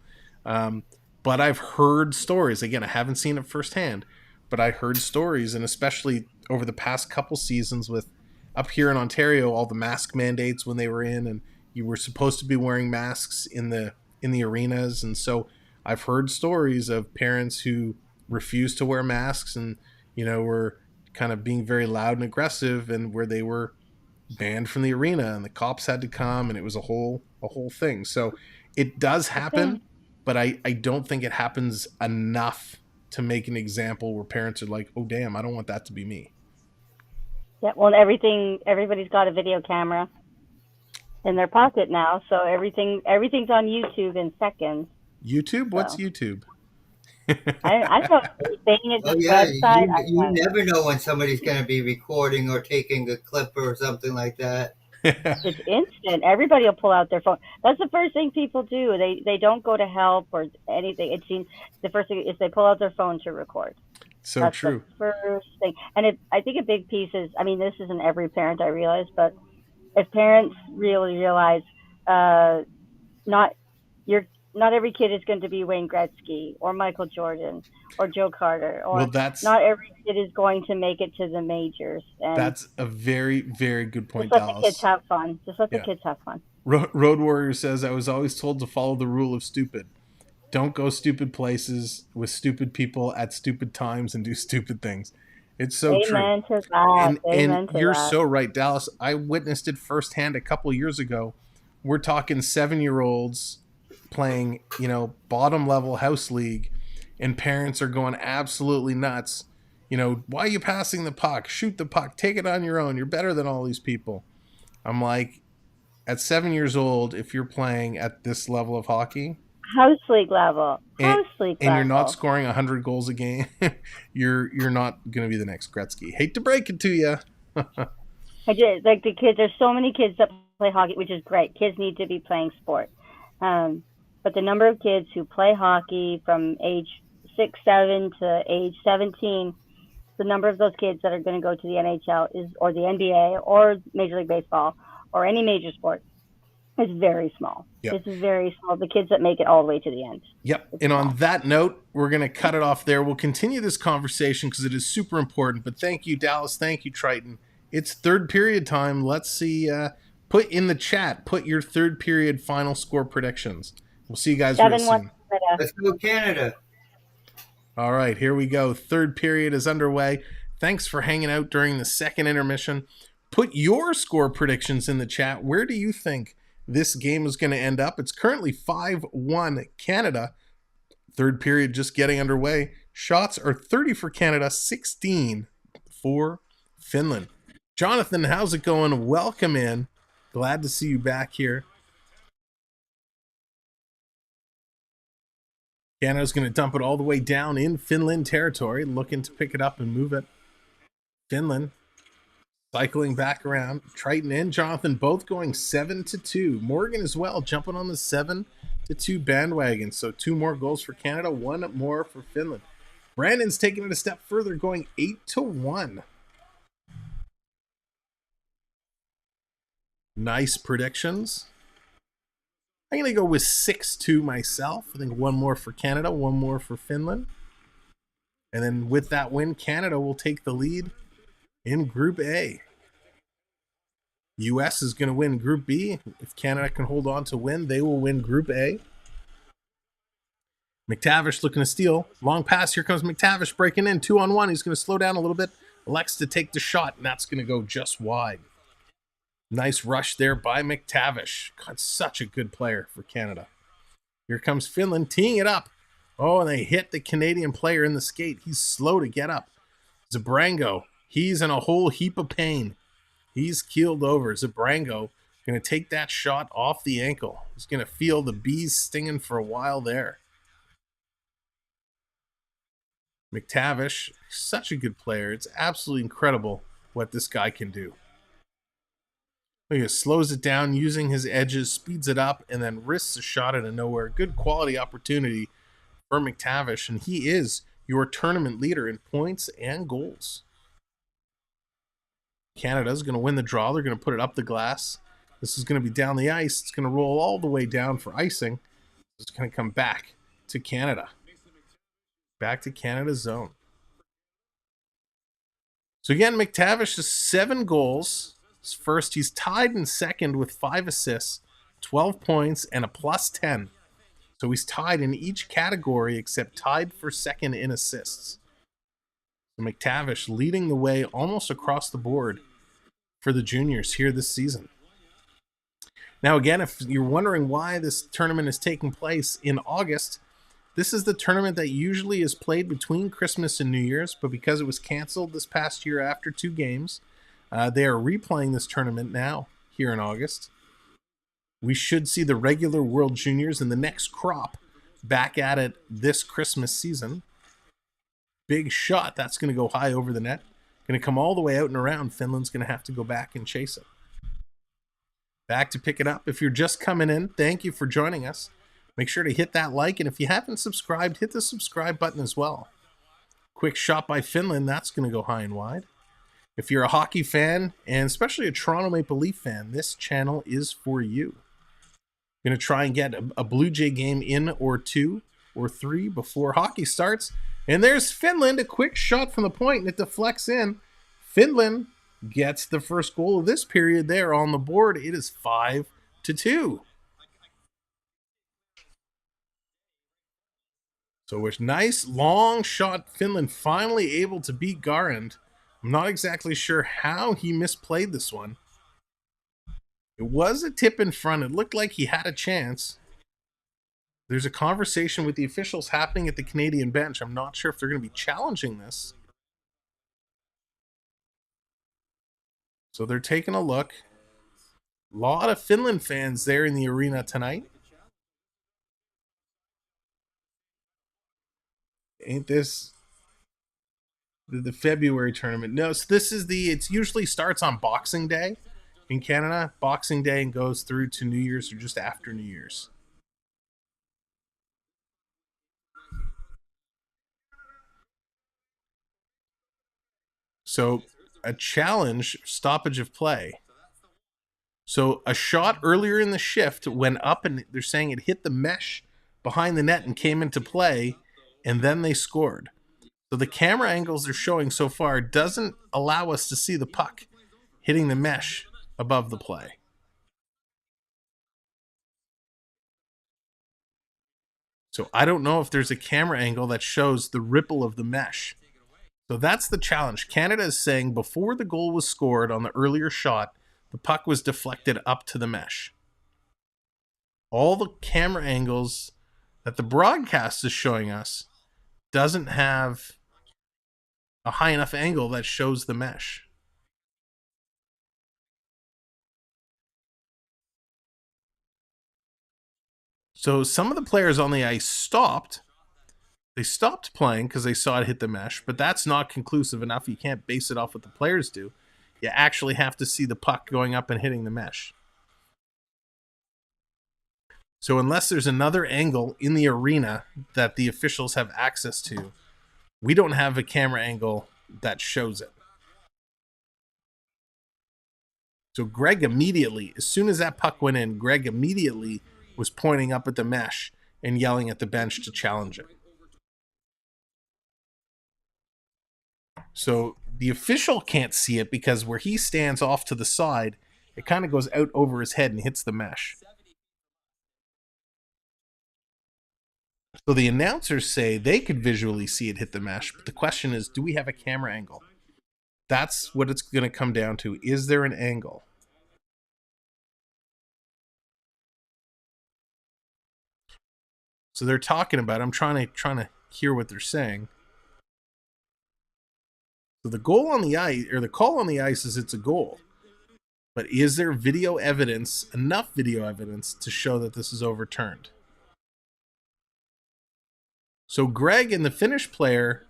[SPEAKER 1] But I've heard stories. Again, I haven't seen it firsthand, but I heard stories, and especially over the past couple seasons with up here in Ontario, all the mask mandates when they were in, and you were supposed to be wearing masks in the arenas. And so I've heard stories of parents who refused to wear masks and, you know, were kind of being very loud and aggressive, and where they were banned from the arena and the cops had to come, and it was a whole thing. So it does happen. But I don't think it happens enough to make an example where parents are like, oh, damn, I don't want that to be me.
[SPEAKER 5] Yeah, well, everybody's got a video camera in their pocket now, so everything's on YouTube in seconds.
[SPEAKER 1] YouTube? What's YouTube?
[SPEAKER 5] I don't know if they're saying it
[SPEAKER 2] Oh
[SPEAKER 5] just
[SPEAKER 2] yeah,
[SPEAKER 5] website.
[SPEAKER 2] you never know when somebody's going to be recording or taking a clip or something like that.
[SPEAKER 5] It's instant. Everybody will pull out their phone. That's the first thing people do. They don't go to help or anything. It seems the first thing is they pull out their phone to record.
[SPEAKER 1] So
[SPEAKER 5] That's
[SPEAKER 1] true.
[SPEAKER 5] The first thing. And I think a big piece is, I mean, this isn't every parent, I realize, but if parents really realize not every kid is going to be Wayne Gretzky or Michael Jordan or Joe Carter, or not every kid is going to make it to the majors. And
[SPEAKER 1] that's a very, very good point,
[SPEAKER 5] just let
[SPEAKER 1] Dallas.
[SPEAKER 5] the kids have fun. Just let the kids have fun.
[SPEAKER 1] Road Warrior says, I was always told to follow the rule of stupid. Don't go stupid places with stupid people at stupid times and do stupid things. It's so true.
[SPEAKER 5] Amen to that. Amen
[SPEAKER 1] And
[SPEAKER 5] to
[SPEAKER 1] you're
[SPEAKER 5] that.
[SPEAKER 1] so right, Dallas. I witnessed it firsthand a couple years ago. We're talking 7-year-olds playing, bottom level house league, and parents are going absolutely nuts. Why are you passing the puck? Shoot the puck. Take it on your own. You're better than all these people. I'm like, at 7 years old, if you're playing at this level of hockey,
[SPEAKER 5] House league level.
[SPEAKER 1] and you're not scoring 100 goals a game, you're not going to be the next Gretzky. Hate to break it to you.
[SPEAKER 5] I did. Like the kids, there's so many kids that play hockey, which is great. Kids need to be playing sport. But the number of kids who play hockey from age 6, 7 to age 17, the number of those kids that are going to go to the NHL or the NBA or Major League Baseball or any major sport is very small.
[SPEAKER 1] Yep.
[SPEAKER 5] It's very small. The kids that make it all the way to the end.
[SPEAKER 1] Yep. And on that note, we're going to cut it off there. We'll continue this conversation because it is super important. But thank you, Dallas. Thank you, Triton. It's third period time. Let's see. Put in the chat. Put your third period final score predictions. We'll see you guys real soon.
[SPEAKER 2] Let's go Canada.
[SPEAKER 1] All right, here we go. Third period is underway. Thanks for hanging out during the second intermission. Put your score predictions in the chat. Where do you think this game is going to end up? It's currently 5-1 Canada. Third period just getting underway. Shots are 30 for Canada, 16 for Finland. Jonathan, how's it going? Welcome in. Glad to see you back here. Canada's going to dump it all the way down in Finland territory, looking to pick it up and move it. Finland cycling back around. Triton and Jonathan both going 7-2. Morgan as well, jumping on the 7-2 bandwagon. So 2 more goals for Canada, 1 more for Finland. Brandon's taking it a step further, going 8-1. Nice predictions. I'm going to go with 6-2 myself. I think 1 more for Canada, 1 more for Finland. And then with that win, Canada will take the lead in Group A. U.S. is going to win Group B. If Canada can hold on to win, they will win Group A. McTavish looking to steal. Long pass. Here comes McTavish breaking in. 2-on-1. He's going to slow down a little bit. Elects to take the shot, and that's going to go just wide. Nice rush there by McTavish. God, such a good player for Canada. Here comes Finland teeing it up. Oh, and they hit the Canadian player in the skate. He's slow to get up. Zabrango, he's in a whole heap of pain. He's keeled over. Zabrango going to take that shot off the ankle. He's going to feel the bees stinging for a while there. McTavish, such a good player. It's absolutely incredible what this guy can do. He slows it down using his edges, speeds it up, and then risks a shot out of nowhere. Good quality opportunity for McTavish, and he is your tournament leader in points and goals. Canada's going to win the draw. They're going to put it up the glass. This is going to be down the ice. It's going to roll all the way down for icing. It's going to come back to Canada. Back to Canada's zone. So again, McTavish has 7 goals. First, he's tied in second with 5 assists, 12 points, and a +10. So he's tied in each category except tied for second in assists. So McTavish leading the way almost across the board for the juniors here this season. Now again, if you're wondering why this tournament is taking place in August, this is the tournament that usually is played between Christmas and New Year's, but because it was canceled this past year after 2 games, they are replaying this tournament now here in August. We should see the regular World Juniors in the next crop back at it this Christmas season. Big shot. That's going to go high over the net. Going to come all the way out and around. Finland's going to have to go back and chase it. Back to pick it up. If you're just coming in, thank you for joining us. Make sure to hit that like. And if you haven't subscribed, hit the subscribe button as well. Quick shot by Finland. That's going to go high and wide. If you're a hockey fan, and especially a Toronto Maple Leaf fan, this channel is for you. Going to try and get a Blue Jay game in or 2 or 3 before hockey starts. And there's Finland, a quick shot from the point, and it deflects in. Finland gets the first goal of this period there on the board. It is 5-2. So with nice long shot, Finland finally able to beat Garand. I'm not exactly sure how he misplayed this one. It was a tip in front. It looked like he had a chance. There's a conversation with the officials happening at the Canadian bench. I'm not sure if they're going to be challenging this. So they're taking a look. A lot of Finland fans there in the arena tonight. Ain't this the February tournament? No, so this is it usually starts on Boxing Day in Canada. Boxing Day and goes through to New Year's or just after New Year's. So a challenge, stoppage of play. So a shot earlier in the shift went up and they're saying it hit the mesh behind the net and came into play, and then they scored. So the camera angles they're showing so far doesn't allow us to see the puck hitting the mesh above the play. So I don't know if there's a camera angle that shows the ripple of the mesh. So that's the challenge. Canada is saying before the goal was scored on the earlier shot, the puck was deflected up to the mesh. All the camera angles that the broadcast is showing us doesn't have a high enough angle that shows the mesh. So some of the players on the ice stopped. They stopped playing because they saw it hit the mesh, but that's not conclusive enough. You can't base it off what the players do. You actually have to see the puck going up and hitting the mesh. So unless there's another angle in the arena that the officials have access to, we don't have a camera angle that shows it. So Greg immediately, as soon as that puck went in, Greg immediately was pointing up at the mesh and yelling at the bench to challenge it. So the official can't see it because where he stands off to the side, it kind of goes out over his head and hits the mesh. So the announcers say they could visually see it hit the mesh, but the question is, do we have a camera angle? That's what it's going to come down to. Is there an angle? So they're talking about it. I'm trying to hear what they're saying. So the goal on the ice, or the call on the ice, is it's a goal. But is there video evidence, enough video evidence, to show that this is overturned? So Greg and the Finnish player,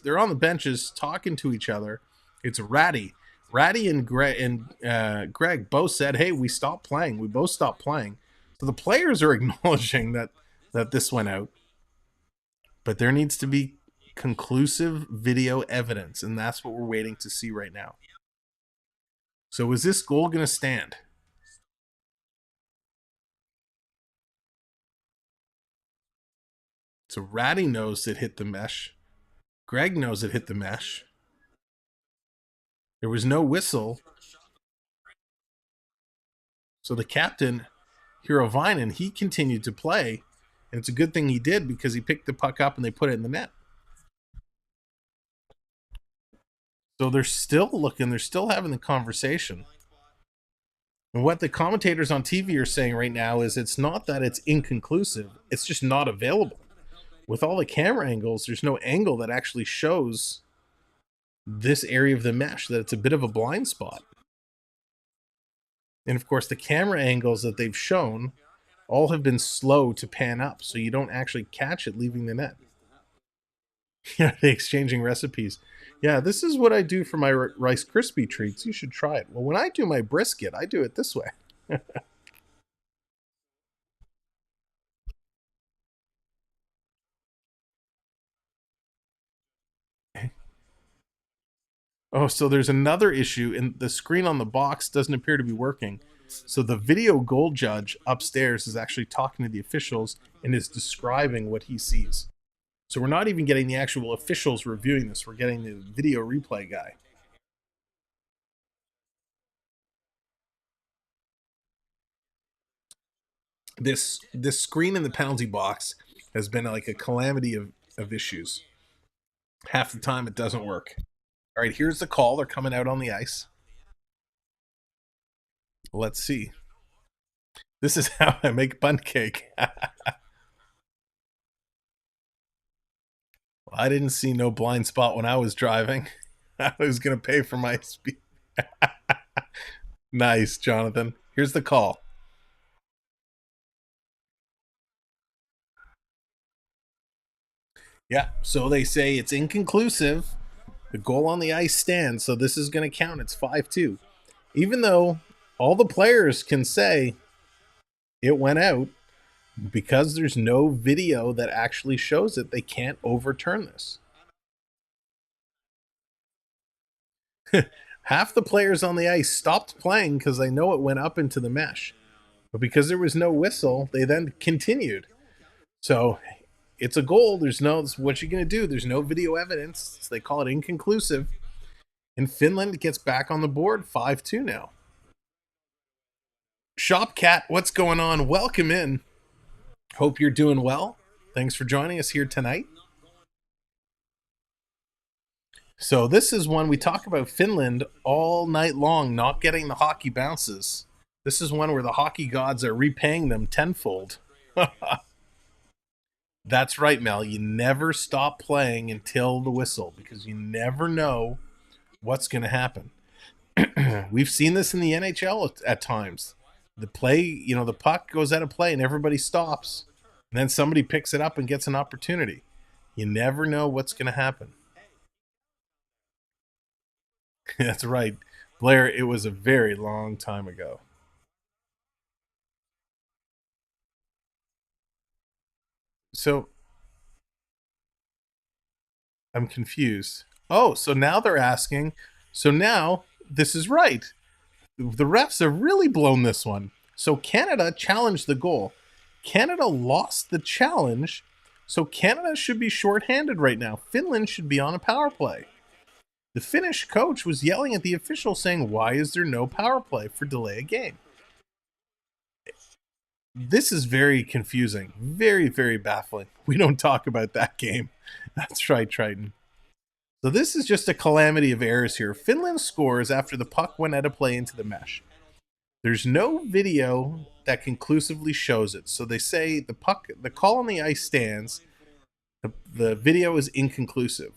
[SPEAKER 1] they're on the benches talking to each other. It's Ratty. Ratty and Greg both said, hey, we stopped playing. We both stopped playing. So the players are acknowledging that this went out. But there needs to be conclusive video evidence, and that's what we're waiting to see right now. So is this goal going to stand? So Ratty knows it hit the mesh. Greg knows it hit the mesh. There was no whistle. So the captain, Hero Vinen, he continued to play. And it's a good thing he did because he picked the puck up and they put it in the net. So they're still looking. They're still having the conversation. And what the commentators on TV are saying right now is it's not that it's inconclusive. It's just not available. With all the camera angles, there's no angle that actually shows this area of the mesh, that it's a bit of a blind spot. And of course, the camera angles that they've shown all have been slow to pan up, so you don't actually catch it leaving the net. Yeah, the exchanging recipes. Yeah, this is what I do for my Rice Krispie treats. You should try it. Well, when I do my brisket, I do it this way. Oh, so there's another issue, and the screen on the box doesn't appear to be working. So the video goal judge upstairs is actually talking to the officials and is describing what he sees. So we're not even getting the actual officials reviewing this. We're getting the video replay guy. This screen in the penalty box has been like a calamity of issues. Half the time it doesn't work. All right, here's the call. They're coming out on the ice. Let's see. This is how I make bundt cake. I didn't see no blind spot when I was driving. I was going to pay for my speed. Nice, Jonathan. Here's the call. Yeah, so they say it's inconclusive. The goal on the ice stands, so this is going to count. It's 5-2. Even though all the players can say it went out, because there's no video that actually shows it, they can't overturn this. Half the players on the ice stopped playing because they know it went up into the mesh. But because there was no whistle, they then continued. So it's a goal. There's no, what you're going to do. There's no video evidence. So they call it inconclusive. And Finland gets back on the board 5-2 now. Shopcat, what's going on? Welcome in. Hope you're doing well. Thanks for joining us here tonight. So this is one we talk about Finland all night long, not getting the hockey bounces. This is one where the hockey gods are repaying them tenfold. That's right, Mel. You never stop playing until the whistle because you never know what's going to happen. We've seen this in the NHL at times. The play, the puck goes out of play and everybody stops. And then somebody picks it up and gets an opportunity. You never know what's going to happen. That's right. Blair, it was a very long time ago. So, I'm confused. Oh, so now they're asking. So now, this is right. The refs have really blown this one. So Canada challenged the goal. Canada lost the challenge. So Canada should be shorthanded right now. Finland should be on a power play. The Finnish coach was yelling at the official saying, why is there no power play for delay a game? This is very confusing. Very, very baffling. We don't talk about that game. That's right, Triton. So this is just a calamity of errors here. Finland scores after the puck went out of play into the mesh. There's no video that conclusively shows it. So they say the call on the ice stands. The video is inconclusive.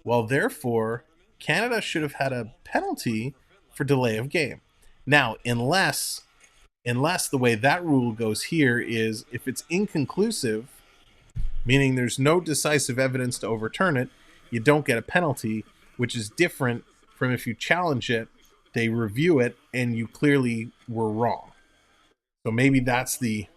[SPEAKER 1] Well, therefore, Canada should have had a penalty for delay of game. Now, unless the way that rule goes here is if it's inconclusive, meaning there's no decisive evidence to overturn it, you don't get a penalty, which is different from if you challenge it, they review it, and you clearly were wrong. So maybe that's the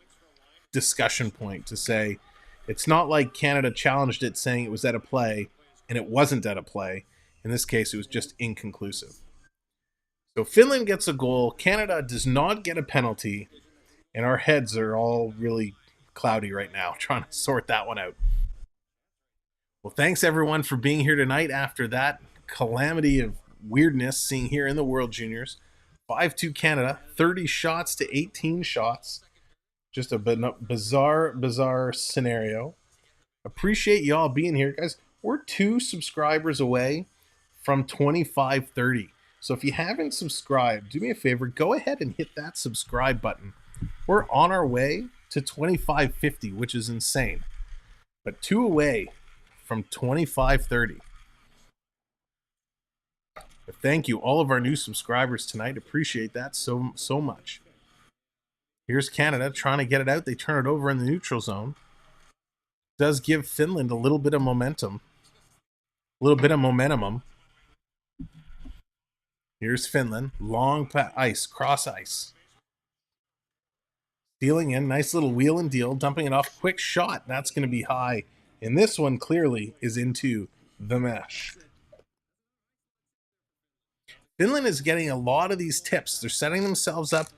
[SPEAKER 1] discussion point to say it's not like Canada challenged it saying it was out of play, and it wasn't out of play. In this case, it was just inconclusive. So Finland gets a goal. Canada does not get a penalty, and our heads are all really cloudy right now, trying to sort that one out. Well, thanks everyone for being here tonight after that calamity of weirdness seeing here in the World Juniors. 5-2 Canada, 30 shots to 18 shots. Just a bizarre scenario. Appreciate y'all being here, guys. We're 2 subscribers away from 2530. So if you haven't subscribed, do me a favor, go ahead and hit that subscribe button. We're on our way to 2550, which is insane. But 2 away from 2530. But thank you, all of our new subscribers tonight. Appreciate that so much. Here's Canada trying to get it out. They turn it over in the neutral zone. Does give Finland a little bit of momentum. Here's Finland. Long ice, cross ice. Stealing in. Nice little wheel and deal. Dumping it off. Quick shot. That's going to be high. And this one clearly is into the mesh. Finland is getting a lot of these tips. They're setting themselves up,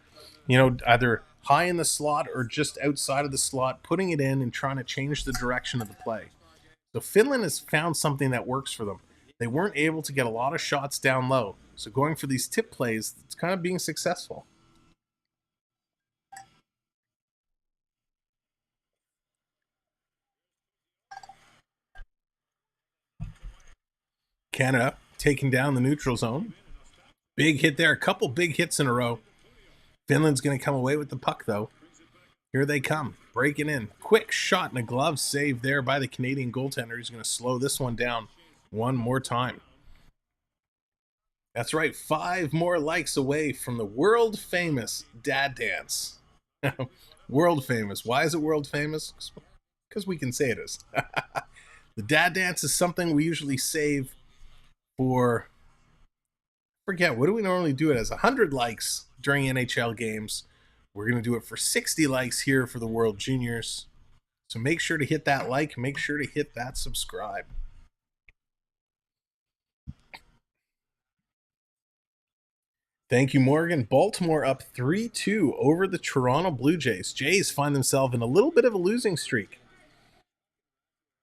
[SPEAKER 1] either high in the slot or just outside of the slot, putting it in and trying to change the direction of the play. So Finland has found something that works for them. They weren't able to get a lot of shots down low. So going for these tip plays, it's kind of being successful. Canada taking down the neutral zone. Big hit there. A couple big hits in a row. Finland's going to come away with the puck, though. Here they come. Breaking in. Quick shot and a glove save there by the Canadian goaltender. He's going to slow this one down one more time. That's right. 5 more likes away from the world famous dad dance. World famous. Why is it world famous? Because we can say it is. The dad dance is something we usually save for, forget, what do we normally do it as? 100 likes during NHL games. We're going to do it for 60 likes here for the World Juniors. So make sure to hit that like. Make sure to hit that subscribe. Thank you, Morgan. Baltimore up 3-2 over the Toronto Blue Jays. Jays find themselves in a little bit of a losing streak.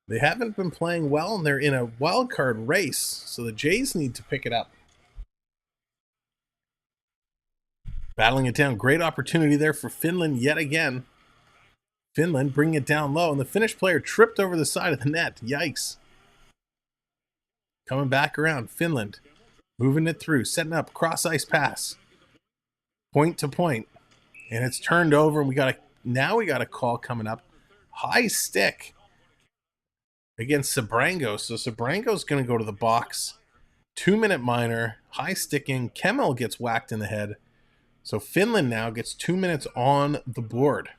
[SPEAKER 1] They haven't been playing well, and they're in a wild card race, so the Jays need to pick it up. Battling it down. Great opportunity there for Finland yet again. Finland bringing it down low, and the Finnish player tripped over the side of the net. Yikes. Coming back around. Finland moving it through, setting up, cross-ice pass. Point to point. And it's turned over, and we got a call coming up. High stick against Sabrango. So Sabrango's going to go to the box. 2-minute minor. High sticking. Kemmel gets whacked in the head. So Finland now gets 2 minutes on the board.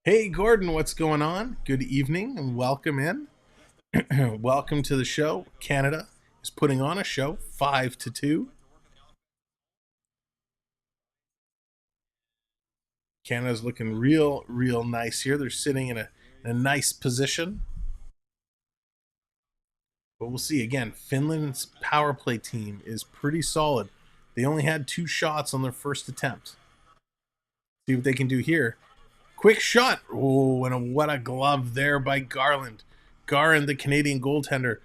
[SPEAKER 1] Hey, Gordon, what's going on? Good evening and welcome in. Welcome to the show. Canada is putting on a show, 5-2. Canada's looking real nice here. They're sitting in a nice position. But we'll see. Again, Finland's power play team is pretty solid. They only had 2 shots on their first attempt. See what they can do here. Quick shot. Oh, and what a glove there by Garland. Garland, the Canadian goaltender,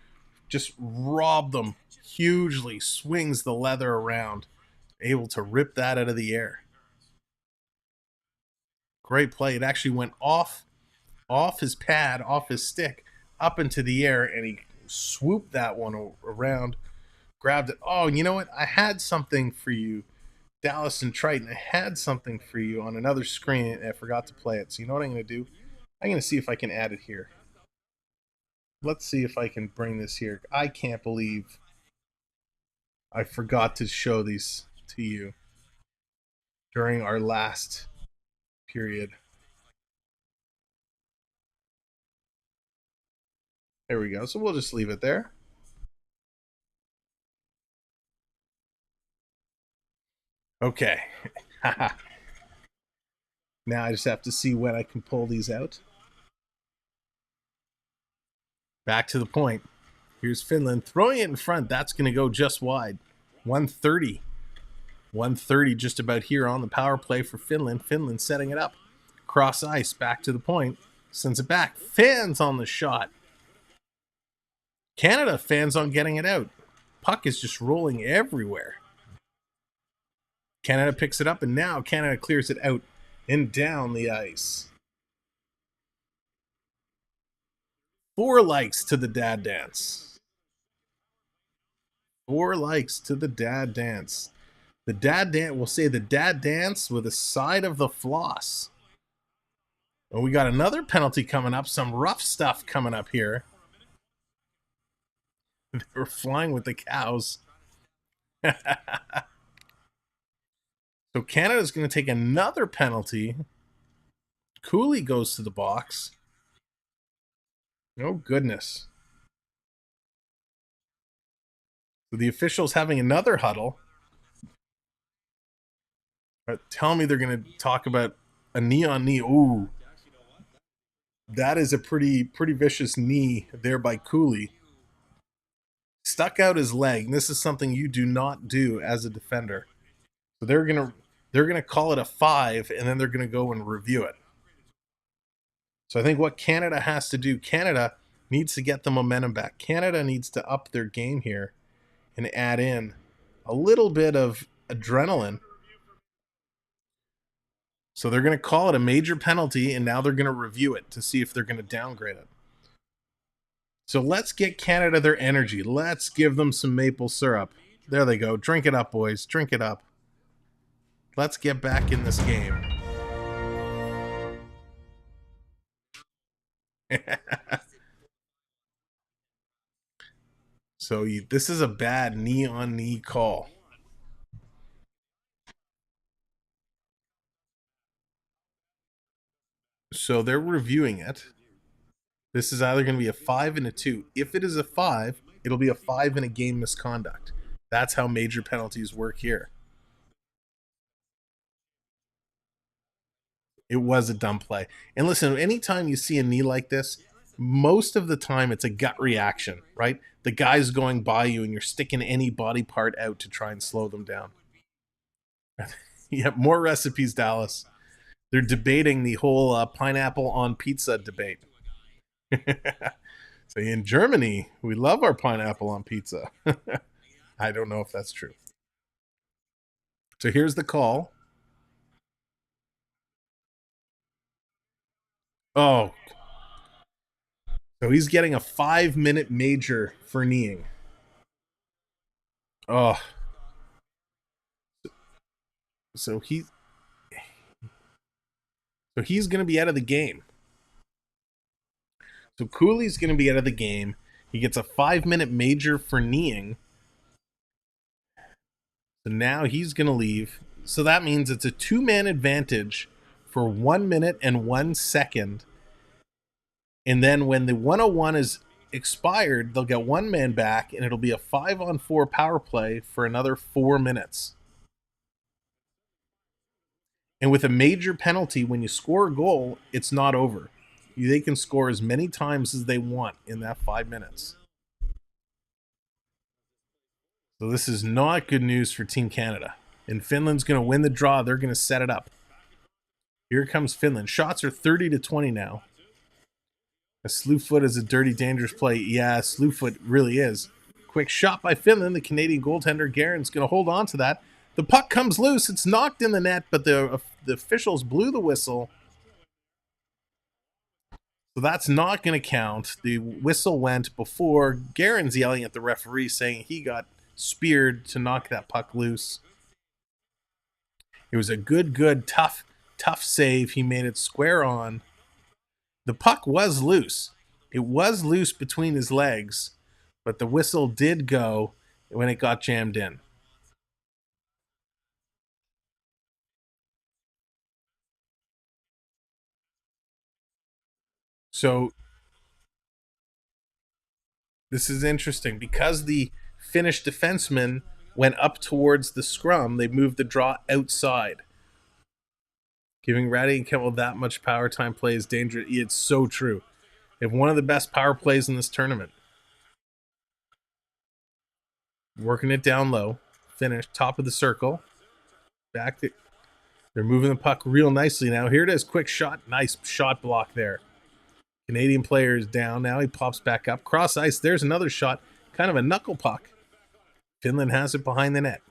[SPEAKER 1] just robbed them hugely. Swings the leather around. Able to rip that out of the air. Great play. It actually went off his pad, off his stick, up into the air, and he swooped that one around. Grabbed it. Oh, you know what? I had something for you, Dallas and Triton. I had something for you on another screen, and I forgot to play it. So you know what I'm going to do? I'm going to see if I can add it here. Let's see if I can bring this here. I can't believe I forgot to show these to you during our last period. There we go. So we'll just leave it there. Okay. Now I just have to see when I can pull these out. Back to the point. Here's Finland throwing it in front. That's going to go just wide. 130. 130 just about here on the power play for Finland. Finland setting it up. Cross ice. Back to the point. Sends it back. Fans on the shot. Canada fans on getting it out. Puck is just rolling everywhere. Canada picks it up, and now Canada clears it out and down the ice. 4 likes to the dad dance. 4 likes to the dad dance. The dad dance, we'll say the dad dance with a side of the floss. And we got another penalty coming up, some rough stuff coming up here. They were flying with the cows. So Canada's going to take another penalty. Cooley goes to the box. Oh, goodness. So the officials having another huddle. Tell me they're going to talk about a knee on knee. Ooh. That is a pretty vicious knee there by Cooley. Stuck out his leg. And this is something you do not do as a defender. So they're gonna call it a 5, and then they're gonna go and review it. So I think what Canada has to do, Canada needs to get the momentum back. Canada needs to up their game here and add in a little bit of adrenaline. So they're gonna call it a major penalty, and now they're gonna review it to see if they're gonna downgrade it. So let's get Canada their energy. Let's give them some maple syrup. There they go. Drink it up, boys. Drink it up. Let's get back in this game. So this is a bad knee-on-knee call. So they're reviewing it. This is either going to be a 5 and a 2. If it is a 5, it'll be a 5 and a game misconduct. That's how major penalties work here. It was a dumb play. And listen, anytime you see a knee like this, most of the time it's a gut reaction, right? The guy's going by you and you're sticking any body part out to try and slow them down. Yeah, more recipes, Dallas. They're debating the whole pineapple on pizza debate. So in Germany, we love our pineapple on pizza. I don't know if that's true. So here's the call. Oh. So he's getting a 5-minute major for kneeing. Oh. So he's going to be out of the game. So Cooley's going to be out of the game. He gets a 5-minute major for kneeing. So now he's going to leave. So that means it's a 2-man advantage for 1 minute and 1 second. And then when the 101 is expired, they'll get 1 man back, and it'll be a 5-on-4 power play for another 4 minutes. And with a major penalty, when you score a goal, it's not over. They can score as many times as they want in that 5 minutes. So this is not good news for Team Canada. And Finland's going to win the draw. They're going to set it up. Here comes Finland. Shots are 30-20 now. A slew foot is a dirty, dangerous play. Yeah, slew foot really is. Quick shot by Finland. The Canadian goaltender, Guerin's going to hold on to that. The puck comes loose. It's knocked in the net, but the officials blew the whistle. So that's not going to count. The whistle went before. Guerin's yelling at the referee saying he got speared to knock that puck loose. It was a good, tough save. He made it square on. The puck was loose. It was loose between his legs, but the whistle did go when it got jammed in. So this is interesting. Because the Finnish defenseman went up towards the scrum, they moved the draw outside. Giving Ratty and Kemble that much power time play is dangerous. It's so true. They have one of the best power plays in this tournament. Working it down low. Finish. Top of the circle. Back. They're moving the puck real nicely now. Here it is. Quick shot. Nice shot block there. Canadian player is down now. He pops back up. Cross ice. There's another shot. Kind of a knuckle puck. Finland has it behind the net.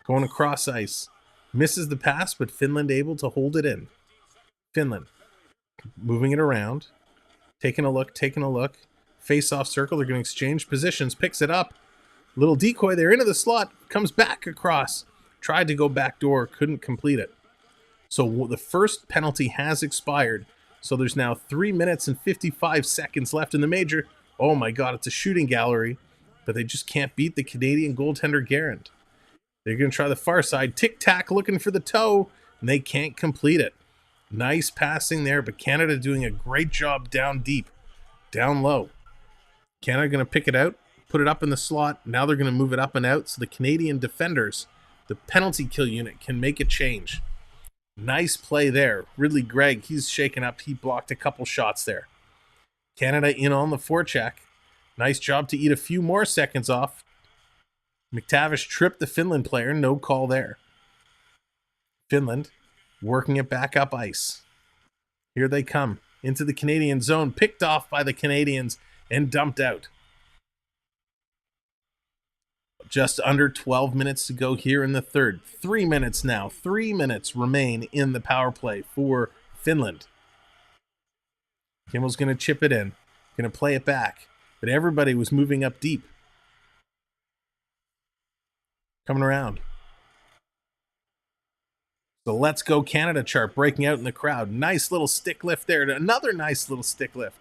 [SPEAKER 1] Going across ice. Misses the pass, but Finland able to hold it in. Finland moving it around. Taking a look. Face-off circle. They're going to exchange positions. Picks it up. Little decoy there into the slot. Comes back across. Tried to go back door. Couldn't complete it. So the first penalty has expired. So there's now 3 minutes and 55 seconds left in the major. Oh my God, it's a shooting gallery. But they just can't beat the Canadian goaltender, Guerin. They're going to try the far side. Tic-tac looking for the toe. And they can't complete it. Nice passing there, but Canada doing a great job down deep. Down low. Canada going to pick it out. Put it up in the slot. Now they're going to move it up and out. So the Canadian defenders, the penalty kill unit, can make a change. Nice play there. Ridley Gregg, he's shaken up. He blocked a couple shots there. Canada in on the forecheck. Nice job to eat a few more seconds off. McTavish tripped the Finland player. No call there. Finland working it back up ice. Here they come into the Canadian zone. Picked off by the Canadians and dumped out. Just under 12 minutes to go here in the third. 3 minutes now. 3 minutes remain in the power play for Finland. Kimmel's going to chip it in. Going to play it back. but everybody was moving up deep. Coming around. The Let's Go Canada chart breaking out in the crowd. Nice little stick lift there. Another nice little stick lift.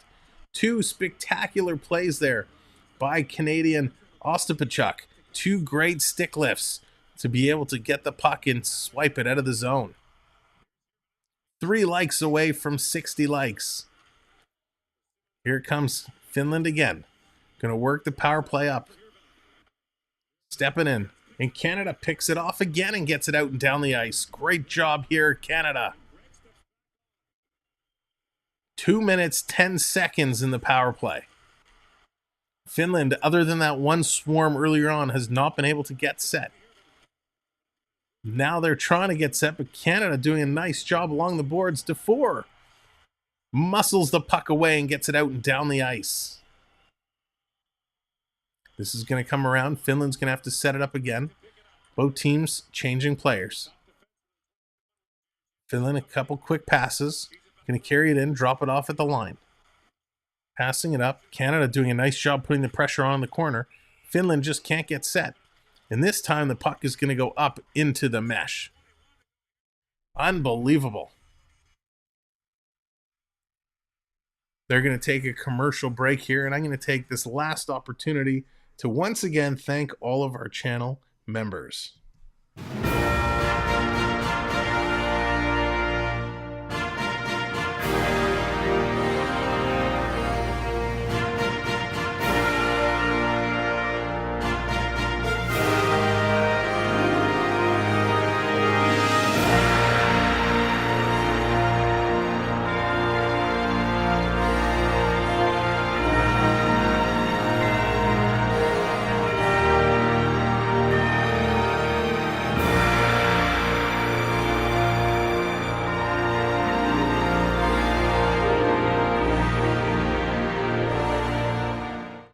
[SPEAKER 1] 2 spectacular plays there by Canadian Ostapachuk. 2 great stick lifts to be able to get the puck and swipe it out of the zone. 3 likes away from 60 likes. Here comes Finland again. Going to work the power play up. Stepping in. And Canada picks it off again and gets it out and down the ice. Great job here, Canada. 2 minutes, 10 seconds in the power play. Finland, other than that one swarm earlier on, has not been able to get set. Now they're trying to get set, but Canada doing a nice job along the boards. DeFore muscles the puck away and gets it out and down the ice. This is going to come around. Finland's going to have to set it up again. Both teams changing players. Finland, a couple quick passes. Going to carry it in, drop it off at the line. Passing it up. Canada doing a nice job putting the pressure on the corner. Finland just can't get set. And this time the puck is going to go up into the mesh. Unbelievable. They're going to take a commercial break here, and I'm going to take this last opportunity to once again thank all of our channel members.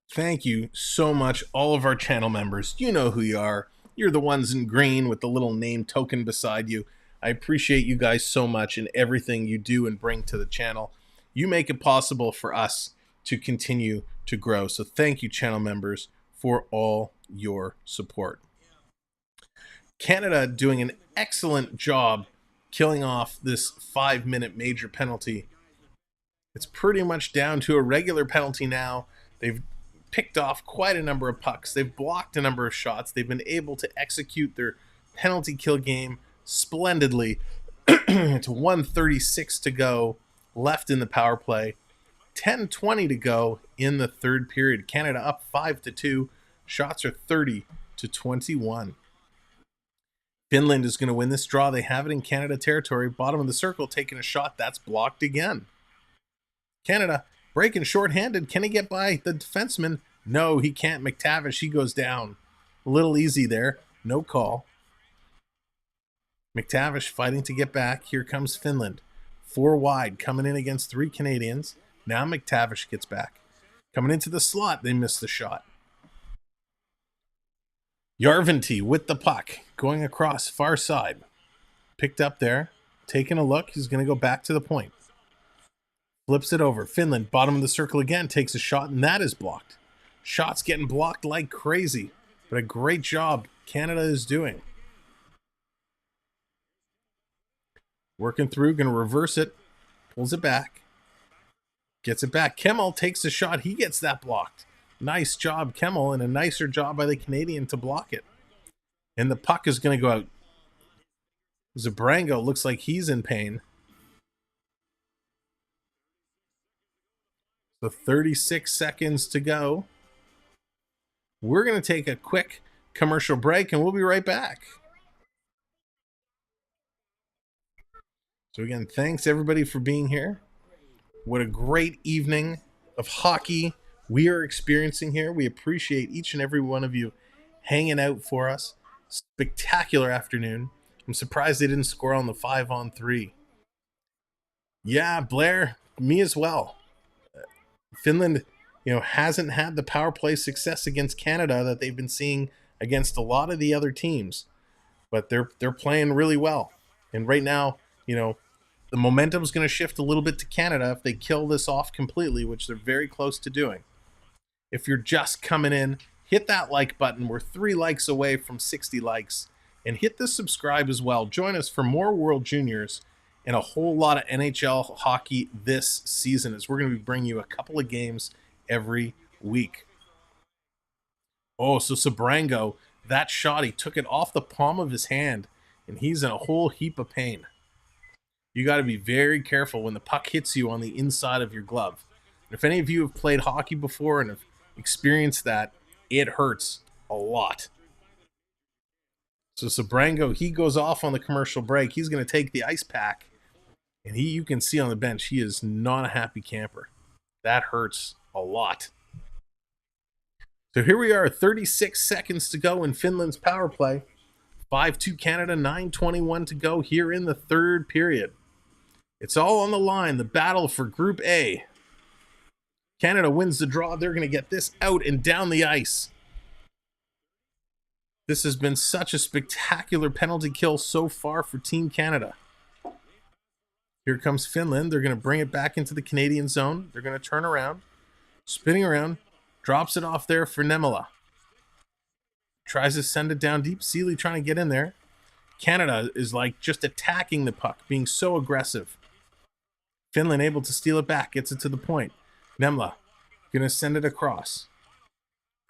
[SPEAKER 1] Thank you so much, all of our channel members. You know who you are. You're the ones in green with the little name token beside you. I appreciate you guys so much and everything you do and bring to the channel. You make it possible for us to continue to grow. So thank you, channel members, for all your support. Canada doing an excellent job killing off this 5-minute major penalty. It's pretty much down to a regular penalty now. They've picked off quite a number of pucks. They've blocked a number of shots. They've been able to execute their penalty kill game splendidly. It's 1:36 to go left in the power play. 10:20 to go in the third period. Canada up 5-2. Shots are 30-21. Finland is going to win this draw. They have it in Canada territory. Bottom of the circle, taking a shot. That's blocked again. Canada breaking shorthanded. Can he get by the defenseman? No, he can't. McTavish, he goes down. A little easy there. No call. McTavish fighting to get back. Here comes Finland. 4 wide, coming in against 3 Canadians. Now McTavish gets back. Coming into the slot, they miss the shot. Järventie with the puck. Going across far side. Picked up there. Taking a look. He's going to go back to the point. Flips it over. Finland, bottom of the circle again, takes a shot, and that is blocked. Shots getting blocked like crazy. But a great job Canada is doing. Working through, going to reverse it. Pulls it back. Gets it back. Kemmel takes a shot. He gets that blocked. Nice job, Kemmel, and a nicer job by the Canadian to block it. And the puck is going to go out. Zabrango looks like he's in pain. So 36 seconds to go. We're going to take a quick commercial break, and we'll be right back. So again, thanks everybody for being here. What a great evening of hockey we are experiencing here. We appreciate each and every one of you hanging out for us. Spectacular afternoon. I'm surprised they didn't score on the 5-on-3. Yeah, Blair, me as well. Finland, hasn't had the power play success against Canada that they've been seeing against a lot of the other teams, but they're playing really well. And right now, the momentum is going to shift a little bit to Canada if they kill this off completely, which they're very close to doing. If you're just coming in, hit that like button. We're 3 likes away from 60 likes. And hit the subscribe as well. Join us for more World Juniors and a whole lot of NHL hockey this season, as we're going to be bringing you a couple of games every week. Oh, so Sabrango, that shot, he took it off the palm of his hand, and he's in a whole heap of pain. You got to be very careful when the puck hits you on the inside of your glove. And if any of you have played hockey before and have experienced that, it hurts a lot. So Sabrango, he goes off on the commercial break. He's going to take the ice pack. And you can see on the bench, he is not a happy camper. That hurts a lot. So here we are, 36 seconds to go in Finland's power play. 5-2 Canada, 9:21 to go here in the third period. It's all on the line, the battle for Group A. Canada wins the draw. They're going to get this out and down the ice. This has been such a spectacular penalty kill so far for Team Canada. Here comes Finland. They're going to bring it back into the Canadian zone. They're going to turn around, spinning around, drops it off there for Nemela. Tries to send it down deep. Seeley trying to get in there. Canada is like just attacking the puck, being so aggressive. Finland able to steal it back, gets it to the point. Nemela going to send it across.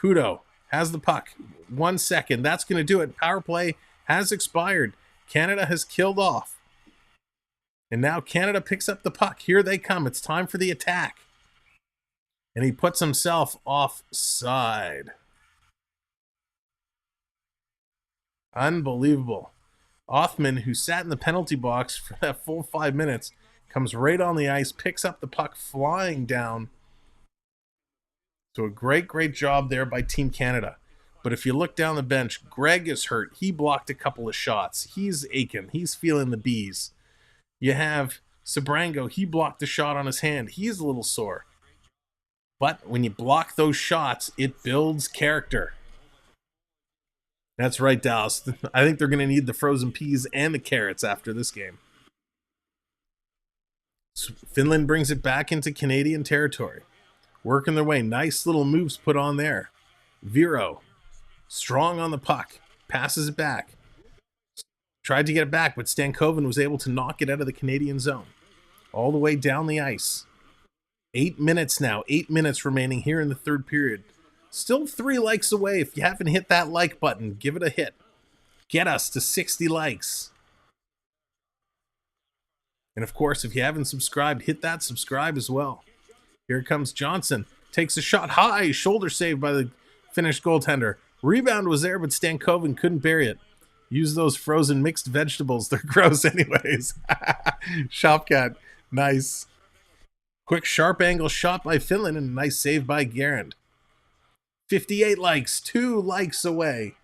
[SPEAKER 1] Kudo has the puck. 1 second. That's going to do it. Power play has expired. Canada has killed off. And now Canada picks up the puck. Here they come. It's time for the attack. And he puts himself offside. Unbelievable. Othman, who sat in the penalty box for that full 5 minutes, comes right on the ice, picks up the puck flying down. So a great job there by Team Canada. But if you look down the bench, Greg is hurt. He blocked a couple of shots. He's aching. He's feeling the bees. You have Sabrango. He blocked the shot on his hand. He's a little sore. But when you block those shots, it builds character. That's right, Dallas. I think they're going to need the frozen peas and the carrots after this game. So Finland brings it back into Canadian territory. Working their way. Nice little moves put on there. Viro, strong on the puck. Passes it back. Tried to get it back, but Stankoven was able to knock it out of the Canadian zone. All the way down the ice. 8 minutes now. 8 minutes remaining here in the third period. Still 3 likes away. If you haven't hit that like button, give it a hit. Get us to 60 likes. And of course, if you haven't subscribed, hit that subscribe as well. Here comes Johnson. Takes a shot high. Shoulder saved by the Finnish goaltender. Rebound was there, but Stankoven couldn't bury it. Use those frozen mixed vegetables. They're gross anyways. Shopcat. Nice. Quick sharp angle shot by Finland and a nice save by Garand. 58 likes. 2 likes away.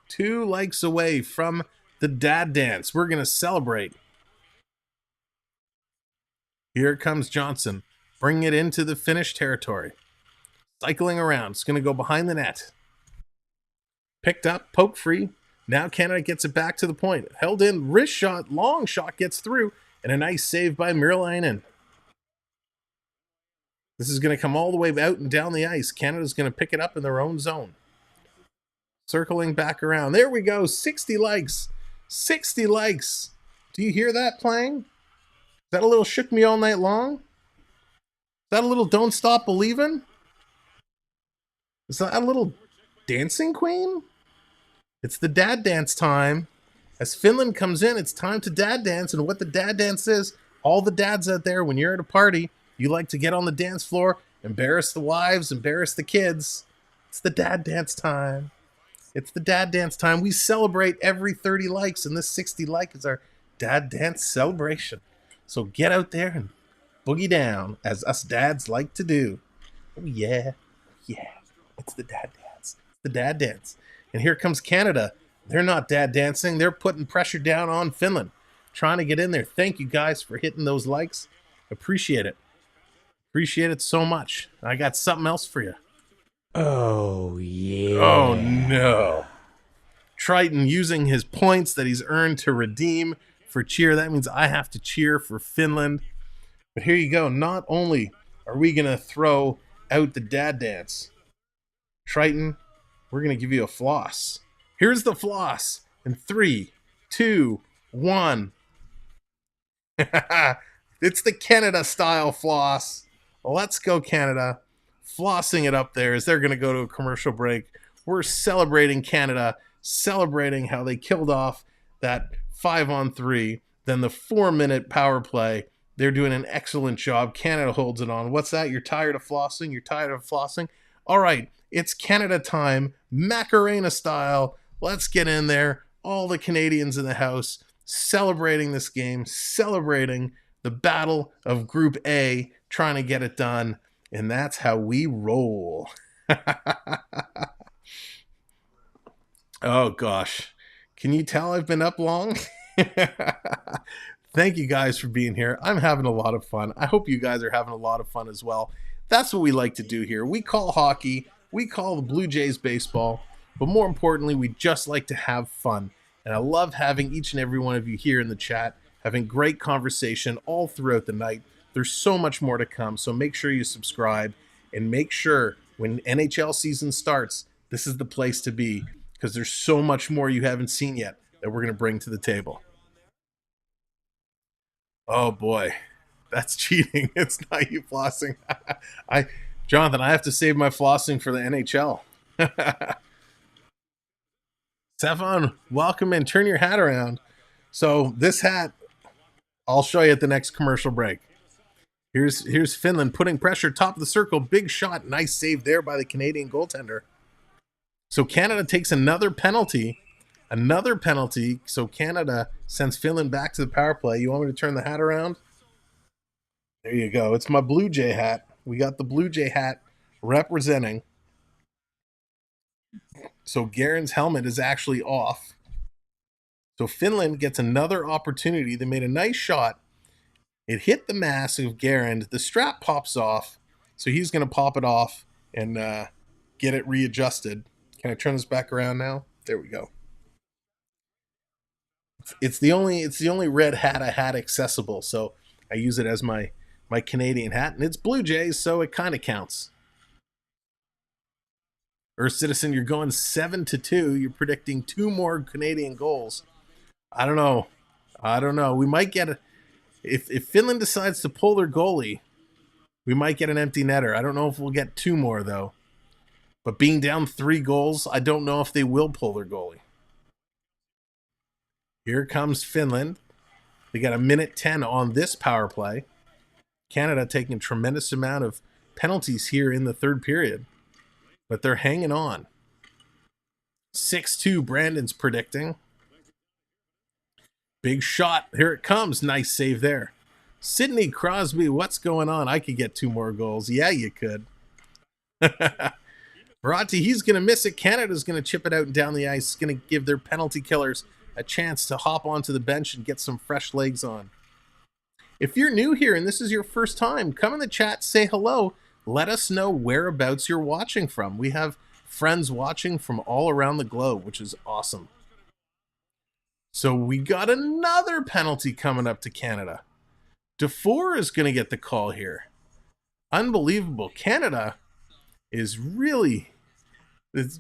[SPEAKER 1] 2 likes away from the dad dance. We're going to celebrate. Here comes Johnson. Bringing it into the Finnish territory. Cycling around. It's going to go behind the net. Picked up. Poke free. Now Canada gets it back to the point. Held in, wrist shot, long shot gets through, and a nice save by Myrlainen. This is going to come all the way out and down the ice. Canada's going to pick it up in their own zone. Circling back around. There we go, 60 likes. 60 likes. Do you hear that playing? Is that a little Shook Me All Night Long? Is that a little Don't Stop Believin'? Is that a little Dancing Queen? It's the dad dance time. As Finland comes in, it's time to dad dance. And what the dad dance is, all the dads out there, when you're at a party, you like to get on the dance floor, embarrass the wives, embarrass the kids. It's the dad dance time. It's the dad dance time. We celebrate every 30 likes, and this 60 like is our dad dance celebration. So get out there and boogie down, as us dads like to do. Oh, yeah. Yeah. It's the dad dance. It's the dad dance. And here comes Canada. They're not dad dancing. They're putting pressure down on Finland. Trying to get in there. Thank you guys for hitting those likes. Appreciate it. Appreciate it so much. I got something else for you.
[SPEAKER 7] Oh, yeah.
[SPEAKER 1] Oh, no. Triton using his points that he's earned to redeem for cheer. That means I have to cheer for Finland. But here you go. Not only are we going to throw out the dad dance, Triton, we're going to give you a floss. Here's the floss in 3, 2, 1. It's the Canada style floss. Let's go, Canada. Flossing it up there as they're going to go to a commercial break. We're celebrating Canada, celebrating how they killed off that 5-on-3, then the 4-minute power play. They're doing an excellent job. Canada holds it on. What's that? You're tired of flossing? You're tired of flossing? All right, it's Canada time, Macarena style. Let's get in there. All the Canadians in the house celebrating this game, celebrating the battle of Group A, trying to get it done. And that's how we roll. Oh, gosh. Can you tell I've been up long? Thank you guys for being here. I'm having a lot of fun. I hope you guys are having a lot of fun as well. That's what we like to do here. We call hockey, we call the Blue Jays baseball, but more importantly, we just like to have fun. And I love having each and every one of you here in the chat, having great conversation all throughout the night. There's so much more to come, so make sure you subscribe and make sure when NHL season starts, this is the place to be because there's so much more you haven't seen yet that we're going to bring to the table. Oh boy, that's cheating. It's not you flossing. Jonathan, I have to save my flossing for the NHL. Stefan, welcome in. Turn your hat around. So this hat, I'll show you at the next commercial break. Here's Finland putting pressure, top of the circle, big shot, nice save there by the Canadian goaltender. So Canada takes another penalty. So Canada sends Finland back to the power play. You want me to turn the hat around? There you go. It's my Blue Jay hat. We got the Blue Jay hat representing. So Guerin's helmet is actually off. So Finland gets another opportunity. They made a nice shot. It hit the mask of Guerin. The strap pops off. So he's going to pop it off and get it readjusted. Can I turn this back around now? There we go. It's the only red hat I had accessible, so I use it as my Canadian hat, and it's Blue Jays, so it kind of counts. Earth Citizen, you're going 7-2. You're predicting 2 more Canadian goals. I don't know. We might get if Finland decides to pull their goalie, we might get an empty netter. I don't know if we'll get 2 more though. But being down 3 goals, I don't know if they will pull their goalie. Here comes Finland. They got 1:10 on this power play. Canada taking a tremendous amount of penalties here in the third period. But they're hanging on. 6-2, Brandon's predicting. Big shot. Here it comes. Nice save there. Sidney Crosby, what's going on? I could get 2 more goals. Yeah, you could. Verratti, he's going to miss it. Canada's going to chip it out and down the ice. It's going to give their penalty killers a chance to hop onto the bench and get some fresh legs on. If you're new here and this is your first time, come in the chat, say hello. Let us know whereabouts you're watching from. We have friends watching from all around the globe, which is awesome. So we got another penalty coming up to Canada. Dufour is going to get the call here. Unbelievable. Canada is really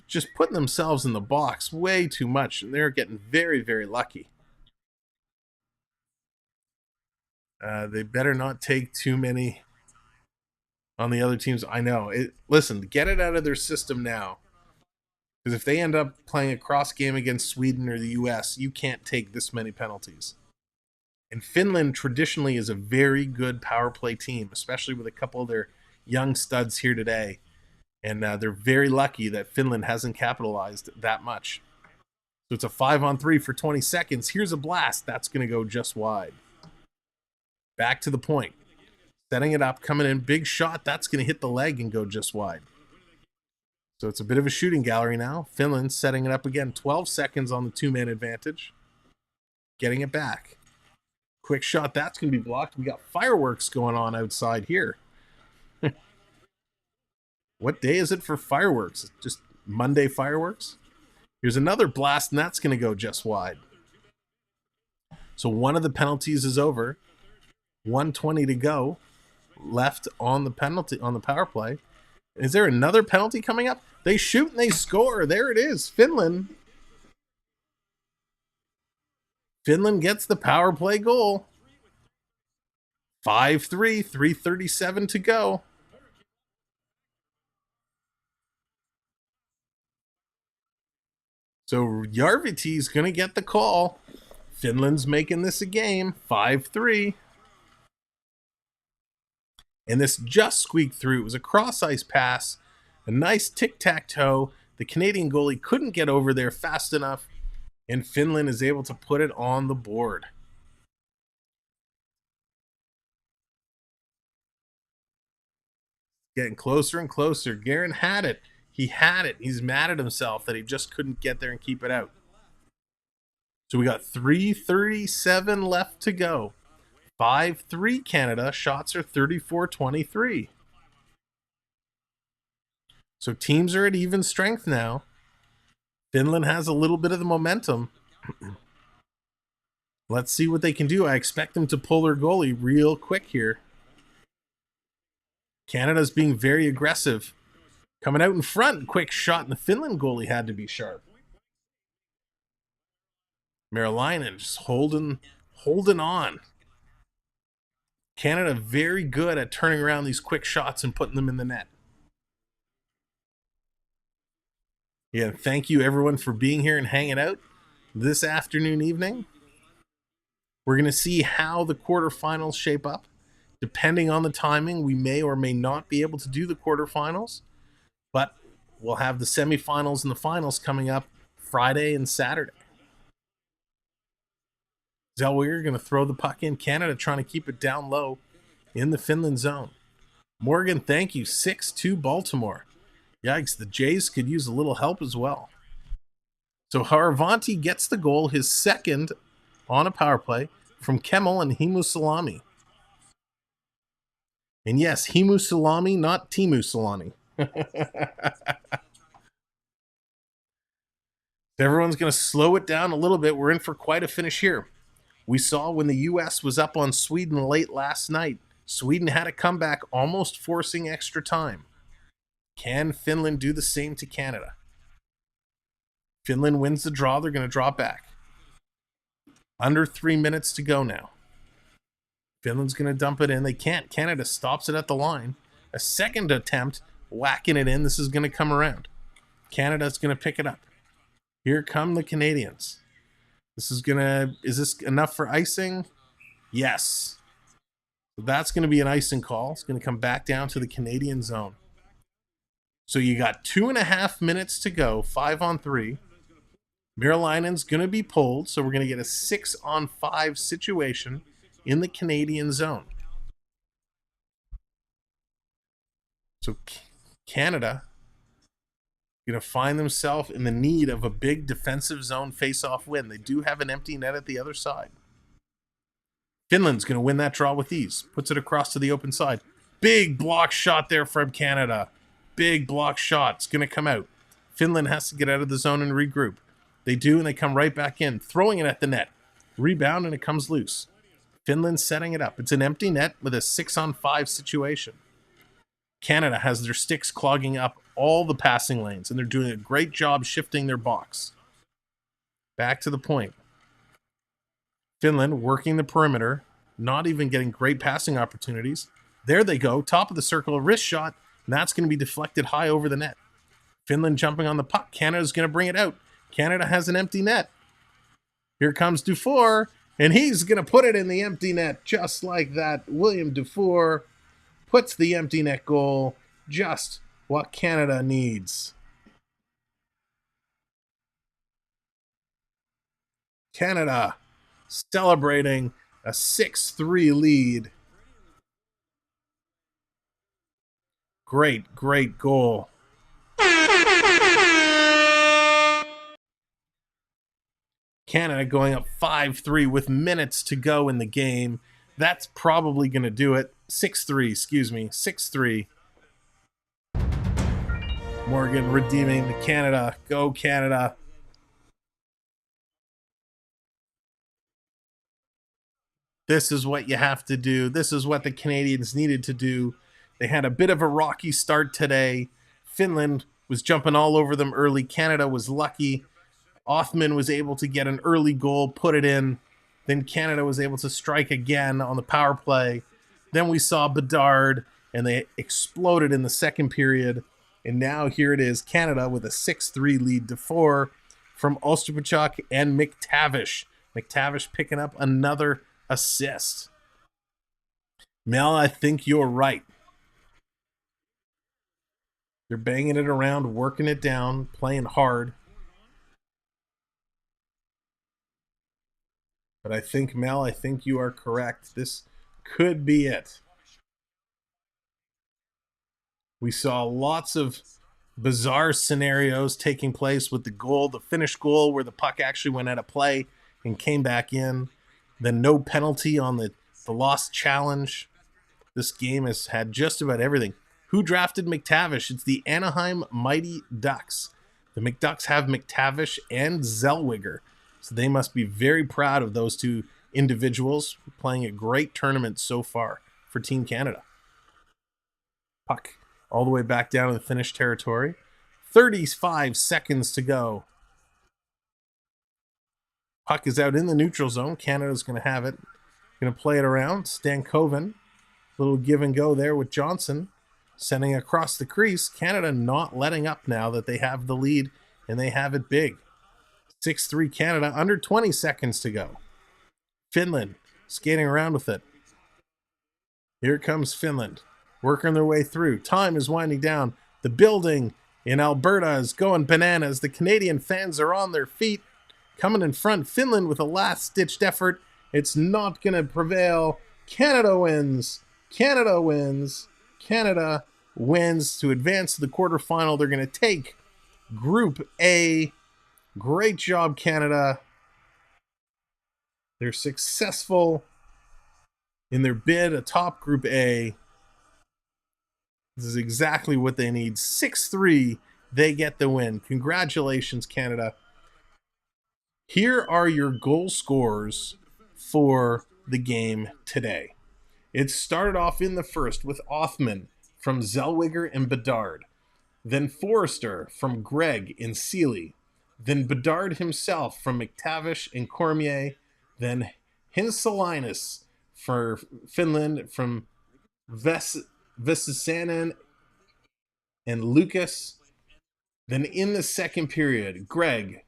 [SPEAKER 1] just putting themselves in the box way too much, and they're getting very, very lucky. They better not take too many on the other teams. I know. Listen, get it out of their system now. Because if they end up playing a cross game against Sweden or the US, you can't take this many penalties. And Finland traditionally is a very good power play team, especially with a couple of their young studs here today. And they're very lucky that Finland hasn't capitalized that much. So it's a 5-on-3 for 20 seconds. Here's a blast. That's going to go just wide. Back to the point. Setting it up, coming in, big shot. That's going to hit the leg and go just wide. So it's a bit of a shooting gallery now. Finland setting it up again. 12 seconds on the 2-man advantage. Getting it back. Quick shot. That's going to be blocked. We got fireworks going on outside here. What day is it for fireworks? Just Monday fireworks? Here's another blast, and that's going to go just wide. So one of the penalties is over. 1:20 to go. Left on the penalty on the power play. Is there another penalty coming up? They shoot and they score. There it is. Finland. Finland gets the power play goal. 5-3, 3:37 to go. So Järviti's going to get the call. Finland's making this a game. 5-3. And this just squeaked through. It was a cross-ice pass. A nice tic-tac-toe. The Canadian goalie couldn't get over there fast enough. And Finland is able to put it on the board. Getting closer and closer. Guerin had it. He had it. He's mad at himself that he just couldn't get there and keep it out. So we got 3:37 left to go. 5-3 Canada. Shots are 34-23. So teams are at even strength now. Finland has a little bit of the momentum. Let's see what they can do. I expect them to pull their goalie real quick here. Canada's being very aggressive. Coming out in front. Quick shot, and the Finland goalie had to be sharp. Marilainen just holding on. Canada very good at turning around these quick shots and putting them in the net. Yeah, thank you everyone for being here and hanging out this afternoon, evening. We're going to see how the quarterfinals shape up. Depending on the timing, we may or may not be able to do the quarterfinals, but we'll have the semifinals and the finals coming up Friday and Saturday. Zellweger going to throw the puck in. Canada trying to keep it down low in the Finland zone. Morgan, thank you. 6-2 Baltimore. Yikes, the Jays could use a little help as well. So Haravanti gets the goal, his second on a power play from Kemmel and Himu Salami. And yes, Himu Salami, not Timu Salami. Everyone's going to slow it down a little bit. We're in for quite a finish here. We saw when the U.S. was up on Sweden late last night, Sweden had a comeback, almost forcing extra time. Can Finland do the same to Canada? Finland wins the draw. They're going to draw back. Under 3 minutes to go now. Finland's going to dump it in. They can't. Canada stops it at the line. A second attempt, whacking it in. This is going to come around. Canada's going to pick it up. Here come the Canadians. Is this enough for icing? Yes. So that's going to be an icing call. It's going to come back down to the Canadian zone. So you got 2.5 minutes to go, 5-on-3. Marilainen's going to be pulled, so we're going to get a 6-on-5 situation in the Canadian zone. So Canada going to find themselves in the need of a big defensive zone face-off win. They do have an empty net at the other side. Finland's going to win that draw with ease. Puts it across to the open side. Big block shot there from Canada. Big block shot. It's going to come out. Finland has to get out of the zone and regroup. They do, and they come right back in, throwing it at the net. Rebound, and it comes loose. Finland setting it up. It's an empty net with a 6-on-5 situation. Canada has their sticks clogging up all the passing lanes, and they're doing a great job shifting their box. Back to the point. Finland working the perimeter, not even getting great passing opportunities. There they go, top of the circle, a wrist shot, and that's going to be deflected high over the net. Finland jumping on the puck. Canada's going to bring it out. Canada has an empty net. Here comes Dufour, and he's going to put it in the empty net just like that. William Dufour puts the empty net goal, just what Canada needs. Canada celebrating a 6-3 lead. Great, great goal. Canada going up 5-3 with minutes to go in the game. That's probably going to do it. 6-3, 6-3. Morgan redeeming the Canada. Go Canada. This is what you have to do. This is what the Canadians needed to do. They had a bit of a rocky start today. Finland was jumping all over them early. Canada was lucky. Othman was able to get an early goal, put it in. Then Canada was able to strike again on the power play. Then we saw Bedard, and they exploded in the second period. And now here it is, Canada with a 6-3 lead to 4 from Ostapchuk and McTavish. McTavish picking up another assist. Mel, I think you're right. They're banging it around, working it down, playing hard. But I think, Mel, I think you are correct. This could be it. We saw lots of bizarre scenarios taking place with the goal, the finished goal where the puck actually went out of play and came back in. Then no penalty on the lost challenge. This game has had just about everything. Who drafted McTavish? It's the Anaheim Mighty Ducks. The McDucks have McTavish and Zellweger. So they must be very proud of those two individuals playing a great tournament so far for Team Canada. Puck all the way back down to the Finnish territory. 35 seconds to go. Puck is out in the neutral zone. Canada's going to have it. Going to play it around. Stankoven. Little give and go there with Johnson. Sending across the crease. Canada not letting up now that they have the lead and they have it big. 6-3 Canada, under 20 seconds to go. Finland skating around with it. Here comes Finland, working their way through. Time is winding down. The building in Alberta is going bananas. The Canadian fans are on their feet, coming in front. Finland with a last-ditched effort. It's not going to prevail. Canada wins. Canada wins. Canada wins to advance to the quarterfinal. They're going to take Group A. Great job, Canada. They're successful in their bid atop Group A. This is exactly what they need. 6-3, they get the win. Congratulations, Canada. Here are your goal scorers for the game today. It started off in the first with Othman from Zellweger and Bedard. Then Forrester from Greg and Seeley. Then Bedard himself from McTavish and Cormier. Then Hinsalainen for Finland from Vesisanen and Lucas. Then in the second period, Greg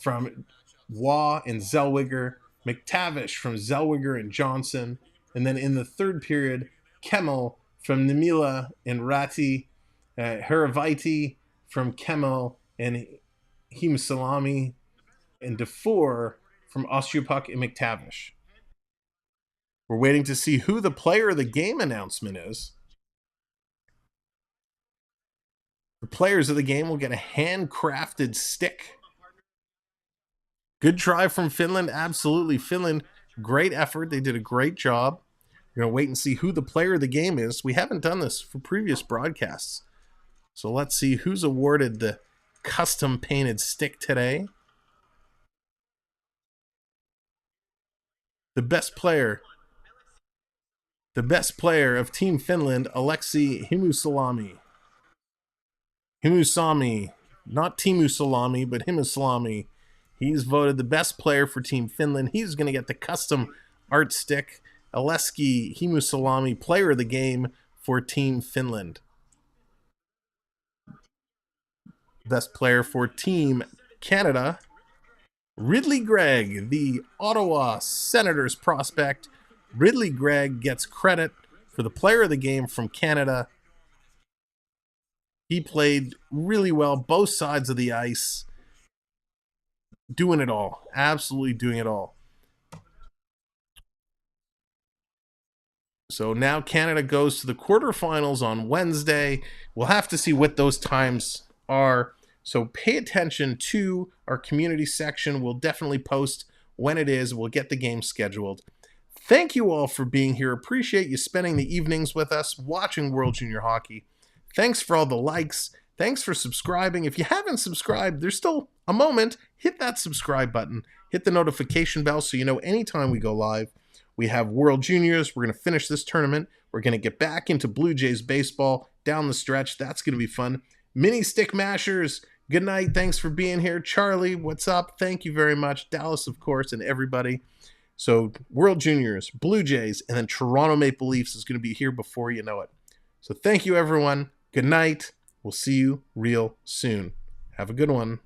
[SPEAKER 1] from Waugh and Zellweger. McTavish from Zellweger and Johnson. And then in the third period, Kemmel from Nemila and Ratti. Heravaiti from Kemmel and Himsalami, and DeFore from Ostapchuk and McTavish. We're waiting to see who the player of the game announcement is. The players of the game will get a handcrafted stick. Good try from Finland, absolutely. Finland, great effort. They did a great job. We're going to wait and see who the player of the game is. We haven't done this for previous broadcasts. So let's see who's awarded the custom painted stick today. The best player of Team Finland, Alexi Himusami, not Timu Salami, but Himusalami. He's voted the best player for Team Finland. He's going to get the custom art stick. Aleski Himusalami, player of the game for Team Finland. Best player for Team Canada, Ridley Gregg, the Ottawa Senators prospect. Ridley Gregg gets credit for the player of the game from Canada. He played really well, both sides of the ice. Doing it all. Absolutely doing it all. So now Canada goes to the quarterfinals on Wednesday. We'll have to see what those times are. So pay attention to our community section. We'll definitely post when it is. We'll get the game scheduled. Thank you all for being here. Appreciate you spending the evenings with us watching World Junior Hockey. Thanks for all the likes. Thanks for subscribing. If you haven't subscribed, there's still a moment. Hit that subscribe button. Hit the notification bell so you know anytime we go live. We have World Juniors. We're going to finish this tournament We're going to get back into Blue Jays baseball down the stretch. That's going to be fun. Mini Stick Mashers, good night. Thanks for being here. Charlie, what's up? Thank you very much. Dallas, of course, and everybody. So World Juniors, Blue Jays, and then Toronto Maple Leafs is going to be here before you know it. So thank you, everyone. Good night. We'll see you real soon. Have a good one.